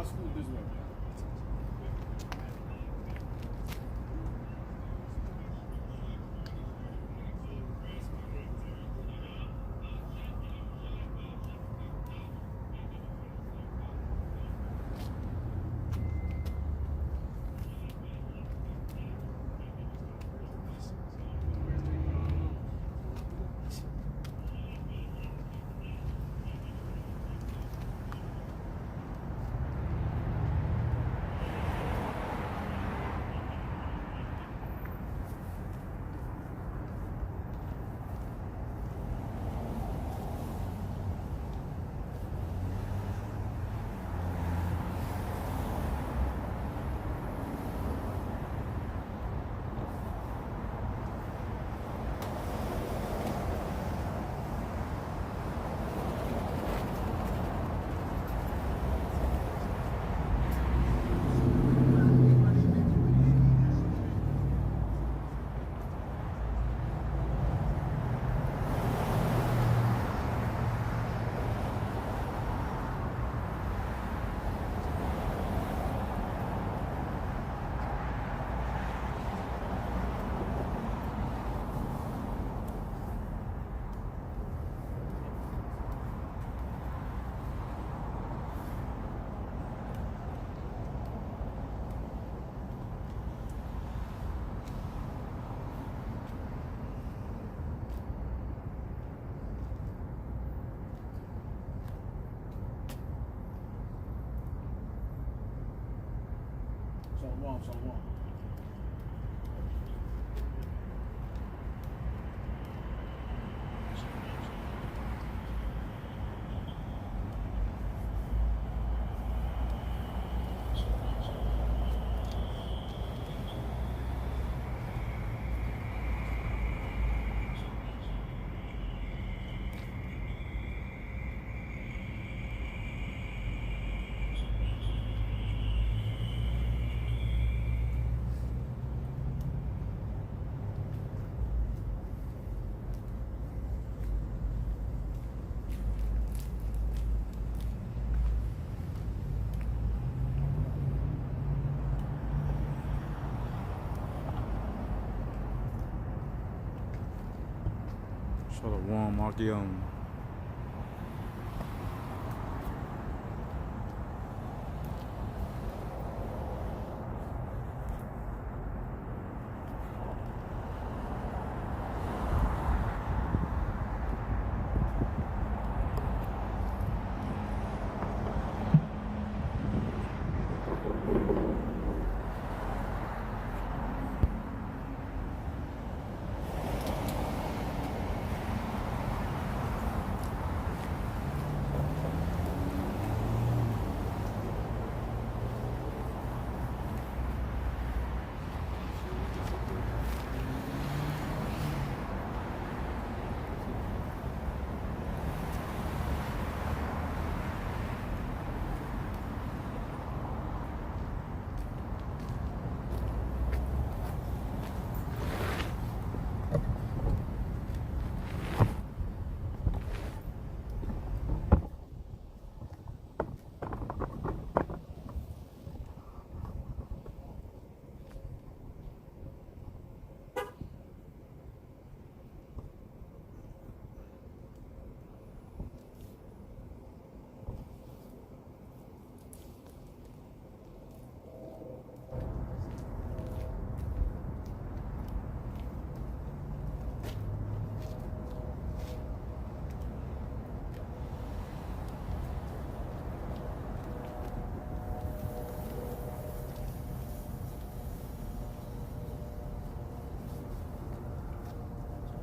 Y'all scoot this way. Shalom. Shalom, Akim.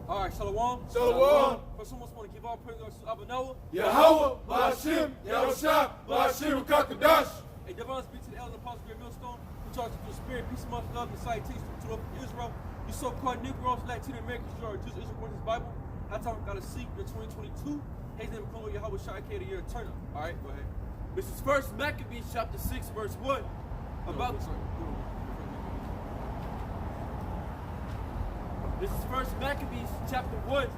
All right, Shalom. Shalom. First, someone want to give all praise to Abba Noah. Yahweh, Ba'ashim, Yahushua, Ba'ashim, Kakadash. A divine speech to the elder apostle Great Millstone, who charged with the spirit, peace, amongst love, and citation to the Israel. You so-called Negroes, Latin Americans, you are Jews, Israel, according to his Bible. I tell got a seat, year 2022. His name is Yahweh Shai K, the year Turner. All right, go ahead. This is First Maccabees chapter 6, verse 1. This is First Maccabees chapter 1,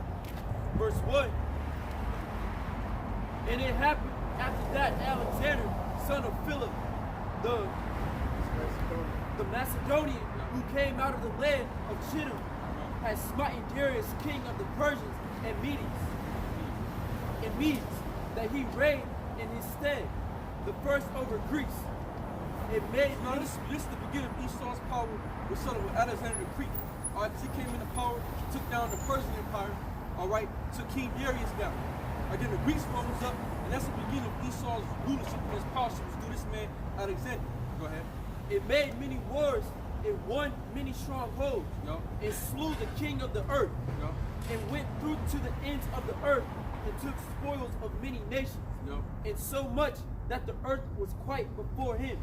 verse 1. And it happened after that Alexander, son of Philip, the Macedonian who came out of the land of Chittim had smitten Darius, king of the Persians and Medes, that he reigned in his stead, the first over Greece. It made Now this is the beginning of Esau's power was settled with Alexander the Greek. All right, because he came into power, took down the Persian Empire, all right, took King Darius down. Then the Greeks rose up, and that's the beginning of Esau's rulership and his power was through this man, Alexander. Go ahead. It made many wars, it won many strongholds, Yo. it slew the king of the earth, Yo. and went through to the ends of the earth, and took spoils of many nations, Yo. and so much that the earth was quite before him.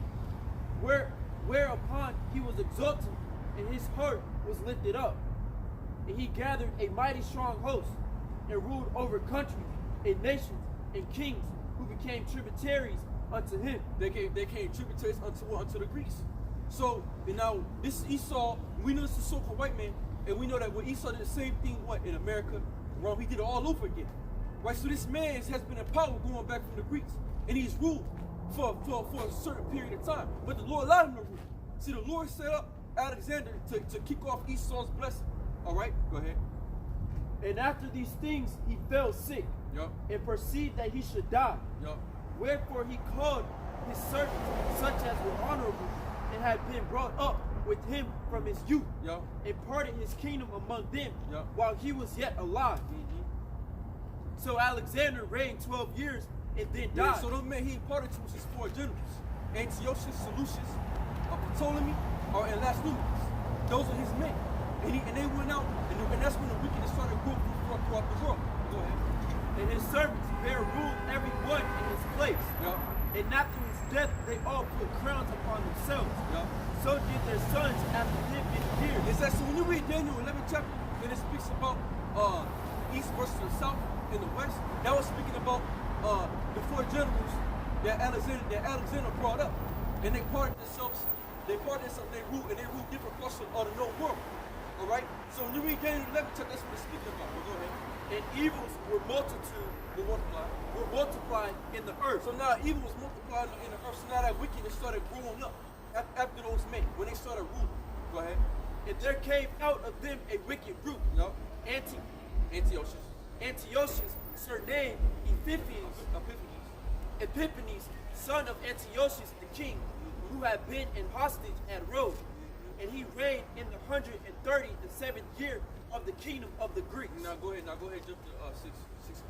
Whereupon he was exalted, and his heart was lifted up, and he gathered a mighty strong host, and ruled over countries, and nations, and kings, who became tributaries unto him. They came tributaries unto the Greeks. So and now this is Esau. We know this is a so-called white man, and we know that when Esau did the same thing, in America, Rome, he did it all over again. Right? So this man has been in power going back from the Greeks, and he's ruled for a certain period of time. But the Lord allowed him to rule. See, the Lord set up Alexander to kick off Esau's blessing. All right, go ahead. And after these things he fell sick, Yup. and perceived that he should die. Yup. Wherefore he called his servants, such as were honorable, and had been brought up with him from his youth, Yup. and parted his kingdom among them, Yeah. while he was yet alive. So Alexander reigned 12 years, and then Yeah, died. so those men he imparted to was his four generals: Antiochus, Seleucus, Ptolemy, and last Numius. Those are his men. And they went out, and that's when the wickedness started growing throughout the world. Go ahead. And his servants bare ruled every one in his place. Yeah. And after his death they all put crowns upon themselves. Yeah. So did their sons after them many years. Is that so? When you read Daniel 11 chapter, and it speaks about east versus the south and the west, that was speaking about the four generals that Alexander brought up, and they parted themselves. They ruled different parts of the known world. All right. So when you read Daniel 11 chapter, that's what it's speaking about. Well, go ahead. And evils were multiplied in the earth. So now evil was multiplied in the earth. So now that wickedness started growing up after those men when they started ruling. Go ahead. And there came out of them a wicked group. Yup. Antiochus, surnamed Epiphanes, son of Antiochus the king, who had been in hostage at Rome, and he reigned in the 137th year of the kingdom of the Greeks. Now go ahead. Jump to 6.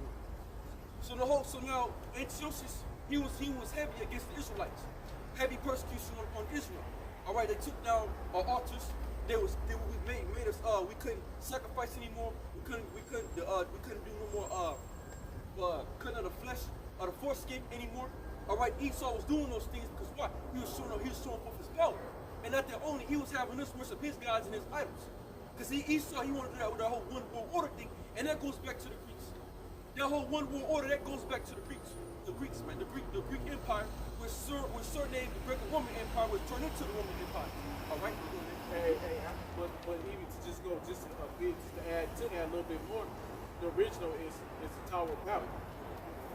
So now Antiochus he was heavy against the Israelites, heavy persecution on Israel. All right, they took down our altars. We made us we couldn't sacrifice anymore. We couldn't do no more cutting of the flesh or the foreskin anymore. All right, Esau was doing those things because why? He was showing forth his power, and not that only he was having us worship his gods and his idols. Because Esau he wanted to do that with that whole one world order thing, and that goes back to the Greeks. That whole one world order that goes back to the Greeks. The Greeks, man, the Greek Empire was surnamed the Greco-Roman Empire, was turned into the Roman Empire. All right. But even to to add to that a little bit more, the original is the Tower of Babel,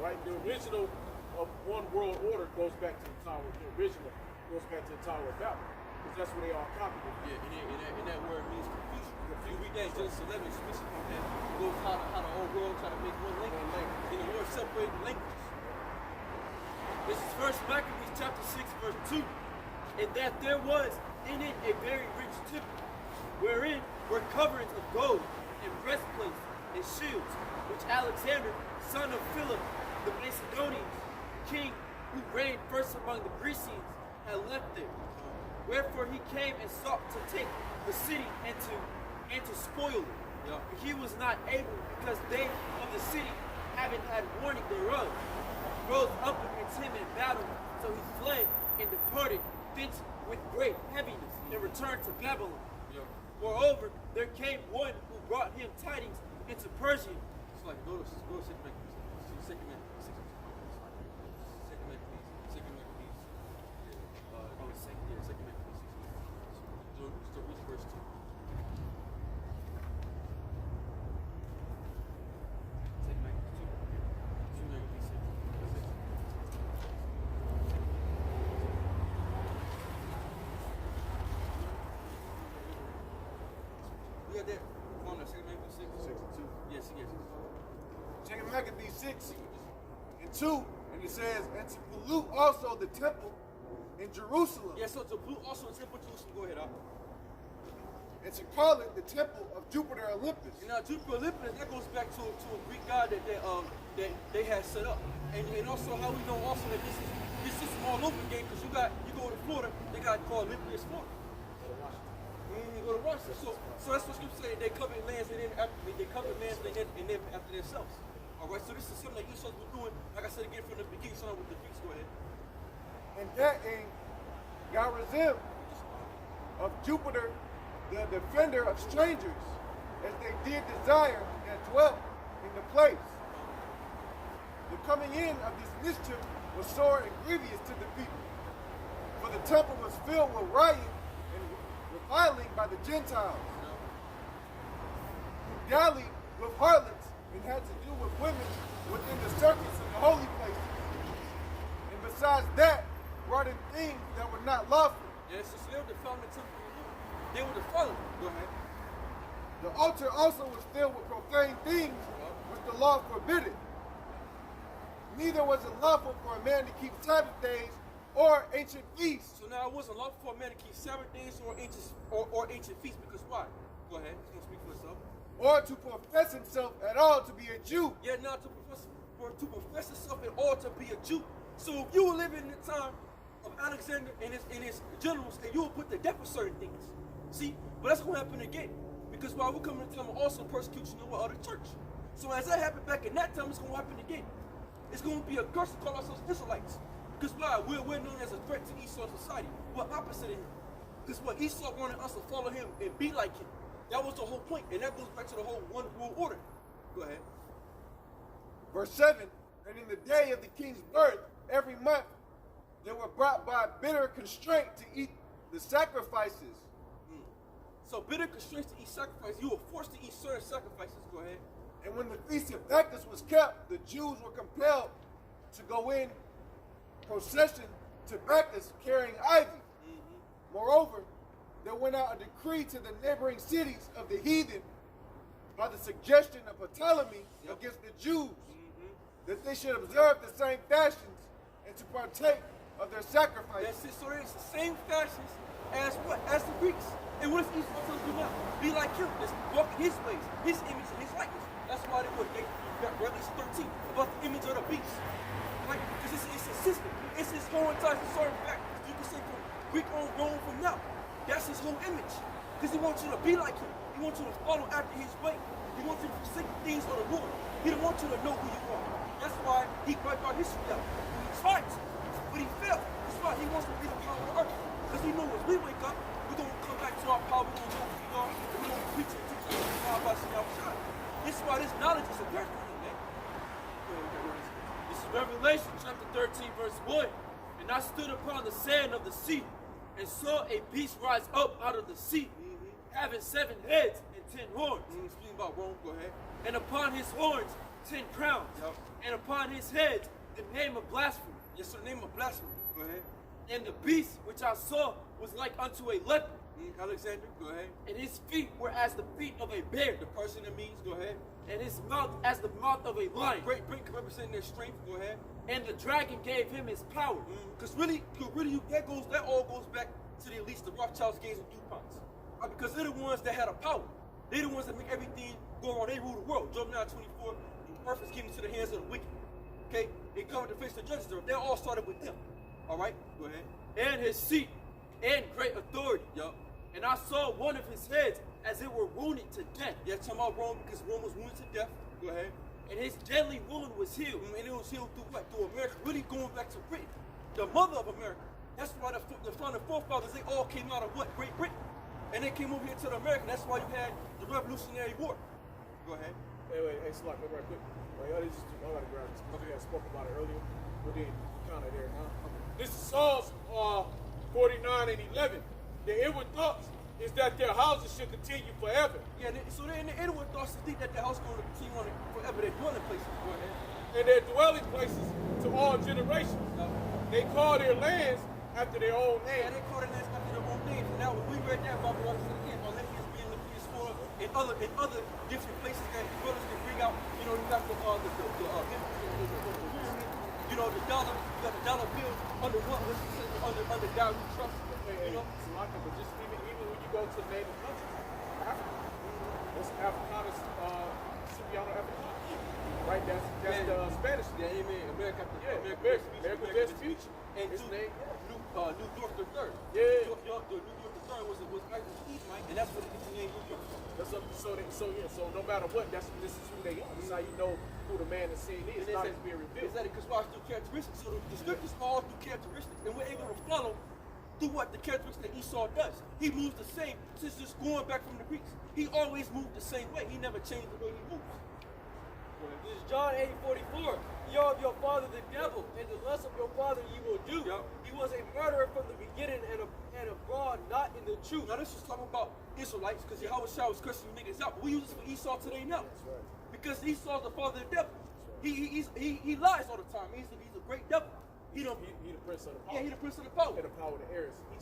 right? The original of one world order goes back to the Tower. The original goes back to the Tower of Babel, because that's where they all copied it. Yeah, and that word means confusion. You read that in Genesis 11, it speaks about that. It goes how the whole world try to make one language. And the Lord separated the languages. This is 1 Maccabees chapter 6, verse 2. And that there was in it a very rich temple, wherein were coverings of gold, and breastplates, and shields, which Alexander, son of Philip, the Macedonian king, who reigned first among the Grecians, had left there. Wherefore he came and sought to take the city and to spoil it. Yeah. But he was not able, because they of the city, having had warning thereof, rose up against him in battle. So he fled and departed thence with great heaviness, and returned to Babylon. Yeah. Moreover, there came one who brought him tidings into Persia. It's like go to second Maccabees. Second Maccabees. So read verse 2. Second Maccabees 2. got that? On the 2 Maccabees 6. 6 and 2. Yes, yes. 2 Maccabees 6 and 2, and it says, and to pollute also the temple in Jerusalem, Yeah, so to blue also in Temple Jerusalem. Go ahead, Al. and to call it the temple of Jupiter Olympus. And now Jupiter Olympus, that goes back to a Greek god that they had set up. And also how we know also that this is all over again, because you go to Florida, they got called Olympus, Florida. You go to Washington. So that's what Scripture say. They covered lands and then they covered lands and then after themselves. All right. So this is something that Esau's been doing. Like I said again from the beginning, starting with the Greeks. Go ahead. And that in Garizim of Jupiter, the defender of strangers, as they did desire that dwelt in the place. The coming in of this mischief was sore and grievous to the people, for the temple was filled with riot and reviling by the Gentiles, who dallied with harlots and had to do with women within the circuits of the holy places. And besides that, brought in things that were not lawful. Yeah, so they were defiling the temple. They were defiling. Go ahead. The altar also was filled with profane things which the law forbidded. Neither was it lawful for a man to keep Sabbath days or ancient feasts. So now it wasn't lawful for a man to keep Sabbath days or ancient feasts, because why? Go ahead. He's gonna speak for himself. Or to profess himself at all to be a Jew. Yeah, now to profess himself at all to be a Jew. So if you were living in the time of Alexander and his generals, then you will put to death for certain things. See, but that's gonna happen again, because while we're coming to time of also persecution of other church. So as that happened back in that time, it's gonna happen again. It's gonna be a curse to call ourselves Israelites. Because why? We're known as a threat to Esau's society. We're opposite of him. Because what Esau wanted us to follow him and be like him. That was the whole point, and that goes back to the whole one world order. Go ahead. Verse 7, and in the day of the king's birth, every month, they were brought by bitter constraint to eat the sacrifices. So bitter constraints to eat sacrifices. You were forced to eat certain sacrifices. Go ahead. And when the feast of Bacchus was kept, the Jews were compelled to go in procession to Bacchus carrying ivy. Moreover, there went out a decree to the neighboring cities of the heathen by the suggestion of Ptolemy against the Jews, that they should observe the same fashions and to partake of their sacrifices. That's it. So it's the same fashions as what? As the Greeks. And what does Esau tell us to do now? Be like him. Just walk in his ways, his image and his likeness. That's why they got Revelation 13 about the image of the beast. Right? Because it's a system. It's his whole entire certain fact. You can say from Greek on Rome from now. That's his whole image. Because he wants you to be like him. He wants you to follow after his way. He wants you to forsake the things of the Lord. He don't want you to know who you are. That's why he wiped our history out. He tried to, but he failed. That's why he wants to be the power of the earth. Because he knows as we wake up, we're going to come back to our power. We're going to know who we are. And we're going to preach and teach the power by seeing outside. This is why this knowledge is a birth for him, man. This is Revelation chapter 13, verse 1. And I stood upon the sand of the sea, and saw a beast rise up out of the sea, having 7 heads and 10 horns. Speaking about Rome, go ahead. And upon his horns 10 crowns, and upon his heads the name of blasphemy. Yes, so the name of blasphemy. Go ahead. And the beast which I saw was like unto a leopard, Alexander, go ahead. and his feet were as the feet of a bear, The person that means, go ahead. and his mouth as the mouth of a lion. Great Britain representing their strength, go ahead. And the dragon gave him his power. Because that all goes back to the elites, the Rothschilds, Gates, and DuPonts. Because they're the ones that had a power. They're the ones that make everything go on. They rule the world. Job 9:24, the earth is given into the hands of the wicked. Okay? They covered the face of the judges. They all started with them. All right? Go ahead. And his seat, and great authority. Yup. And I saw one of his heads as it were wounded to death. Yeah, talking about Rome, because Rome was wounded to death. Go ahead. And his deadly wound was healed. And it was healed through what? Through America. Really going back to Britain. The mother of America. That's why the founding forefathers, they all came out of what? Great Britain. And they came over here to the America. That's why you had the Revolutionary War. Go ahead. Hey, Slack, right quick. I gotta grab this because we had spoke about it earlier. But then kind of there now. This is Psalms 49 and 11. The inward thoughts is that their houses should continue forever. Yeah, so they're in the inward thoughts to think that the house is going to continue on forever. Their dwelling places. Go ahead. And their dwelling places to all generations. They call their lands after their own Yeah, name. they call it lands after their own names. And now when we read that, Bible writes it again. Philippians being Philippians 4 and other different places that brothers can bring out. You know, you got the you know, the dollar, you got the dollar bill under what was under God we trust. You know, it's like but just even when you go to the native countries, Africa, it's Africanus, Cipriano Africanus, right? That's the Spanish. Yeah, amen. America Vespucci. And his name, New York the Third. Yeah. New York the Third was actually Edomite, and that's what it gets the name New York. So no matter what, this is who they are. This is how you know who the man is saying is. It's not his being revealed. Exactly, because watch through characteristics. So the scriptures all through characteristics, and we're able to follow through what the characteristics that Esau does. He moves the same since just going back from the Greeks. He always moved the same way. He never changed the way he moves. This is John 8:44. Ye are of your father the devil, and the lust of your father ye will do. Yep. He was a murderer from the beginning and abroad, not in the truth. Now this is talking about Israelites, because Yahweh Shah was cursing you niggas out. But we use this for Esau today now. That's right. Because Esau's the father of the devil. He lies all the time. He's a great devil. He the prince of the power. Yeah, he the prince of the power. And the power of the heirs. We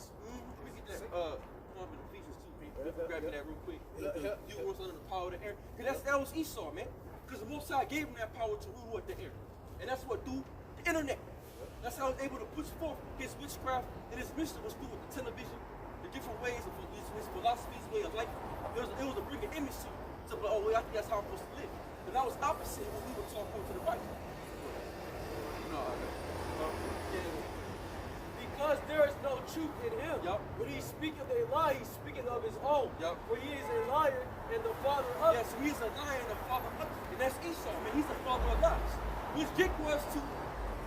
get that. I'm in Ephesians 2. Grab me that real quick. You was under the power of the air. Because that was Esau, man. Because the Most High gave him that power to rule with the air. And that's what through the internet. That's how he was able to push forth his witchcraft and his mission was through with the television, the different ways of his philosophy, his way of life. It was a bring an image to you. So, oh, well, I think that's how I'm supposed to live. And that was opposite when we were talking to the right. Because there is no truth in him. Yup. When he speaketh a lie, he speaketh of his own. Yup. For he is a liar and the father of Yes, he's a liar and the father of it. And that's Esau, man. He's the father of lies. Which Dick was too,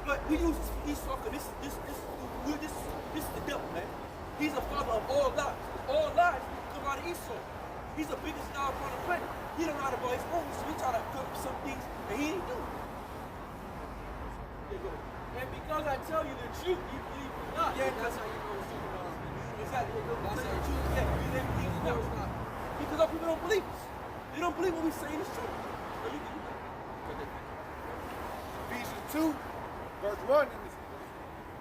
but we use this for Esau because this is the devil, man. He's the father of all lies. All lies come out of Esau. He's the biggest liar upon the planet. He don't lie about his own, so he try to cover some things and he ain't doing. Yeah, go ahead. And because I tell you the truth, you believe me not. Yeah, And that's because how you know it's true. exactly. That's the truth. Yeah, you didn't believe it now. Because our people don't believe us. They don't believe what we're saying is true. So you can Ephesians 2, verse 1, and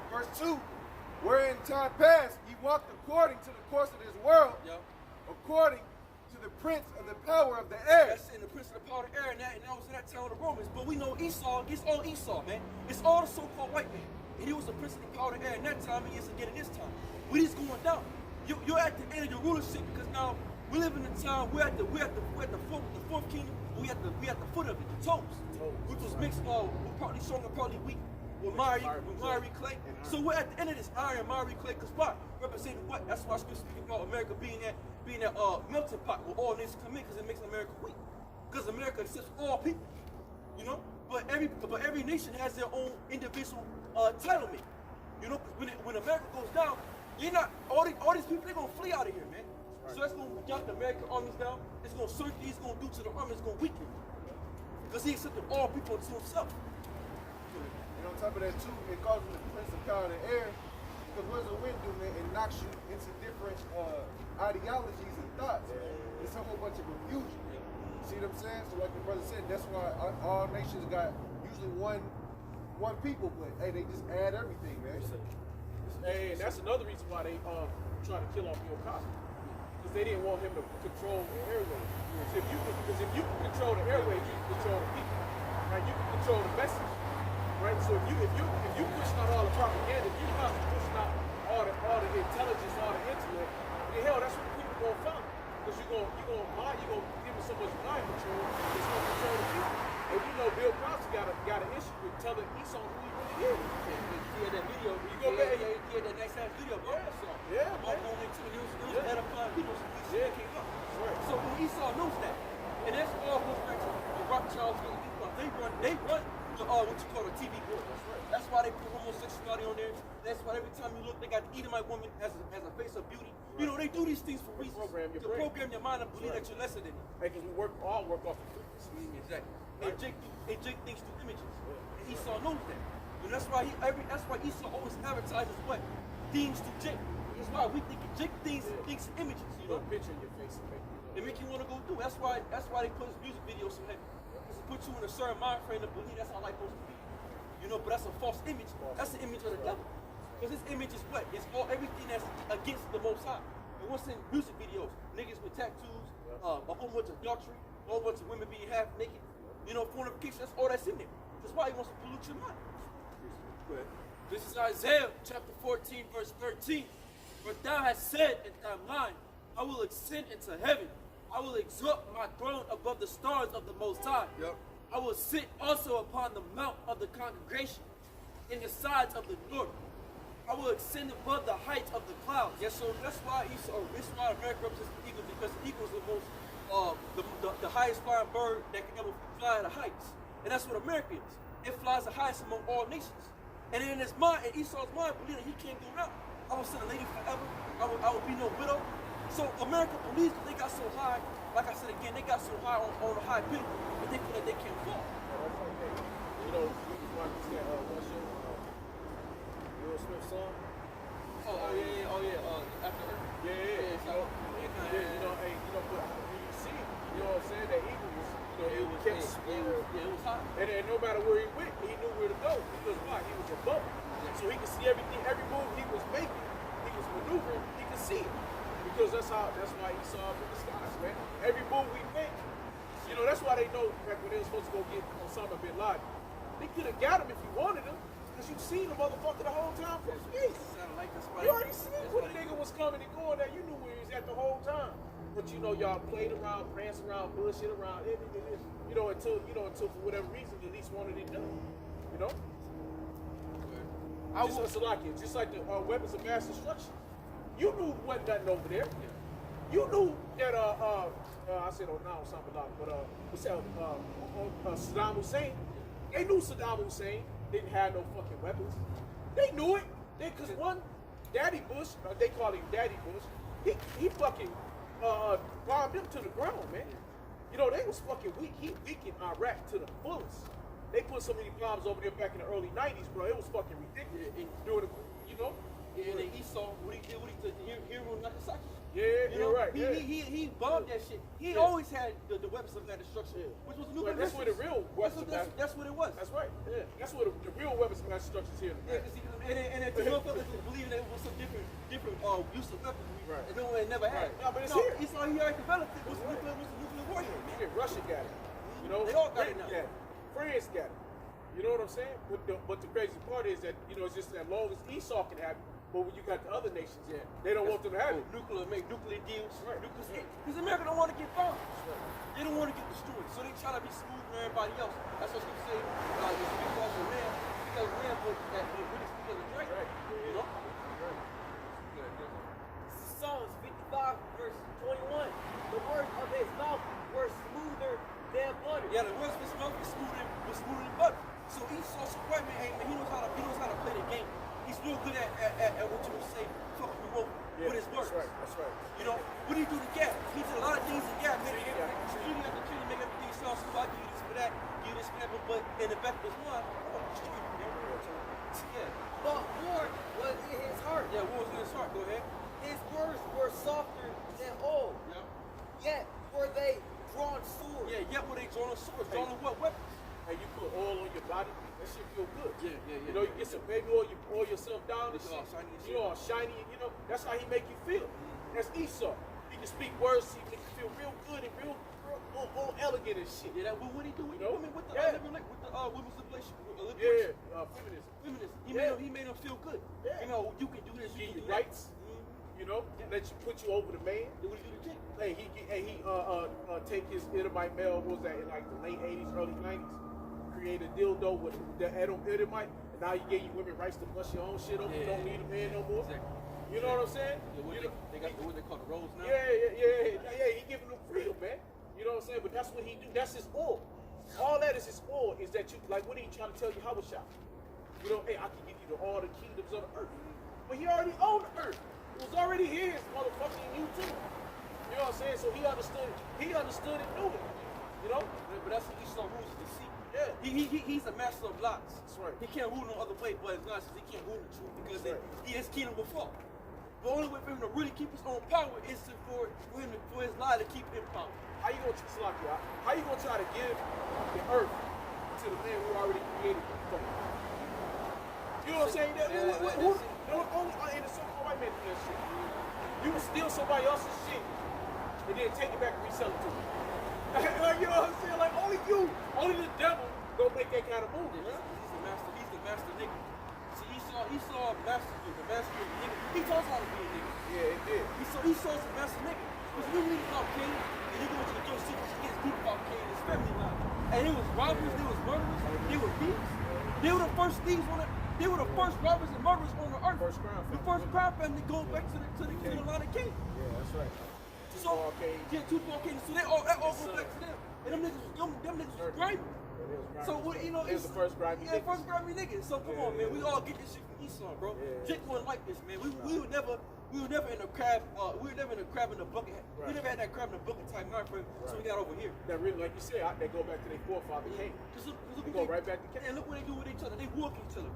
verse 2, wherein time past ye walked according to the course of this world, Yo. according to the prince of the power of the air. That's in the prince of the power of the air, and that was in that town of the Romans. But we know Esau, it's all Esau, man. It's all the so-called white man. And he was the prince of the power of the air in that time, he is again in this time. But he's going down. You're at the end of your rulership because now we live in a time we're at the fourth kingdom. We at the foot of it, the toes, which was mixed with partly strong and partly weak with miry clay. So we're at the end of this iron miry clay. Because what representing what? That's why Scripture speaking about America being that melting pot where all nations come in because it makes America weak. Because America accepts all people, you know. But every nation has their own individual entitlement, you know. When America goes down, you're not all these people. They're gonna flee out of here, man. So that's going to jump the American armies down. It's going to search. He's going to do to the army. It's going to weaken. Because he accepted all people to himself. And on top of that too, it calls him the prince of power of the air. Because what does the wind do, man? It knocks you into different ideologies and thoughts. It's a whole bunch of confusion. See what I'm saying? So like the brother said, that's why all nations got usually one people, but hey, they just add everything, man. And that's another reason why they try to kill off Bill Cosby. Because they didn't want him to control the airways. So if you can control the airways, you can control the people. Right? You can control the message. Right? So if you pushing out all the propaganda, if you're not pushing out all the intelligence, all the intellect, then hell, that's what the people gonna follow. Because you're gonna give them so much mind control, it's gonna control the people. And we know Bill Cosby got an issue with telling Esau who he really is. He had that video. You go back. He had that nice ass video. Yeah, man. It was edifying people. Yeah. Came up. Right. So when Esau knows that, and that's all goes back to the Rothschilds and Esau. They run the what you call a TV board. That's right. That's why they put homosexuality on there. That's why every time you look, they got the Edomite woman as a face of beauty. Right. You know, they do these things for reasons. To program your mind and believe that you're lesser than them. Because we all work off the frequency. Exactly. Right. They jake things through images. Yeah. And Esau knows that. And that's why Esau always advertises what? Things to jake. That's why we think jake things images, you know. Picture in your face and make you want to go through. That's why they put his music videos so heavy. Because it puts you in a certain mind frame to believe that's how life supposed to be. You know, but that's a false image. That's the image of the devil. Because his image is what? It's all everything that's against the Most High. And what's in music videos? Niggas with tattoos, a whole bunch of adultery, a whole bunch of women being half naked, fornication. That's all that's in there. That's why he wants to pollute your mind. Go ahead. This is Isaiah chapter 14, verse 13. For thou hast said in thy mind, I will ascend into heaven. I will exalt my throne above the stars of the Most High. Yep. I will sit also upon the mount of the congregation, in the sides of the north. I will ascend above the heights of the clouds. Yeah, so that's why America represents the eagle, because the eagle is the most, the highest flying bird that can ever fly at the heights. And that's what America is. It flies the highest among all nations. And in his mind, in Esau's mind, believing that he can't go out. I will send a lady forever. I will be no widow. So America believes that they got so high, like I said again, they got so high on a high pinnacle that they feel that they can't fall. You know, we was watching that one show, Will Smith's song. Oh yeah. After Earth. Yeah. But when you see, you know what I'm saying, that eagle was, it kept spinning. It was hot. And no matter where he went, he knew where to go. Because why? He was above it. So he could see everything, every move he was making, he was maneuvering, he could see it. Because that's why he saw up in the skies, man. Every move we make, that's why they know back when they were supposed to go get Osama bin Laden. They could have got him if you wanted him, because you've seen the motherfucker the whole time from space. You already seen when the nigga was coming and going there. You knew where he was at the whole time. But y'all played around, pranced around, bullshit around, until for whatever reason the least wanted it done. Just like the weapons of mass destruction. You knew wasn't nothing over there. You knew that I said Osama bin Laden, but what's that? Saddam Hussein. They knew Saddam Hussein didn't have no fucking weapons. They knew it. Because one, Daddy Bush, they call him Daddy Bush. He fucking bombed them to the ground, man. They was fucking weak. He weakened Iraq to the fullest. They put so many bombs over there back in the early 90s, bro. It was fucking ridiculous. And then Esau, what he did, Hiroshima and Nagasaki. Yeah, you're right. He bombed that shit. He always had the weapons of mass destruction, which was nuclear. That's where the real weapons of mass. That's what it was. That's right. Yeah. That's where the real weapons of mass destruction is here. And if the motherfuckers believing that it was some different use of weapons, right. And no one never had. No, but it's here. Esau, he already developed it. Was a nuclear warrior. Even Russia got it. They all got it now. France got it. You know what I'm saying? But the crazy part is that it's just as long as Esau can have it. But when you got the other nations, they don't want them to have it. Make nuclear deals. Right. Because America don't want to get bombed. Right. They don't want to get destroyed. So they try to be smooth with everybody else. That's what they say. It's because of Iran. Because of Iran, but because of Drake. Right. Right. Psalms 55, verse 21. The words of his mouth were smoother than butter. Yeah, the words of his mouth was smoother than butter. So Esau's white man, he knows how to play the game. He's real good at what you would say, fucking you over with his words. That's right. What do you do to Gap? He did a lot of things to Gap. Make everything sound smooth. I give you this for that, give you this for that, but in the back of his mind, But war was in his heart. Yeah, war was in his heart. Go ahead. His words were softer than oil. Yet were they drawn swords. Yeah, yet were they drawn swords. Drawn what weapons? And you put oil on your body, that shit feel good. Yeah. You get some baby oil, you pour yourself down, It's all shiny and shit. all shiny, that's how he make you feel. That's Esau. He can speak words, he make you feel real good and real elegant and shit. Yeah, what he do with the women with the women's liberation? Feminism. He made him feel good. Yeah. You can do this, you Give can you do rights. Let you put you over the man. What do you do to King? Hey, he take his Edomite male, what was that, in like the late 80s, early 90s, create a dildo with the Edomite, and now he gave you women rights to bust your own shit open, you don't need a man no more. Exactly. You know what I'm saying? They got what they call the roles now. Yeah, he giving them freedom, man. You know what I'm saying? But that's what he do, that's his oil. All that is his oil, is that you, like what he trying to tell you, how was y'all? Hey, I can give you all the kingdoms of the earth. But he already owned the earth. It was already his, motherfucking you too. You know what I'm saying? So he understood it and knew it. But that's what Esau rules is deceit. Yeah. He's a master of lies. That's right. He can't rule no other way but his lies. He can't rule the truth because his kingdom will fall. The only way for him to really keep his own power is for his lie to keep him power. How you gonna try to give the earth to the man who already created it? You know what I'm saying? Only in the so-called white man do that shit. You would steal somebody else's shit and then take it back and resell it to you. Like, you know what I'm saying? Like only the devil don't make that kind of move, man. He's the master nigga. See, he saw the master nigga. He taught us how to be a nigga. Yeah, it did. He saw some master nigga. Because we read about Cain, and you go into the Joe Secret, he gets deep about Cain and his family life. And it was robbers, there was murderers, they were thieves. They were the first thieves they were the first robbers and murderers on the earth. First crime The family. first crime family going back to the line of Cain. Yeah, that's right. So, Cain. yeah, Tupac Cain. So that all goes back to them. And them niggas was grimy. So what, you know, it's the first grimy nigga. First grimy nigga. So come on, man, we all get this shit from Esau, bro. Jake wasn't like this, man. We would never in a crab. We were never in a crab in a bucket. Right. We never had that crab in a bucket type mind frame. So we got over here. That really, like you said, they go back to their forefather Cain. Look They go right back to Cain. And look what they do with each other. They war with each other.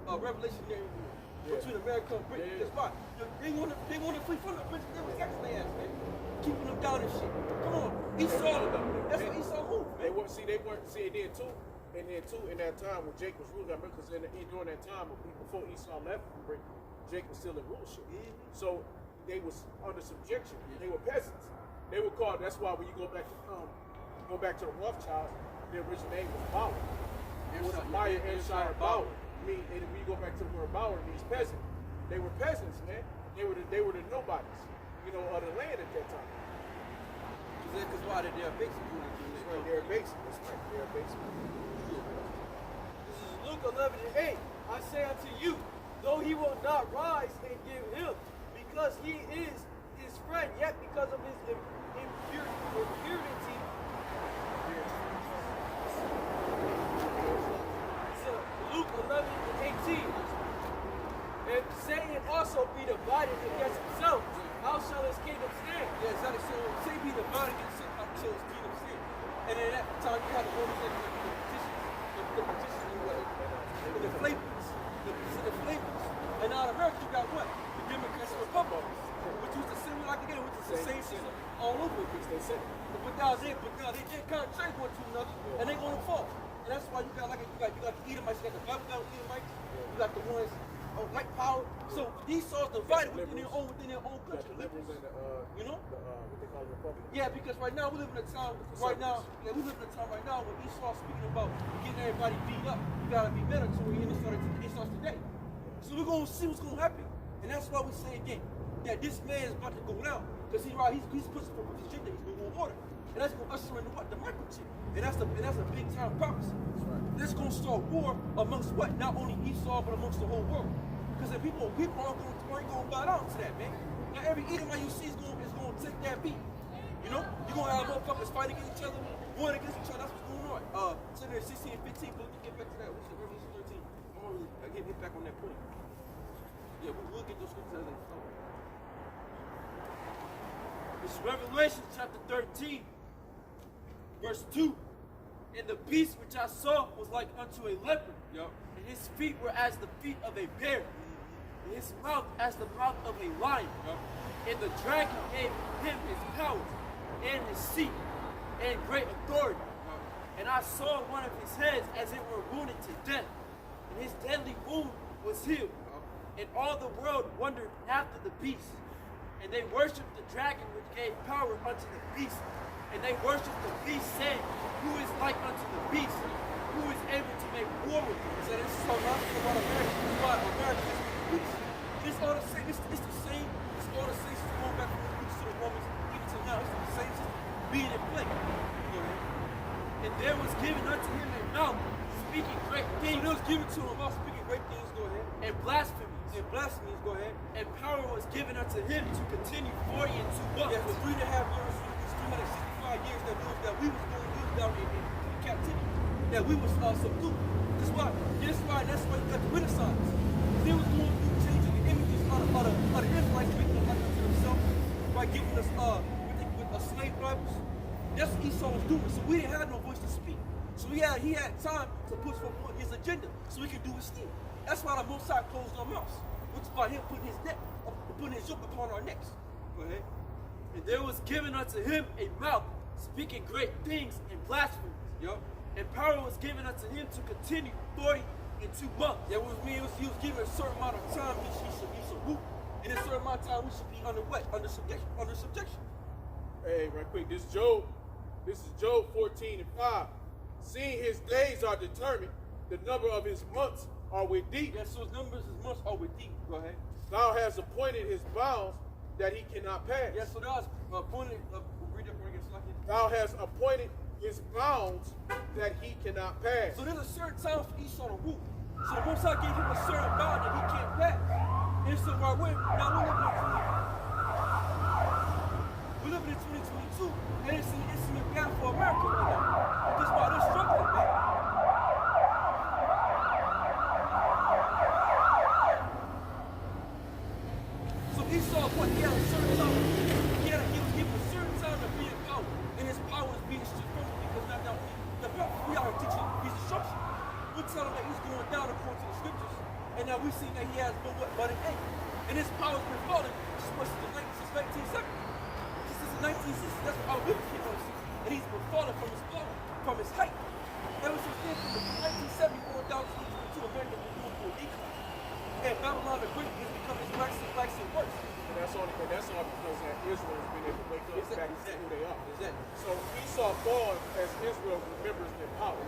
Revolutionary war between America and Britain. Guess what? They want to flee from the British. They were taxing their ass, man. Keeping them down and shit. Come on, Esau. That's what Esau moved. They weren't. And then too, in that time when Jake was ruling, I remember because during that time before Esau left from Britain, Jake was still in rulership. So they was under subjection. They were peasants. They were called. That's why when you go back to the Rothschilds, their original name was Bauer. It was Meyer and Shire Bauer. And when you go back to the word Bauer, it means peasant. They were peasants, man. They were the nobodies, you know, of the land at that time. Because why they're basic. Right, they're basic. That's right. They're basic. This is Luke 11:8. I say unto you, though he will not rise and give him, because he is his friend, yet because of his impurity. So Luke 11:18. If Satan also be divided against himself, how shall his kingdom stand? Yeah, exactly. So say be divided against him, how shall his kingdom stand? And then at the time you had the Romans and the petitions and the flavors. The flavors. And now in America you got what? The Democrats and Republicans. Which was the same like again, which is the same system all over again. They said. But now they kind of change one to another and they're gonna fall. And that's why you got the Edomites, you got the Babylon Edomites, you got the ones like power. So these are divided within their own country. The liberals and you know? what they call Republicans. Yeah, because right now we live in a time right now when Esau's speaking about getting everybody beat up. You gotta be mandatory and it starts today. So we're gonna see what's gonna happen. And that's why we say again that this man is about to go down. Because he's pushing for his agenda, he's gonna go on order. And that's gonna usher in the microchip. And that's a big time prophecy. That's right. This is gonna start war amongst what? Not only Esau, but amongst the whole world. Because the people aren't gonna bow down to that, man. Now every Edomite you see is gonna take that beat. You know? You're gonna have motherfuckers fighting against each other, warring against each other. That's what's going on. So there's 16 and 15, but we can get back to that. We should Revelation 13. I want to get back on that point. Yeah, we'll get those scriptures as they flow. It's Revelation chapter 13, verse 2. And the beast which I saw was like unto a leopard, and his feet were as the feet of a bear, and his mouth as the mouth of a lion. And the dragon gave him his power, and his seat, and great authority. And I saw one of his heads as it were wounded to death, and his deadly wound was healed. And all the world wondered after the beast. And they worshipped the dragon which gave power unto the beast. And they worshipped the beast, saying, Who is like unto the beast? Who is able to make war with him? So this is so much about America. This is why America is the beast. It's all the same. It's the same. It's all the same system going back from the Greeks to the Romans, even to now. It's the same system being in play. And there was given unto him a mouth, speaking great things. So there was given to him about speaking great things. Go ahead. And blasphemies. And blasphemies. Go ahead. And power was given unto him to continue 40 and 2 months. Yeah, for 3.5 years, it's 365 years that we was down in captivity, that we was subdued. That's why you got the Renaissance. They was going through changing the images of the Israelites, making them like unto themselves by giving us with slave drivers. That's what Esau was doing. So we didn't have no voice to speak. So he had time to push forward his agenda so he could do his thing. That's why the Most High closed our mouths, which is by him putting his yoke upon our necks. Go ahead. And there was given unto him a mouth, speaking great things and blasphemies. And power was given unto him to continue 40 and 2 months. That was me. He was given a certain amount of time. He should rule. In a certain amount of time, we should be under what? Under subjection. Hey, right quick. This is Job 14:5. Seeing his days are determined, the number of his months are with thee. Yes, so his numbers, his months are with thee. Go ahead. Thou hast appointed his bounds that he cannot pass. Yes, so thou hast appointed, read that again, so I can. Thou hast appointed his bounds that he cannot pass. So there's a certain time for Esau to rule. So the Most High gave him a certain bound that he can't pass. And so while we're living in 2022, and it's in a gap for America right now. Just while they're struggling, man. So Esau, what he had a certain time, he was given a certain time to be in power, and his power is being stripped from him because now we are teaching his instruction. We're telling him that he's going down according to the scriptures, and now we see that he has been but an eight, and his power's been falling since 1970. Since the 1960s, that's what our people came on, and he's been falling from his power, from his height. Ever since then, from 1974 down to 2022, America has been going through a decline. And Babylon the Great has become his waxing worse. And that's all because that Israel has been able to wake up back to who they are. Exactly. So Esau falls as Israel remembers their power.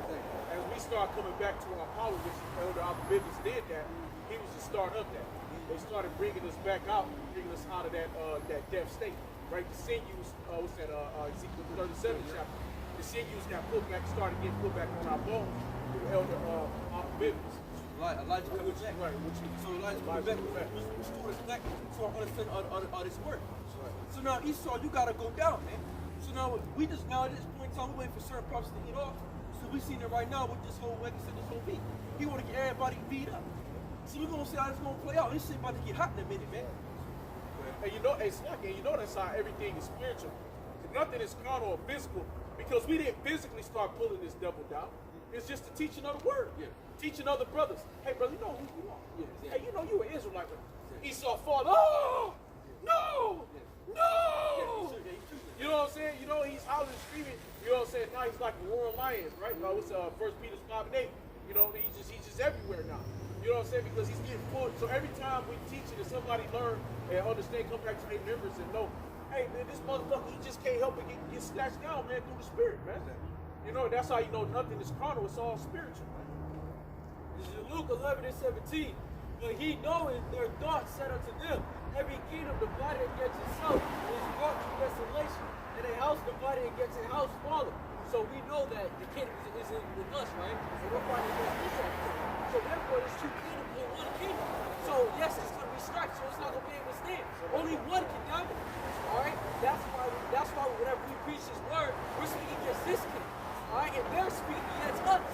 As we start coming back to our power, which Elder Alphabetics did that, he was the start of that. They started bringing us back out, bringing us out of that death state. Right? The sinews, Ezekiel 37 chapter. The sinews got started getting put back on our bones through Elder Alphabetics. Elijah coming back. Right, So Elijah coming back. Restore us back to our understanding of this word. Right. So now Esau, you gotta go down, man. So now we just at this point in time, we waiting for certain prophets to get off. So we seen it right now with this whole, like I said, this whole beat. He wanna get everybody beat up. So we're gonna see how this gonna play out. This shit about to get hot in a minute, man. And you know that's how everything is spiritual. Nothing is carnal or physical because we didn't physically start pulling this devil down. It's just the teaching of the word. Yeah. Teaching other brothers. Hey, brother, you know who you are. Yeah, exactly. Hey, you know you an Israelite. Exactly. Esau fall. Oh, no, Yeah. no. Yeah, he's true. You know what I'm saying? You know he's howling, screaming. You know what I'm saying? Now he's like a roaring lion, right? It's 1 Peter 5:8. You know he's just everywhere now. You know what I'm saying? Because he's getting full. So every time we teach it and somebody learn and understand, come back to their members and know, hey man, this motherfucker, he just can't help it get snatched down, man, through the spirit, man. You know, that's how you know nothing is carnal, it's all spiritual, man. This is Luke 11:17. But he knowing their thoughts said unto them, every kingdom divided against itself is brought to desolation, and a house divided against a house fallen. So we know that the kingdom is with us, right? So we're fighting against Esau. So therefore, there's two kingdoms in one kingdom. So yes, it's going to be strife, so it's not going to be able to stand. Only one can dominate. All right? That's why whenever we preach this word, we're speaking against this kingdom. All right? And they're speaking against us.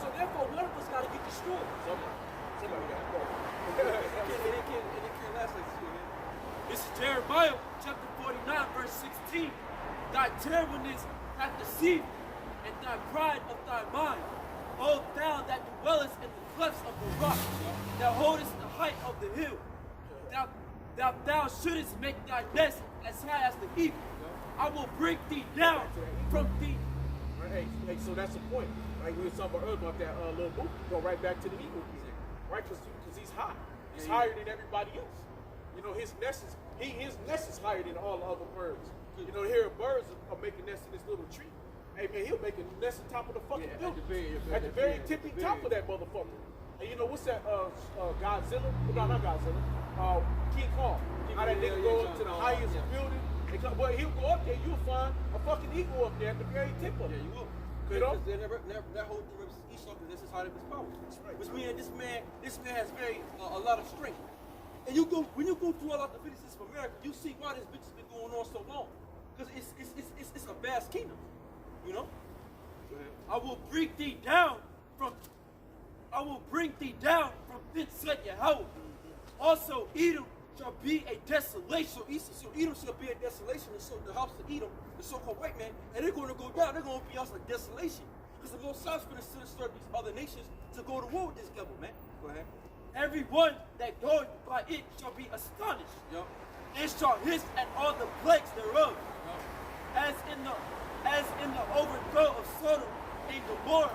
So therefore, one of us got to get destroyed. Somebody got to go. And it can't last like this, man. This is Jeremiah chapter 49, verse 16. Thy terribleness hath deceived thee, and thy pride of thy mind. O thou that dwellest in the clefts of the rock, that holdest the height of the hill, thou shouldest make thy nest as high as the eagle. I will bring thee down from thee. Right, hey, so that's the point. Right, we were talking earlier about that little book. Go right back to the eagle thing, right? Because he's high. He's higher than everybody else. You know, his nest is higher than all the other birds. You know, here birds are making nests in this little tree. Hey man, he'll make a nest on top of the fucking building. At the very tippy top of that motherfucker. And you know what's that? Godzilla? No, not Godzilla. King Kong. How that nigga go up to the highest building. Well, he'll go up there. You'll find a fucking eagle up there at the very tip of it. Yeah, you will. You know? That whole thing represents Esau because this is how it is power. That's right. Which means this man has a lot of strength. And when you go through all of the businesses of America, you see why this bitch has been going on so long. Because it's a vast kingdom. You know? I will bring thee down from thence said Yahweh. Also Edom shall be a desolation. So Edom shall be a desolation, and so the house of Edom, the so-called white man, and they're going to go down. They're going to be also a desolation. Because the Most High is going to serve these other nations to go to war with this devil, man. Go ahead. Everyone that goeth by it shall be astonished. Yep. And shall hiss at all the plagues thereof. Yep. As in the overthrow of Sodom and Gomorrah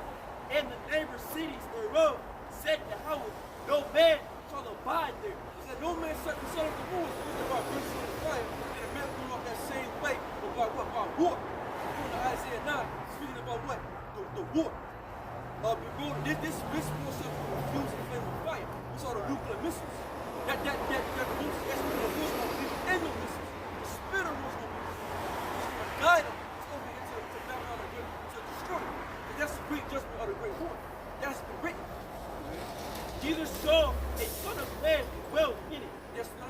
and the neighbor cities thereof, said Yahweh, no man shall abide there. Is that no man set up the rules about brimstone and fire, and the man going off that same way about what? About war. Going to Isaiah 9, speaking about what? The war. This force of refusing flame of fire. We saw the nuclear missiles. That the Lord is asking the Lord's going to be in the missiles. The spirit of the Lord's going to be. He's going to guide them. It's going to be to Babylon to destroy them. And that's the great judgment of the great war. That's been written. Jesus saw a son of man well in it. That's in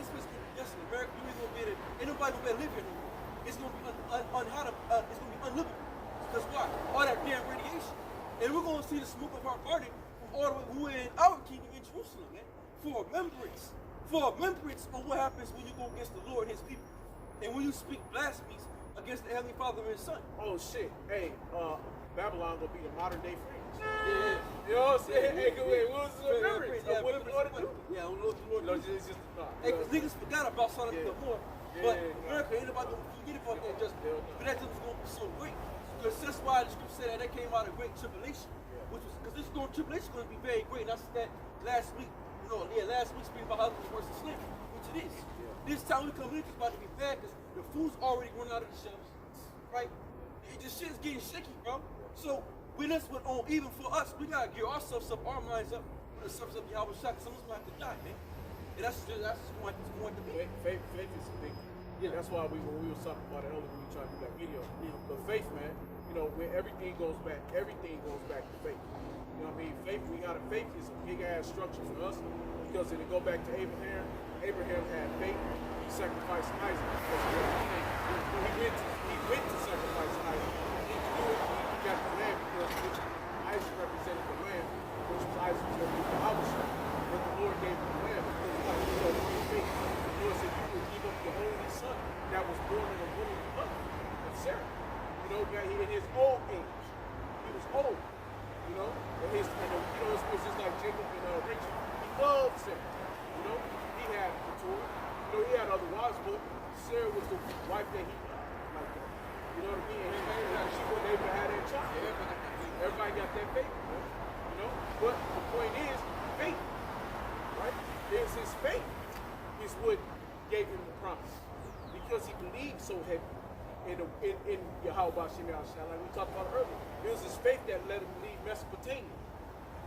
America. You ain't gonna be able to, ain't nobody gonna be able to live here no more. It's gonna be it's gonna be unlivable. Because why? All that damn radiation. And we're gonna see the smoke of our burning from all the way who in our kingdom in Jerusalem, man. For remembrance of what happens when you go against the Lord and his people. And when you speak blasphemies against the Heavenly Father and his Son. Oh shit. Hey, Babylon gonna be the modern day France. Yeah. You know what I'm saying? Hey, go ahead. What was the remembrance of what the Lord do? Yeah, what the Lord do. It's just hey, because niggas forgot about Son of the Lord. But America ain't nobody gonna forget about that just but that just gonna be so great. Because that's why the scripture said that came out of great tribulation. Which was because this tribulation is gonna be very great. And I said that last week. Last week speaking about how it was worse than slavery, which it is. This time we come in, it's about to be bad because the food's already running out of the shelves. Right? This shit's getting shaky, bro. So when that's what on even for us, we gotta gear ourselves up, our minds up, with the service of Yahweh Shah, because someone's gonna have to die, man. And that's just going to be. Faith is a big. Yeah. That's why when we were talking about it earlier when we were trying to do that video. But faith, man, when everything goes back to faith. You know what I mean? Faith is a big ass structure for us because if it go back to Abraham, Abraham had faith. He sacrificed Isaac because he went to sacrifice Isaac. He knew it. He got the land because Isaac represented the land, which was Isaac was going to be the Abishai. But the Lord gave him the land because he was faith. The Lord said, "You will give up your only son that was born in a woman's mother, of Sarah." In his old age, he was old. It's just like Jacob and Rachel. He loved Sarah. He had Keturah. He had other wives, but Sarah was the wife that he loved like that. You know what I mean? And she wasn't able to have that child. Everybody got that faith, But the point is, faith, right? It's his faith is what gave him the promise. Because he believed so heavy in Yahweh Shem Yahshua, like we talked about earlier. It was his faith that let him leave Mesopotamia.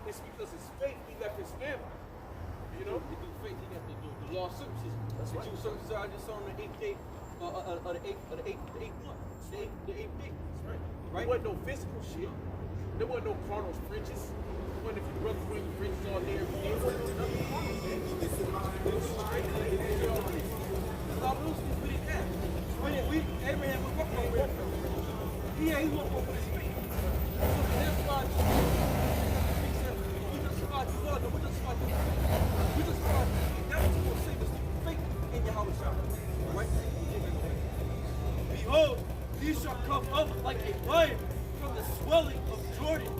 It's because his faith he left his family. Through faith, he got the law circumcision. That's right. You circumcised your son on the 8th day of the eighth month. The eighth day. That's right. There wasn't no physical shit. There wasn't no carnal fringes. There wasn't if your brother wearing fringes all day every day. There wasn't nothing carnal, man. It was straight like it was already. Abraham was walking on where he walked over his feet. That's why we just survived the Lord, we just survived the Lord. We just survived that was going to save us through faith in Yahweh Shah. Right? Behold, he shall come up like a lion from the swelling of Jordan.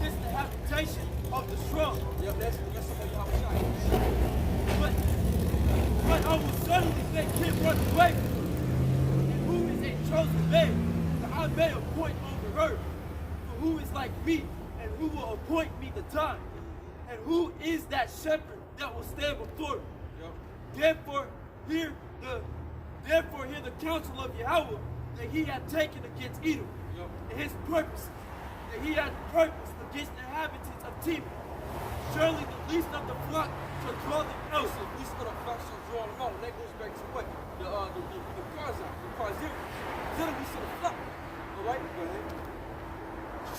This is the habitation of the strong. Yep, that's what Yahweh Shah. But I will suddenly make him run away. Who is a chosen man, that I may appoint over her? For who is like me, and who will appoint me the time? And who is that shepherd that will stand before me? Yep. Therefore hear the counsel of Yahweh that he had taken against Edom, and his purpose that he had purposed against the inhabitants of Timon. Surely the least of the flock shall dwell in else. The least of the flock shall draw them out. And that goes back to what? The Qarzim. They're the least of the flock. Alright? Go ahead.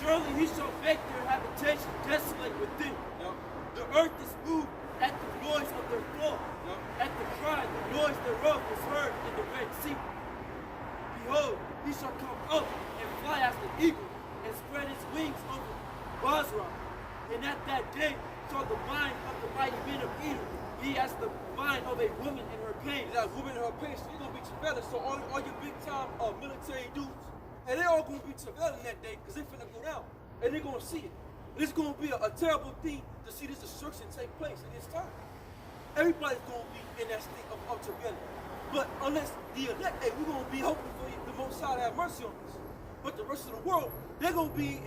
Surely he shall make their habitation desolate within. Yep. The earth is moved at the noise of their fall. Yep. At the cry, the noise thereof was heard in the Red Sea. Behold, he shall come up and fly as the eagle, and spread his wings over Basra. And at that day shall the mind of the mighty men of Edom be as the mind of a woman in her pain. That woman in her pain, so you're going to be travailing. So all your big time military dudes, and they're all going to be travailing that day because they're finna go down. And they're going to see it. And it's going to be a terrible thing to see this destruction take place in this time. Everybody's going to be in that state of travailing. But unless the elect, we're going to be hoping for the Most High to have mercy on us. But the rest of the world, they're going to be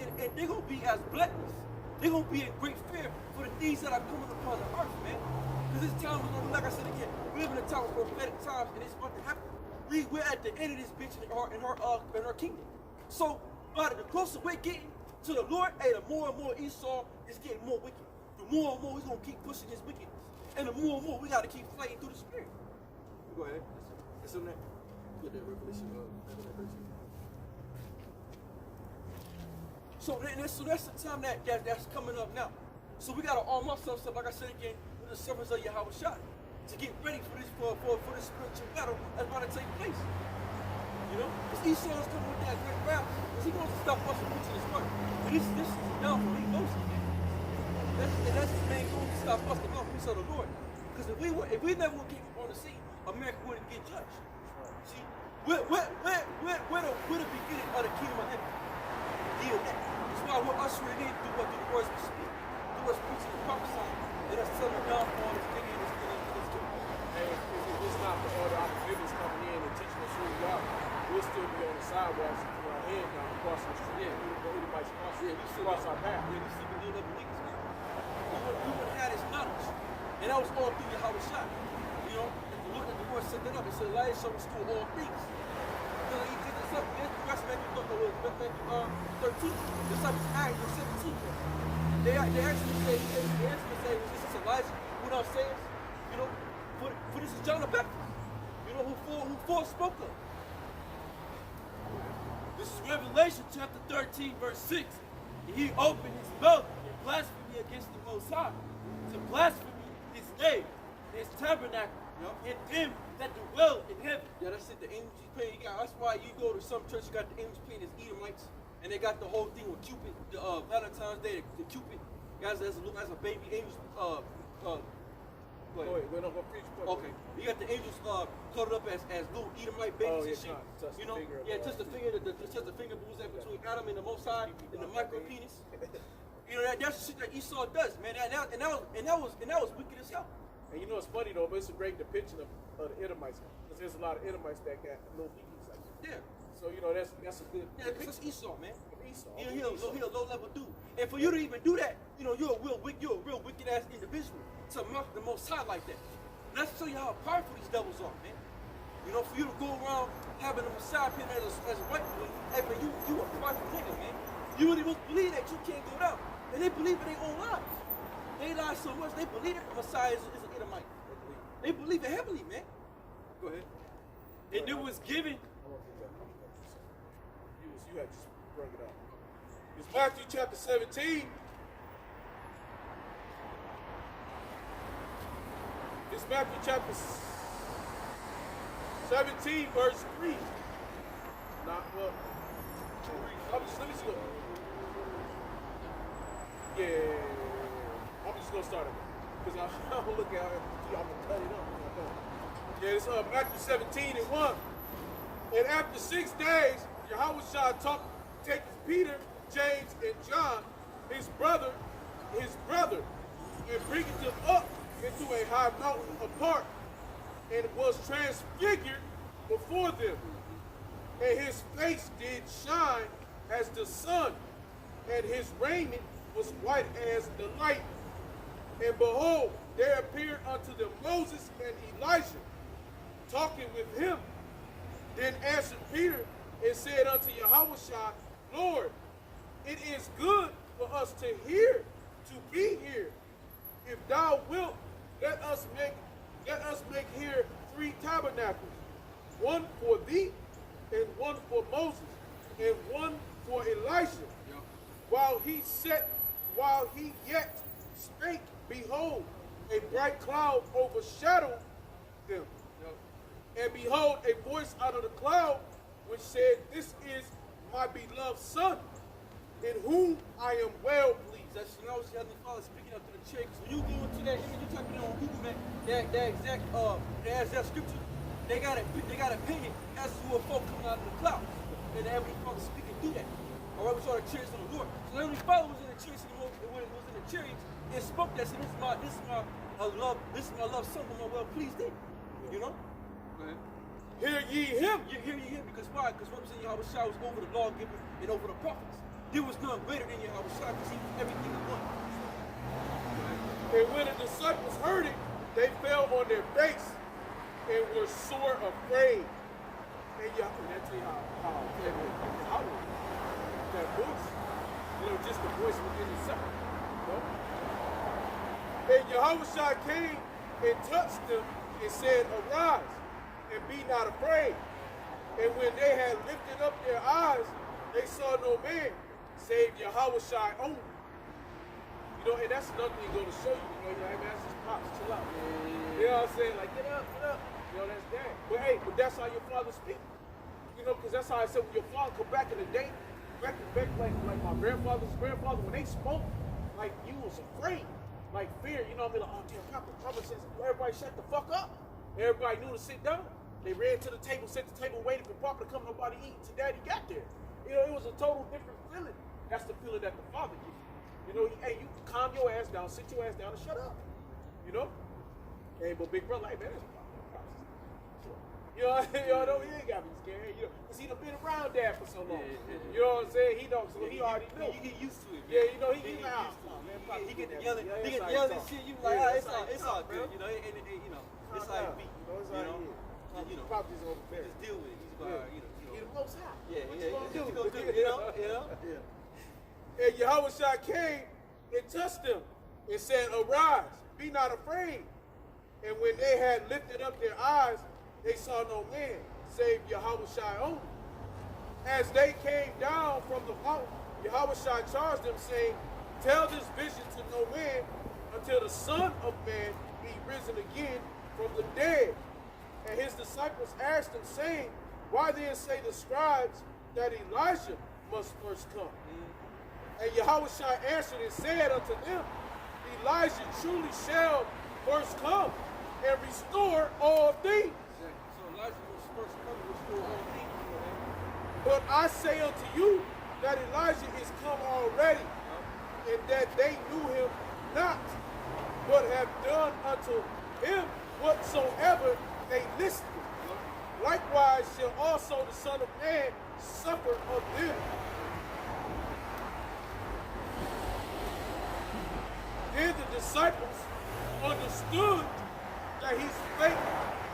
as blameless. They're going to be in great fear for the things that are coming upon the earth, man. Because this time, like I said again, we live in a time of prophetic times, and it's about to happen. We're at the end of this bitch in her kingdom. So, the closer we're getting to the Lord, the more and more Esau is getting more wicked. The more and more he's going to keep pushing his wickedness. And the more and more we got to keep fighting through the spirit. Go ahead. That's on that. Put that Revelation So that's the time that's coming up now. So we got to arm ourselves up, like I said again, with the servants of Yahweh Shai, to get ready for this spiritual battle that's about to take place. You know, because Esau is coming with that great wrath, because he wants to stop us from preaching his word. And this is downfall. He knows it. That's his main goal, to stop us from the peace of the Lord. Because if we never came up on the scene, America wouldn't get judged. See, we're the beginning of the kingdom of heaven. Deal that. That's why we're ushering in through the words we speak, through us preaching and prophesying, and us telling the downfall of this nigga and this kingdom. And if it's not for all the opportunities coming in and teaching us who we are, we'll still be on the sidewalks with our head down across the street. Yeah, we might cross our path. Yeah, we see the little niggas, man. We would have had his knowledge. And that was all through Yahweh Shai. You know, the Lord set that up. It said, "Light shall restore all things." You know, he did this up. The rest of Matthew 13. The disciples asked in 17. They actually say, "Was this Elijah who now says?" You know, for this is John the Baptist. You know, who four spoke of. This is Revelation chapter 13, verse 6. And he opened his mouth in blasphemy against the Most High, to blaspheme his name, his tabernacle, and them that dwell in heaven. Yeah, that's it. The angels playing. That's why you go to some church, you got the angels playing as Edomites, and they got the whole thing with Cupid, the Valentine's Day, the Cupid, guys as a baby angels. Go ahead, we're not gonna preach. Okay, you got the angels coated up as little Edomite babies and shit. You know, touch the finger, touch the finger moves that between Adam and the Most High and the micro penis. You know, that's the shit that Esau does, man. And that was wicked as hell. And you know it's funny though, but it's a great depiction of the Edomites, because there's a lot of Edomites that got little peepees like that. Yeah. So you know that's a good. Yeah, because it's Esau, man. Esau. He a low level dude. And for you to even do that, you know, you're a real wicked ass individual to mock the Most High like that. And that's to show you how powerful these devils are, man. You know, for you to go around having a Messiah pin as a white boy, hey man, you a powerful nigga, man. You really must believe that you can't go down. And they believe in their own lives. They lie so much, they believe that the Messiah is an Edomite. They believe it heavily, man. Go ahead. And it was given. You had to bring it up. It's Matthew chapter 17. It's Matthew chapter 17, verse 3. Let me see. Yeah. I'm just gonna start it. Because I'm gonna look at it. I'm gonna cut it up. Yeah, it's Matthew 17 and 1. And after 6 days, Yahushua takes Peter, James, and John, his brother, and bringeth them up into a high mountain apart, and was transfigured before them. And his face did shine as the sun, and his raiment was white as the light. And behold, there appeared unto them Moses and Elijah, talking with him. Then answered Peter and said unto Yahushua, Lord, it is good for us to be here. If thou wilt, let us make here 3 tabernacles, one for thee, and one for Moses, and one for Elijah. While he yet spake, behold, a bright cloud overshadowed them. And behold, a voice out of the cloud, which said, This is my beloved Son, in whom I am well pleased. That's Heavenly Father speaking up to the church. When you go into that image, you're talking on Google, man, that scripture, they got to ping it as to a folk coming out of the clouds. And the Heavenly Father speaking through that. All right, we saw the chariots of the Lord. So the Heavenly Father was in the chariots, and when it was in the chariots, it spoke that, said, this is my love Son, whom I'm well pleased in. You know? Go ahead. Hear ye him. Hear ye him, because why? Because what was in Yahweh Shai was over the lawgiver and over the prophets. there was none greater than Yahweh Shai because he was everything at once. And when the disciples heard it, they fell on their face and were sore afraid. And that's how that voice, just the voice within itself. And Yahushua came and touched them and said, arise and be not afraid. And when they had lifted up their eyes, they saw no man save Yahushua only. And that's another thing going to show you. Hey man, that's just pops, chill out. You know what I'm saying? Like, get up. That's that. But hey, that's how your father speaks. Because that's how I said when your father come back in the day, back like my grandfather's grandfather, when they spoke, like you was afraid. Like fear, like, oh damn, Papa says, everybody shut the fuck up. Everybody knew to sit down. They ran to the table, set the table, waited for Papa to come, nobody eat until Daddy got there. It was a total different feeling. That's the feeling that the father gives you. Hey, you calm your ass down, sit your ass down and shut up. Hey, but big brother, like, man, that's he ain't got me scared, because he done been around Dad for so long. You know what I'm saying? He don't, so he already know. You get used to it, man. Yeah, he like, oh, man, he get to yelling, and shit, you like, it's all good, and it's how it be, Pop just over there. Just deal with it. He's about, He the most high. Yeah, What you gonna do? Yeah. And Yahushua came and touched them and said, arise, be not afraid. And when they had lifted up their eyes, they saw no man, save Yahushua only. As they came down from the mountain, Yahushua charged them, saying, tell this vision to no man until the Son of Man be risen again from the dead. And his disciples asked him, saying, why then say the scribes that Elijah must first come? And Yahushua answered and said unto them, Elijah truly shall first come and restore all things. So Elijah was first come and restore all things. But I say unto you that Elijah is come already, and that they knew him not, but have done unto him whatsoever they listed. Likewise shall also the Son of Man suffer of them. Then the disciples understood that he spake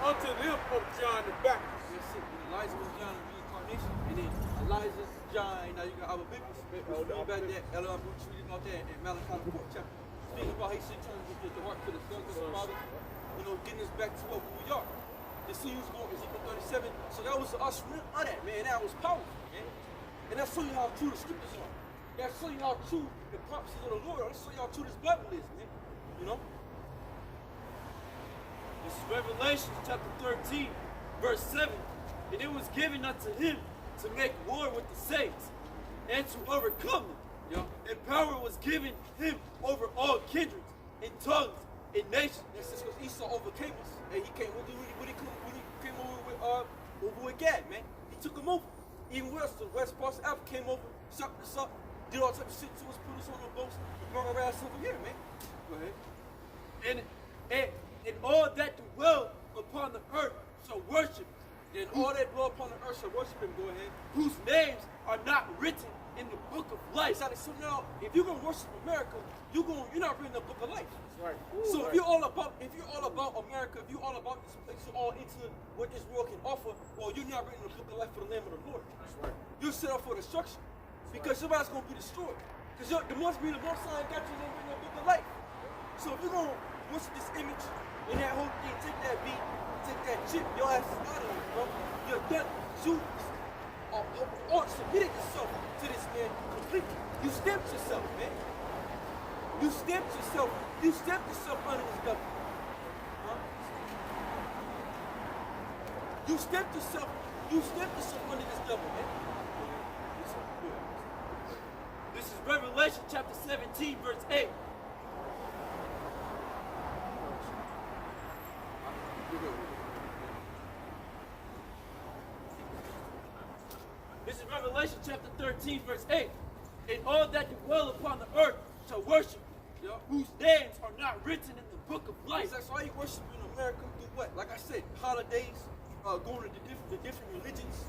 unto them of John the Baptist. Elijah was John in reincarnation, and then Elijah's John, now you got our Biblia. Read back that, reading about that in Malachi the 4th chapter. Speaking about he should turn the heart to the Son, to the Father, getting us back to what we are. The scene was going Ezekiel 37. So that was the ushering of that, man. That was powerful, man. And that show you how true the scriptures are. That show you how true the prophecies of the Lord are. That show you how true this Bible is, man. This is Revelation chapter 13, verse 7. And it was given unto him to make war with the saints and to overcome them. And power was given him over all kindreds and tongues and nations. That's just because Esau overcame us. And he came, when he came over with Gad, man. He took him over. Even worse, the west parts of Africa came over, shot us up, did all types of shit to us, put us on the boats, and brought our ass over here, man. Go ahead. And all that dwell upon the earth shall worship. And all that dwell upon the earth shall worship him. Go ahead. Whose names are not written in the book of life. So now, if you're gonna worship America, you're not reading the book of life. Right. So if you're all about America, if you're all about this place, you're all into what this world can offer, well, you're not reading the book of life for the name of the Lord. That's right. You're set up for destruction because somebody's gonna be destroyed. Because the most sign got your name in the book of life. So if you're gonna worship this image and that whole thing, take that beat, take that chip, your ass is out of here, bro. You're done. You submitted yourself to this man completely. You stamped yourself, man. You stamped yourself under this government. Huh? You stamped yourself under this government, man. This is Revelation chapter 17, verse 8. This is Revelation chapter 13, verse 8. And all that dwell upon the earth shall worship, whose names are not written in the book of life. That's why you worship in America through what? Like I said, holidays, going to the different religions,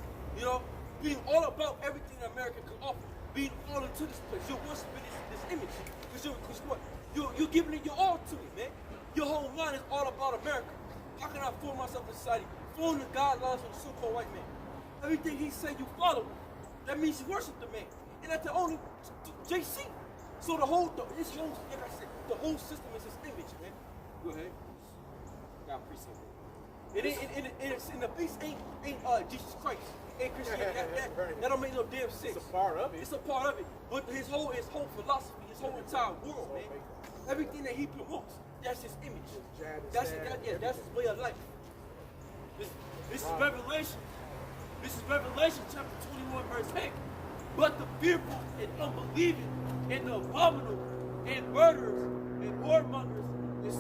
being all about everything that America can offer. being all into this place. You're worshiping this image. Because what? You're giving it your all to it, man. Your whole mind is all about America. How can I form myself in society? Following the guidelines of the so-called white man. Everything he say, you follow. That means you worship the man. And that's the only JC. So like I said, the whole system is his image, man. Go ahead. I appreciate it. And the beast ain't Jesus Christ. Ain't Christianity. That don't make no damn sense. It's a part of it. It's a part of it. But his whole philosophy, his whole entire world, man. Everything that he promotes, that's his image. That's his way of life. This is Revelation. This is Revelation chapter 21, verse 8. But the fearful and unbelieving and the abominable and murderers and whoremongers and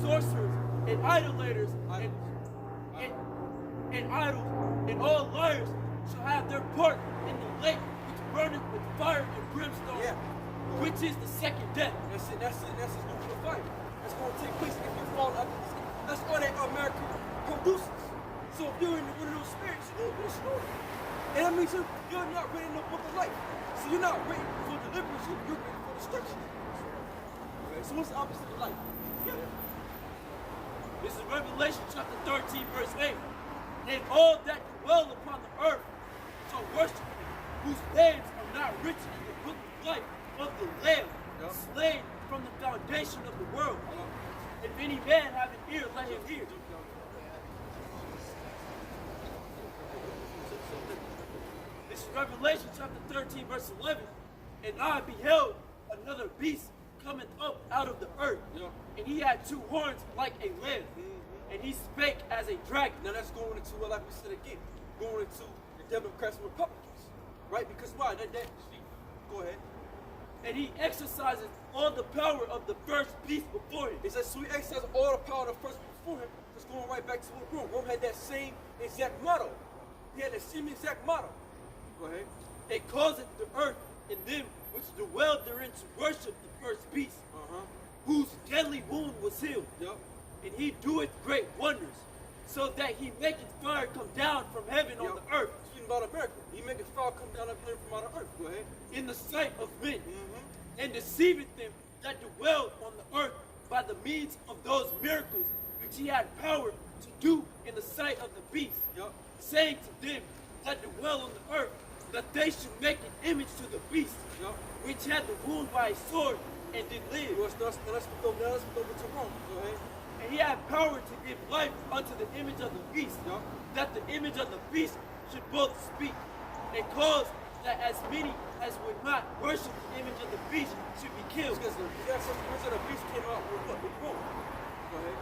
sorcerers and idolaters and idols and all liars shall have their part in the lake which burneth with fire and brimstone, which is the second death. That's it. That's his nuclear fire. That's going to take place if you fall up. That's all that America produces. So if you're in one of those spirits, you're going to be destroyed. And that means you're not ready in the book of life. So you're not ready for deliverance, you're ready for destruction. Okay, so what's the opposite of life? This is Revelation chapter 13, verse 8. And all that dwell upon the earth shall worship him, whose names are not written in the book of life of the Lamb, slain from the foundation of the world. If any man have an ear, let him hear. This is Revelation chapter 13, verse 11. And I beheld another beast coming up out of the earth. And he had two horns like a lamb. And he spake as a dragon. Now that's going into, like we said again, going into the Democrats and Republicans. Right? Because why? Go ahead. And he exercises all the power of the first beast before him. It says, so he exercises all the power of the first beast before him. Just going right back to Rome. Rome had that same exact motto. He had the same exact motto. Go ahead. It causeth the earth and them which dwell therein to worship the first beast, whose deadly wound was healed. And he doeth great wonders, so that he maketh fire come down from heaven on the earth. Speaking about America, he maketh fire come down from out of earth. Go ahead. In the sight of men, and deceiveth them that dwell on the earth by the means of those miracles which he had power to do in the sight of the beast, saying to them that dwell on the earth, that they should make an image to the beast, which had the wound by a sword and did live. Let's go to Rome. Go ahead. And he had power to give life unto the image of the beast, that the image of the beast should both speak, and cause that as many as would not worship the image of the beast should be killed. Because the image of the beast came out with what? With Rome. Go ahead.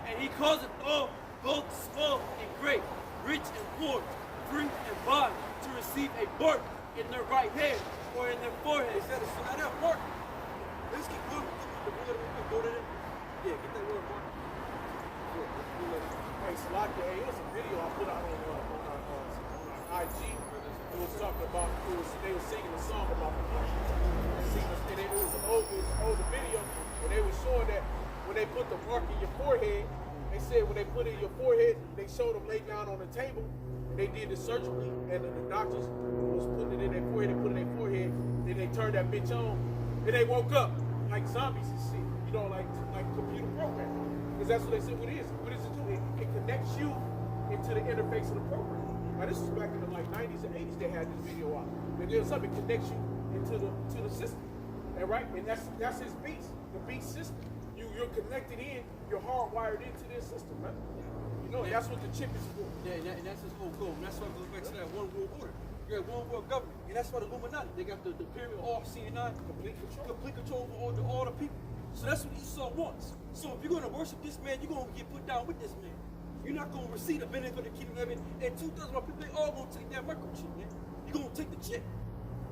And he causeth all, both small and great, rich and poor, free and bond, to receive a mark in their right hand or in their forehead. Is that mark? Let's keep going. Go to that. Yeah, get that word mark. Hey, Salaki, hey, it was a video I put out on our IG. It was talking about, they were singing a song about the mark. And it was an older video, and they were showing that when they put the mark in your forehead, they said when they put it in your forehead, they showed them lay down on the table, and they did it surgically, and the doctors was putting it in their forehead, they put it in their forehead, then they turned that bitch on, and they woke up like zombies and shit, you know, like computer programming. Because that's what they said what it is. What does it do? It connects you into the interface of the program. Now this was back in the 90s and 80s they had this video out. And there's something that connects you into the system. And right? And that's his beast, the beast system. You're connected in, you're hardwired into this system, man. You know, that's what the chip is for. Yeah, and that's his whole goal. And that's why it goes back to that one world order. You got one world government. And that's why the Illuminati, they got the pyramid, all CNI, complete control over all the people. So that's what Esau wants. So if you're going to worship this man, you're going to get put down with this man. You're not going to receive the benefit of the kingdom of heaven. And 2,000 people, they all going to take that microchip, man. You're going to take the chip.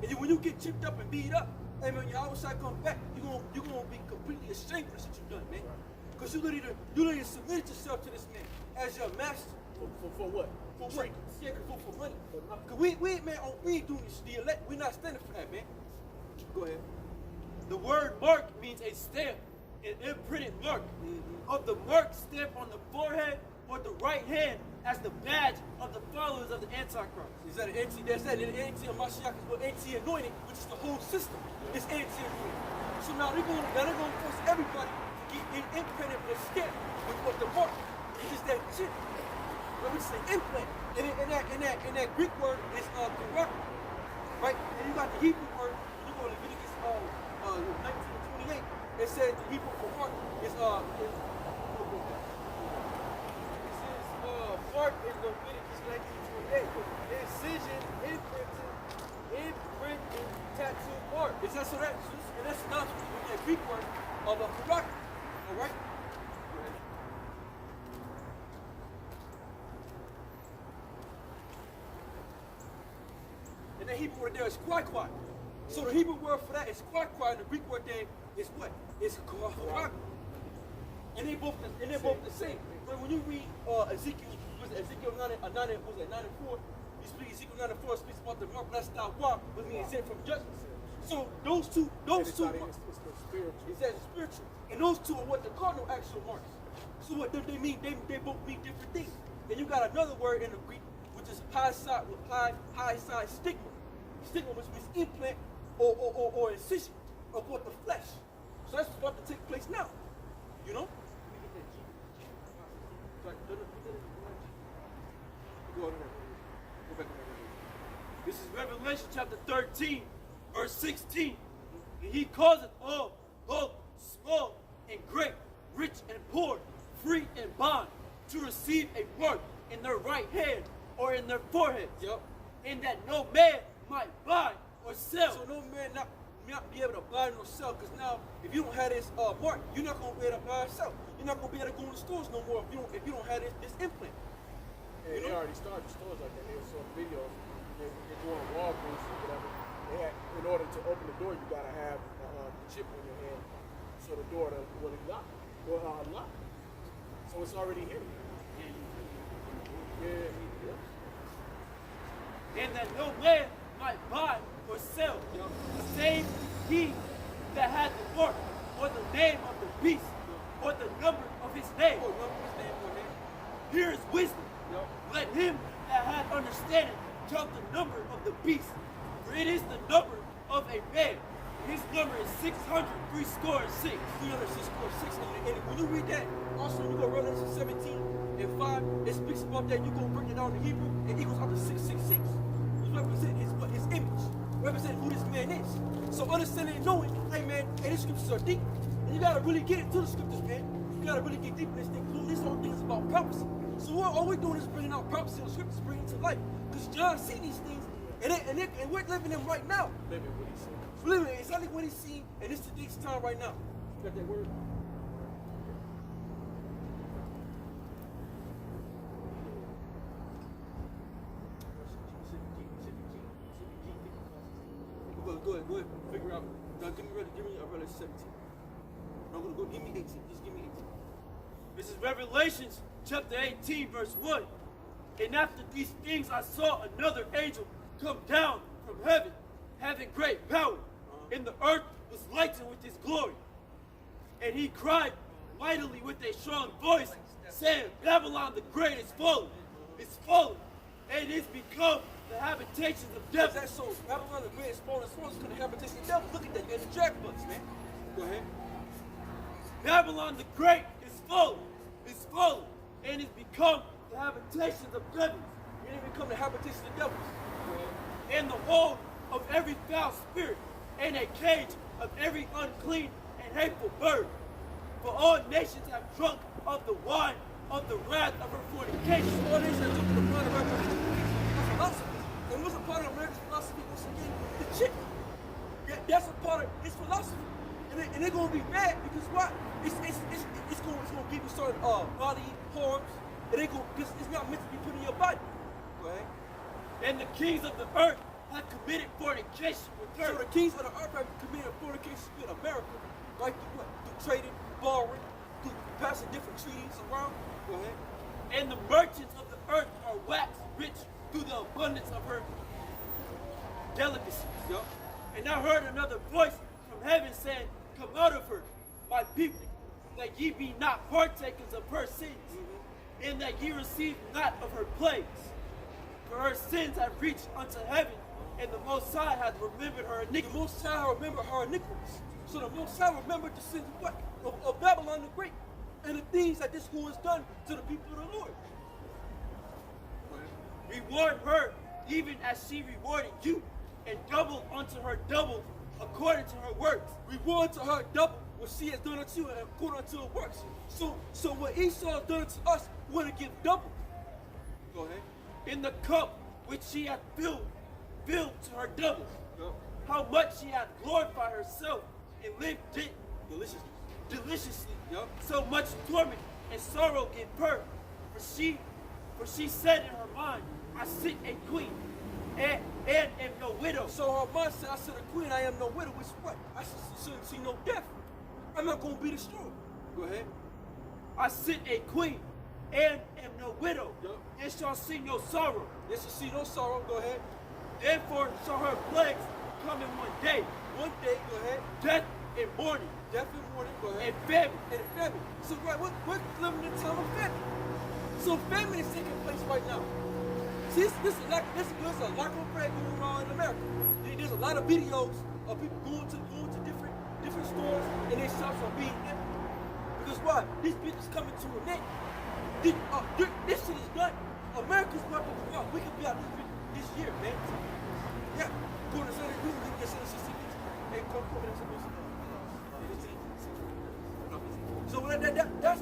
And when you get chipped up and beat up, hey man, your outside come back, you're gonna be completely ashamed of the shit you've done, man. Because you literally submitted yourself to this man as your master. For what? For what? Yeah, for money. Because we ain't doing this. The elect, we're not standing for that, man. Go ahead. The word mark means a stamp, an imprinted mark. Of the mark stamp on the forehead or the right hand as the badge of the followers of the Antichrist. Is that an anti? That's that. An anti of Mashiach is what anti-anointed, which is the whole system. It's anti-anointed. So now they're going to force everybody to get imprinted with a stamp with what the mark. It's just that shit. Let me say implant. And in that Greek word is corrupt, right? And you got the Hebrew word. You go to Leviticus 19:28. It says the Hebrew for mark is mark is Leviticus 19:28. Incision, imprint, and tattoo mark. Is that so? And that's not that Greek word of a corrupt. All right. And the Hebrew word there is kwai. So the Hebrew word for that is kwai, and the Greek word there is what? It's kwai. And they're both the same. But when you read Ezekiel 9:4, you speak Ezekiel 9:4 speaks about the mark that's not wa, but means exempt from judgment. So those two It's the spiritual. it says spiritual, and those two are what the cardinal actual marks. So what they mean? They both mean different things. And you got another word in the Greek, which is high side stigma. Stigma, which means implant or incision of what the flesh. So that's about to take place now. You know? Go back. This is Revelation chapter 13, verse 16. And he causeth all, both small and great, rich and poor, free and bond, to receive a mark in their right hand or in their forehead. Yep. And that no man might buy or sell. So no man not be able to buy nor sell, because now if you don't have this mark, you're not gonna be able to buy or sell. You're not gonna be able to go in the stores no more if you don't have this implant. And they already started stores like that. They saw videos. They're going to Walgreens or whatever. In order to open the door, you gotta have the chip in your hand, so the door will unlock. So it's already here. Yeah. And that no man might buy or sell, save he that had the mark, or the name of the beast, or the number of his name. Here is wisdom. Let him that hath understanding count the number of the beast, for it is the number of a man. His number is 666. 366. And when you read that, also you go Revelation 17:5, it speaks about that. You go break it down in Hebrew, it equals up to 666. Which represent his image, represent who this man is. So understanding and knowing, hey man, hey, these scriptures are deep. And you gotta really get into the scriptures, man. You gotta really get deep in this thing. This whole thing is about prophecy. So all we're doing is bringing out prophecy and scriptures, bringing it to life. Because John seen these things, and we're living them right now. Living what he said. We're living exactly what he's seen, and it's today's time right now. You got that word? Go ahead, figure out. Now give me a Revelation 17. No, I'm gonna go, give me 18. Just give me 18. This is Revelations chapter 18, verse 1. And after these things I saw another angel come down from heaven, having great power, and the earth was lightened with his glory. And he cried mightily with a strong voice, saying, Babylon the Great is fallen, and is become the habitations of devils. That's so Babylon the Great is fallen, it's going to habitation of devils. Look at that, you're in the jackbox, man. Go ahead. Babylon the Great is fallen, and is become the habitations of devils. And it become the habitation of devils. And the hold of every foul spirit, and a cage of every unclean and hateful bird. For all nations have drunk of the wine of the wrath of her fornication. All nations have drunk of the wine of her fornication. That's philosophy. And what's a part of America's philosophy? Once again, the chicken. That's a part of its philosophy. And they're going to be mad because why? It's going to give you certain body horns. And because it's not meant to be put in your body. Go ahead. And the kings of the earth have committed fornication with her. So the kings of the earth have committed fornication with America, like through what? Through trading, borrowing, through passing different treaties around. Go ahead. And the merchants of the earth are waxed rich through the abundance of her delicacies. Yup. And I heard another voice from heaven saying, Come out of her, my people, that ye be not partakers of her sins, and that ye receive not of her plagues. For her sins have reached unto heaven, and the Most High hath remembered her The iniquity. Most High remember her iniquities. So the Most High remembered the sins of what? Of Babylon the Great. And the things that this who has done to the people of the Lord. Reward her even as she rewarded you, and double unto her double according to her works. Reward to her double what she has done unto you and according to her works. So what Esau has done to us, we're to give double. Go ahead. In the cup which she hath filled to her double. Go. How much she hath glorified herself and lived it deliciously. Yup. So much torment and sorrow give her. For she said in her mind, I sit a queen, and am no widow. So her mind said, I said a queen, I am no widow, which is what? I shouldn't see no death. I'm not going to be destroyed. Go ahead. I sit a queen, and am no widow, Yup. and shall see no sorrow. They shall see no sorrow. Go ahead. Therefore shall her plagues come in one day, One day, go ahead. death and mourning, Death and mourning, go ahead. and famine. And famine. So right, we're living in a time of famine. So famine is taking place right now. See, there's a lack of bread going around in America. There's a lot of videos of people going to different stores and their shops are being empty. Because why? This business coming to an end. This shit is done. America's about to go out. We can be out this year, man. Yeah. Go to Sunday, we can get Sunday. Hey, come to So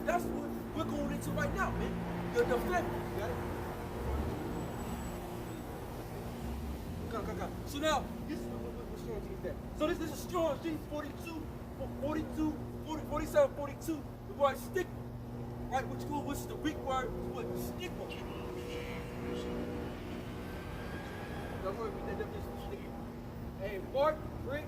that's what we're going into right now, man. The family. You got it? Come. So now, this is what Strong G is that. So this is Strong G 47, 42. The word stick, right? Which is the Greek word, what? Stigma. That's what we did. A mark, brick,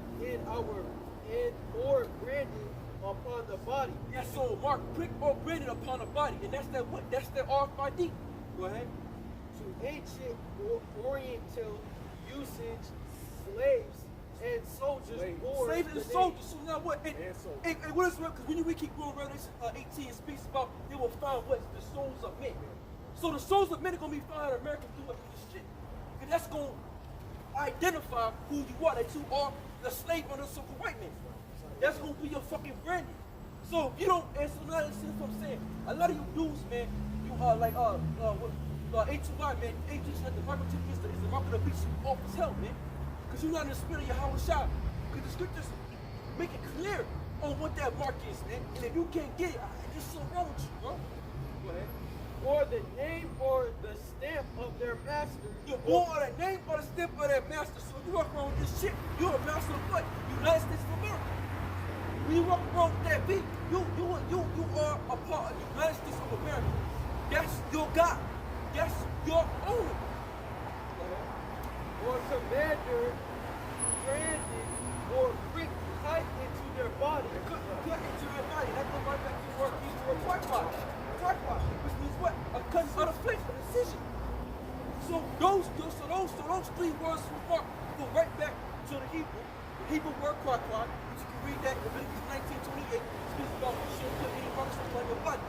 or branded upon the body. Yes, so mark, prick, or branded upon the body. And that's that what? That's that RFID. Go ahead. To ancient Oriental usage, slaves and soldiers wore Slaves and the soldiers. So now what? And soldiers. what is because when we keep going Revelation 18 it speaks about they will find what the souls of men. So the souls of men are gonna be found in America doing this shit. And that's gonna identify who you are. That you are the slave under some white man. That's gonna be your fucking branding. So you don't. And so now this is what I'm saying. A lot of you dudes, man, you are like A2Y, man. A2Y, the mark of is the mark of the beast off as hell, man. Because you're not in the spirit of your Howard shop. Because the scriptures make it clear on what that mark is, man. And if you can't get it, there's something wrong with you, bro. Go ahead. or the name or the stamp of their master. You're born on the name or the stamp of that master. So if you walk around with this shit, you're a master of what? United States of America. When you walk around with that beat, you are a part of the United States of America. That's your God. That's your owner. Or commander, branded, or brick tight into their body. Cut into their body. That goes right back to the word used for tripod. Tripod, which means what? A cut out of flint, a decision. So those three words from Mark go right back to the Hebrew word quaquad, which you can read that in Leviticus 19:28. Speaks about you shouldn't put any marks on your body.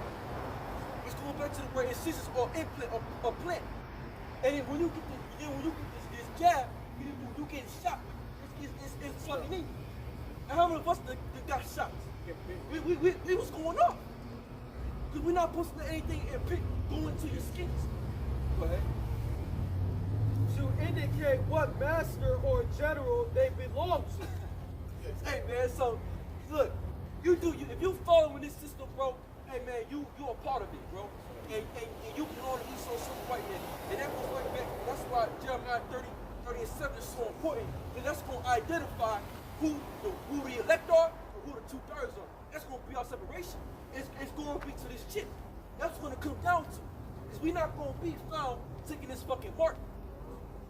It's going back to the word incisions or implant or plant. And then when you get this jab, you get shot. It's fucking in you. And how many of us that got shot? We was going off. Because we're not supposed to let anything go into your skins. Go ahead. To indicate what master or general they belong to. Hey man, so look, if you following this system, bro, hey man, you a part of it, bro. And you belong to these social white men. And that goes right back. That's why Jeremiah 30:7 is so important. Because that's gonna identify who the elect are or who the 2/3 are. That's gonna be our separation. It's gonna be to this shit. That's what it comes down to. Because we're not gonna be found taking this fucking mark.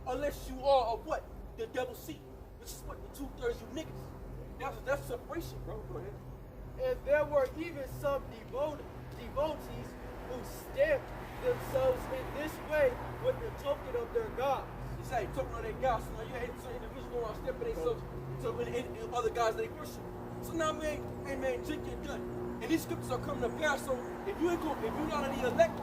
Unless you are of what? The devil's seat. Which is what? The 2/3 you niggas. That's separation, bro. Go ahead. And there were even some devotees who stamped themselves in this way with the token of their gods. It's like talking on their guys. So now you had some individuals go around stepping themselves to other guys they worship. So now, man, hey man, drink your gun. And these scriptures are coming to pass. So if you're not in the elect,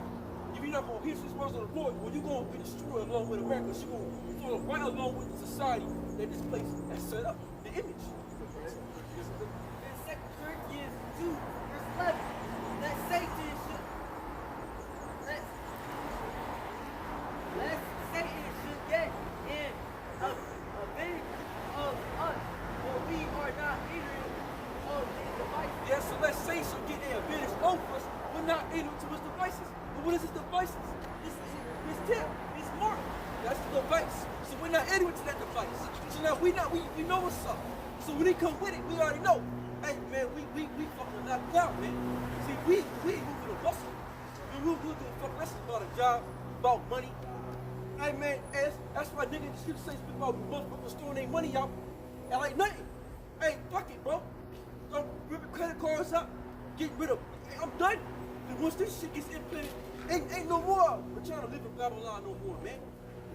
if you're not going to hear these words of the Lord, well, you're going to be destroyed along with America. You're going to fall right along with the society that this place has set up, the image. In 2 Corinthians 2, verse 11, that Satan should get in advantage of us, for we are not ignorant of his devices. Yes, so let's say so get an advantage over us. We're not ignorant to his devices. But what is his devices? His tip, his mark. That's the device. So we're not ignorant to that device. So now we know what's up. So when he come with it, we already know. Hey man, we fucking knocked out, man. See, we ain't moving a muscle. We'll do a fucking rest about a job, about money. Hey man, that's why niggas should say people about throwing their money out and like nothing. Hey, fuck it, bro. Don't rip your credit cards up. Get rid of. I'm done. And once this shit gets implemented, ain't no more. We're trying to live in Babylon no more, man.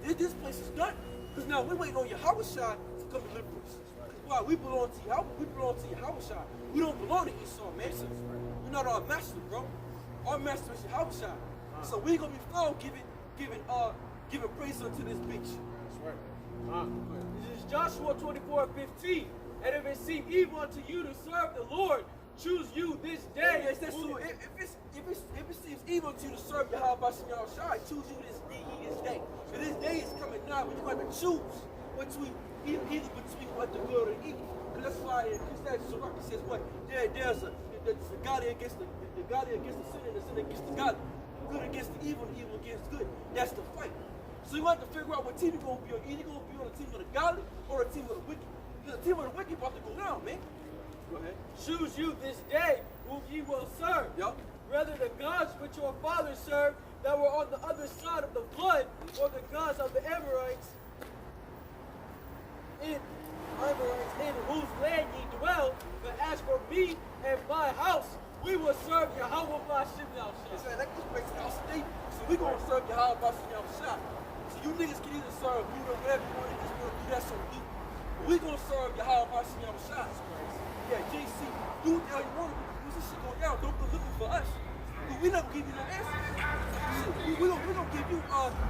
This place is done. Because now we're waiting on Yahushua to come deliver us. Why? We belong to Yahushua. We don't belong to Esau, man. We're not our master, bro. Our master is Yahushua. So we're gonna be found giving praise unto this bitch. That's right. This is Joshua 24:15. And if it seem evil unto you to serve the Lord, choose you this day. Yes, that's so. If it seems evil to you to serve Yahweh Yahushua, choose you this day. So this day is coming now, but you have to choose between either between what the good or the evil. And that's why in Christianity, Sirach says what? There's the godly against the godly against the sinner, and the sinner against the godly. Good against the evil, and evil against good. That's the fight. So you have to figure out what team you're gonna be on. Either you're gonna be on the team of the godly or the team of the wicked. Because the team of the wicked about to go down, man. Go ahead. Choose you this day whom ye will serve. Yup. Whether the gods which your fathers served that were on the other side of the flood, or the gods of the Amorites, in whose land ye dwell. But as for me and my house, we will serve Yahweh Ba'ashem Yahushua. That just makes our statement. So we're going to serve Yahweh Ba'ashem Yahushua. So you niggas can either serve me or whatever you want to just want to do that so do. But we're going to serve Yahweh Ba'ashem Yahushua. Yeah, JC, do what the hell you want to do. Because this shit going down. Don't go looking for us. Because we're not going to give you no answers. We're going to give you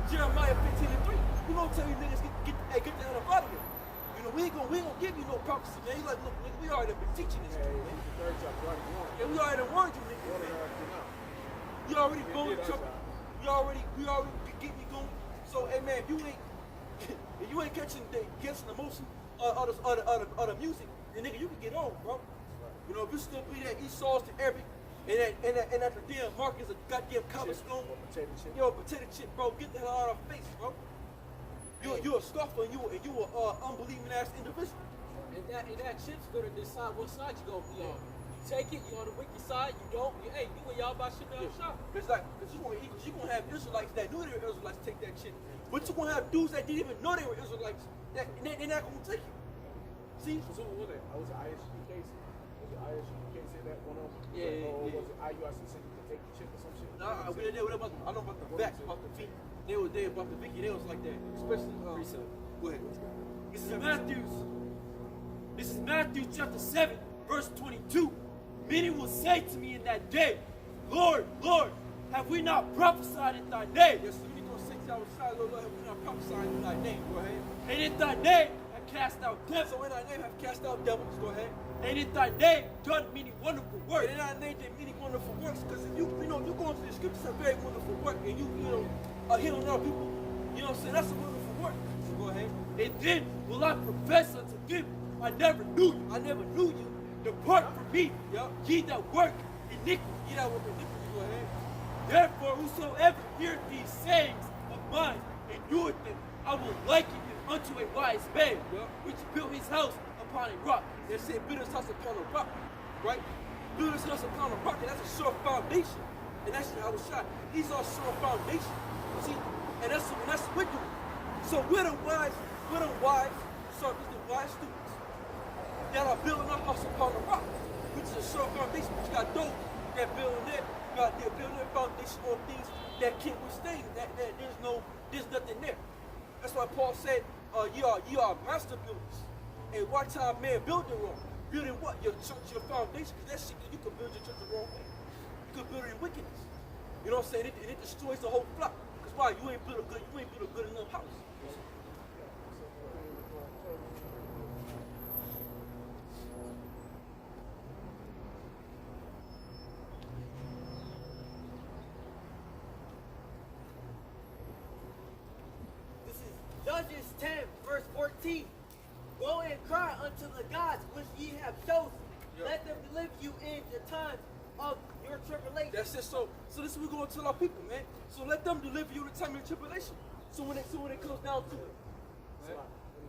Jeremiah 15:3. We're going to tell you niggas, get the hell up out of here. You know, we ain't gonna give you no prophecy, man. You like, look, nigga, we already been teaching this. Yeah, we already warned you, nigga. You already blowing the trumpet. We already get me going. So, hey man, if you ain't catching the motion of the music, then nigga, you can get on, bro. You know, if you still be that Esau's to Arabic, and that the damn Mark is a goddamn cobblestone, potato chip, bro, get the hell out of our face, bro. You're a scoffer and you a unbelieving ass individual. And that chip's gonna decide what side you gonna be on. You take it, you on the wicked side, you don't, you and y'all about shit down shop. Because you're gonna have Israelites that knew they were Israelites take that shit. But you're gonna have dudes that didn't even know they were Israelites that they're not gonna take it. See? So what was that? Was it ISU case? Was it ISU case say that one of them? Yeah. Or was it IUIC said you could take the chip or some shit? Nah, I know about the backs, about the feet. They were there about the Vicky, they was like that. Especially go ahead. This is Matthew chapter 7, verse 22. Many will say to me in that day, Lord, Lord, have we not prophesied in thy name? Yes, so you need to say to our side, Lord, have we not prophesied in thy name? Go ahead. And in thy name have cast out devils. So in thy name have cast out devils. Go ahead. And in thy name done many wonderful works. And in thy name did many wonderful works. Because if you go into the scriptures, a very wonderful work, and you healing our people. You know what I'm saying? That's a wonderful work. So go ahead. And then will I profess unto them, I never knew you. I never knew you. Depart from me, ye that work iniquity. Ye that work iniquity. Go ahead. Therefore, whosoever heareth these sayings of mine and doeth them, I will liken him unto a wise man, which built his house upon a rock. They said, build his house upon a rock, right? Build his house upon a rock, and that's a sure foundation. And that's how I was shot. He's our sure foundation. See, and that's what we're doing. So we're the wise students that are building our house upon a rock, which is a sure foundation. But you got those that building they're building their foundation on things that can't withstand. That there's nothing there. That's why Paul said, ye are master builders. And watch how a man build it wrong. Building what? Your church, your foundation. Because that shit, you can build your church the wrong way. You can build it in wickedness. You know what I'm saying? It destroys the whole flock. Because why? You ain't built a good enough house. This is Judges 10, verse 14. Go and cry unto the gods which ye have chosen. Yeah. Let them deliver you in the time of your tribulation. That's it. So this is what we're gonna tell our people, man. So let them deliver you the time of your tribulation. So when it comes down to it. Right?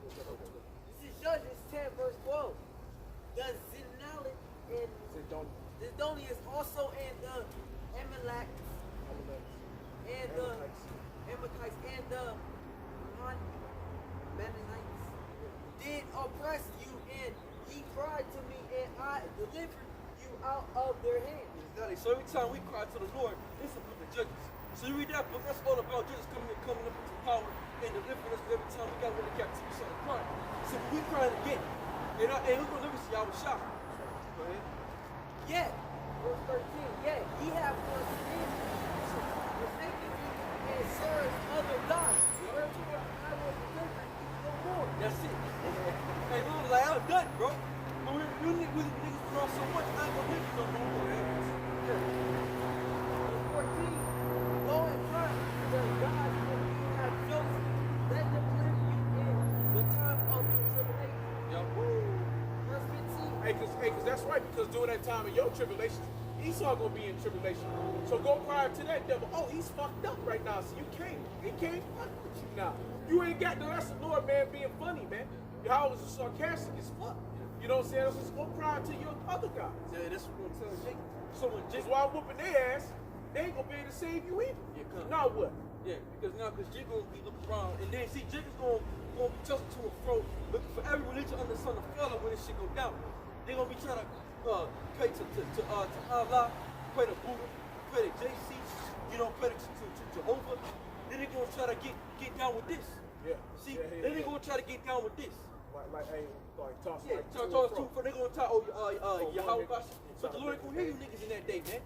This is Judges 10, verse 12. The Zidonians and Zidonians also and the Amalekites and the Amalekites and the Mennonites did oppress you, and ye cried to me, and I delivered you out of their hands. Exactly. So every time we cry to the Lord, it's a book of Judges. So you read that book, that's all about Judges coming up into power and delivering us every time we got rid of captivity, we started crying. So when we crying again, and we're going to deliver us, y'all was shocked. Go ahead. Yet, verse 13, yet ye have forsaken me and served other gods. Wherefore I will deliver you no more. That's it. Hey, we was like, I'm done, bro. But we niggas draw so much, I ain't gonna live no more. Verse 14, go and cry to the gods whom you have chosen. Let them deliver you in the time of your tribulation. Yo. Verse 15. Hey, cause that's right, because during that time of your tribulation, Esau gonna be in tribulation. So go cry to that devil. Oh, he's fucked up right now, so you can't fuck with you now. You ain't got the rest of the Lord, man, being funny, man. Your was sarcastic as fuck. You know what I'm saying? So go cry to your other guys. Yeah, that's what I'm telling Jake. So when Jake, Just while whooping their ass, they ain't gonna be able to save you either. Yeah, now what? yeah, because Jake gonna be looking around, and then see Jake is gonna be tossing to and fro, looking for every religion under the sun to follow when this shit go down. They gonna be trying to pray to Allah, pray to Buddha, pray to JC, you know, pray to Jehovah. Then they gonna try to get down with this. Yeah. See, Yeah, then they gonna try to get down with this. Like toss Yeah, like toss two for they gonna talk Yahweh. nigga. But the Lord ain't gonna hear you niggas in that day, man.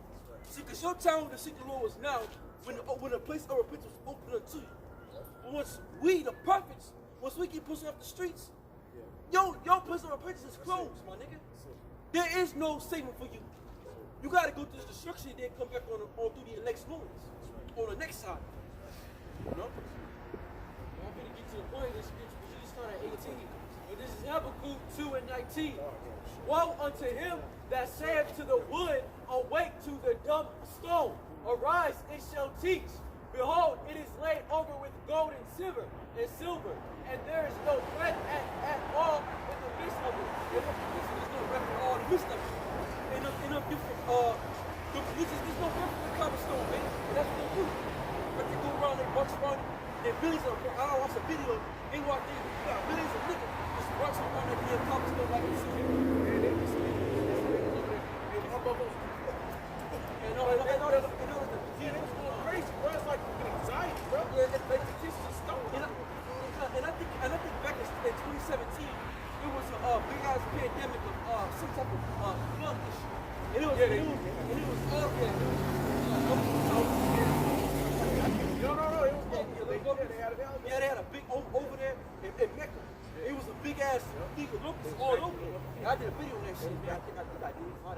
See, cause your time to seek the Lord was now when the place of repentance was open unto you. But once we, the prophets, once we get pushed off the streets, your place of repentance is closed, my nigga. There is no saving for you. You gotta go through this destruction and then come back on through the next moments. On the next side. You know? I'm going to get to the point of this scripture, but you just start at 18. But this is Habakkuk 2 and 19. Woe unto him that saith to the wood, awake to the dumb stone. Arise, it shall teach. Behold, it is laid over with gold and silver, and there is no breath at all in the midst of it. There's no breath at all in the midst of it. And them different, there's no breath in the cobblestone, man. And that's what they do. But they go around, they march around, their billions of, I watched a video, they walk in, you got billions of niggas just marching around that damn cobblestone like you see here. And they just, Yeah, they was going crazy, bro. It's like anxiety, bro. Yeah, they kiss the stone. And I think back in 2017, it was a big ass pandemic of some type of flood issue. And it was all there. No. It was They had a big over there in Mecca. It was a big ass thing of locusts all over there. And I did a video on that shit, man. I think I did. I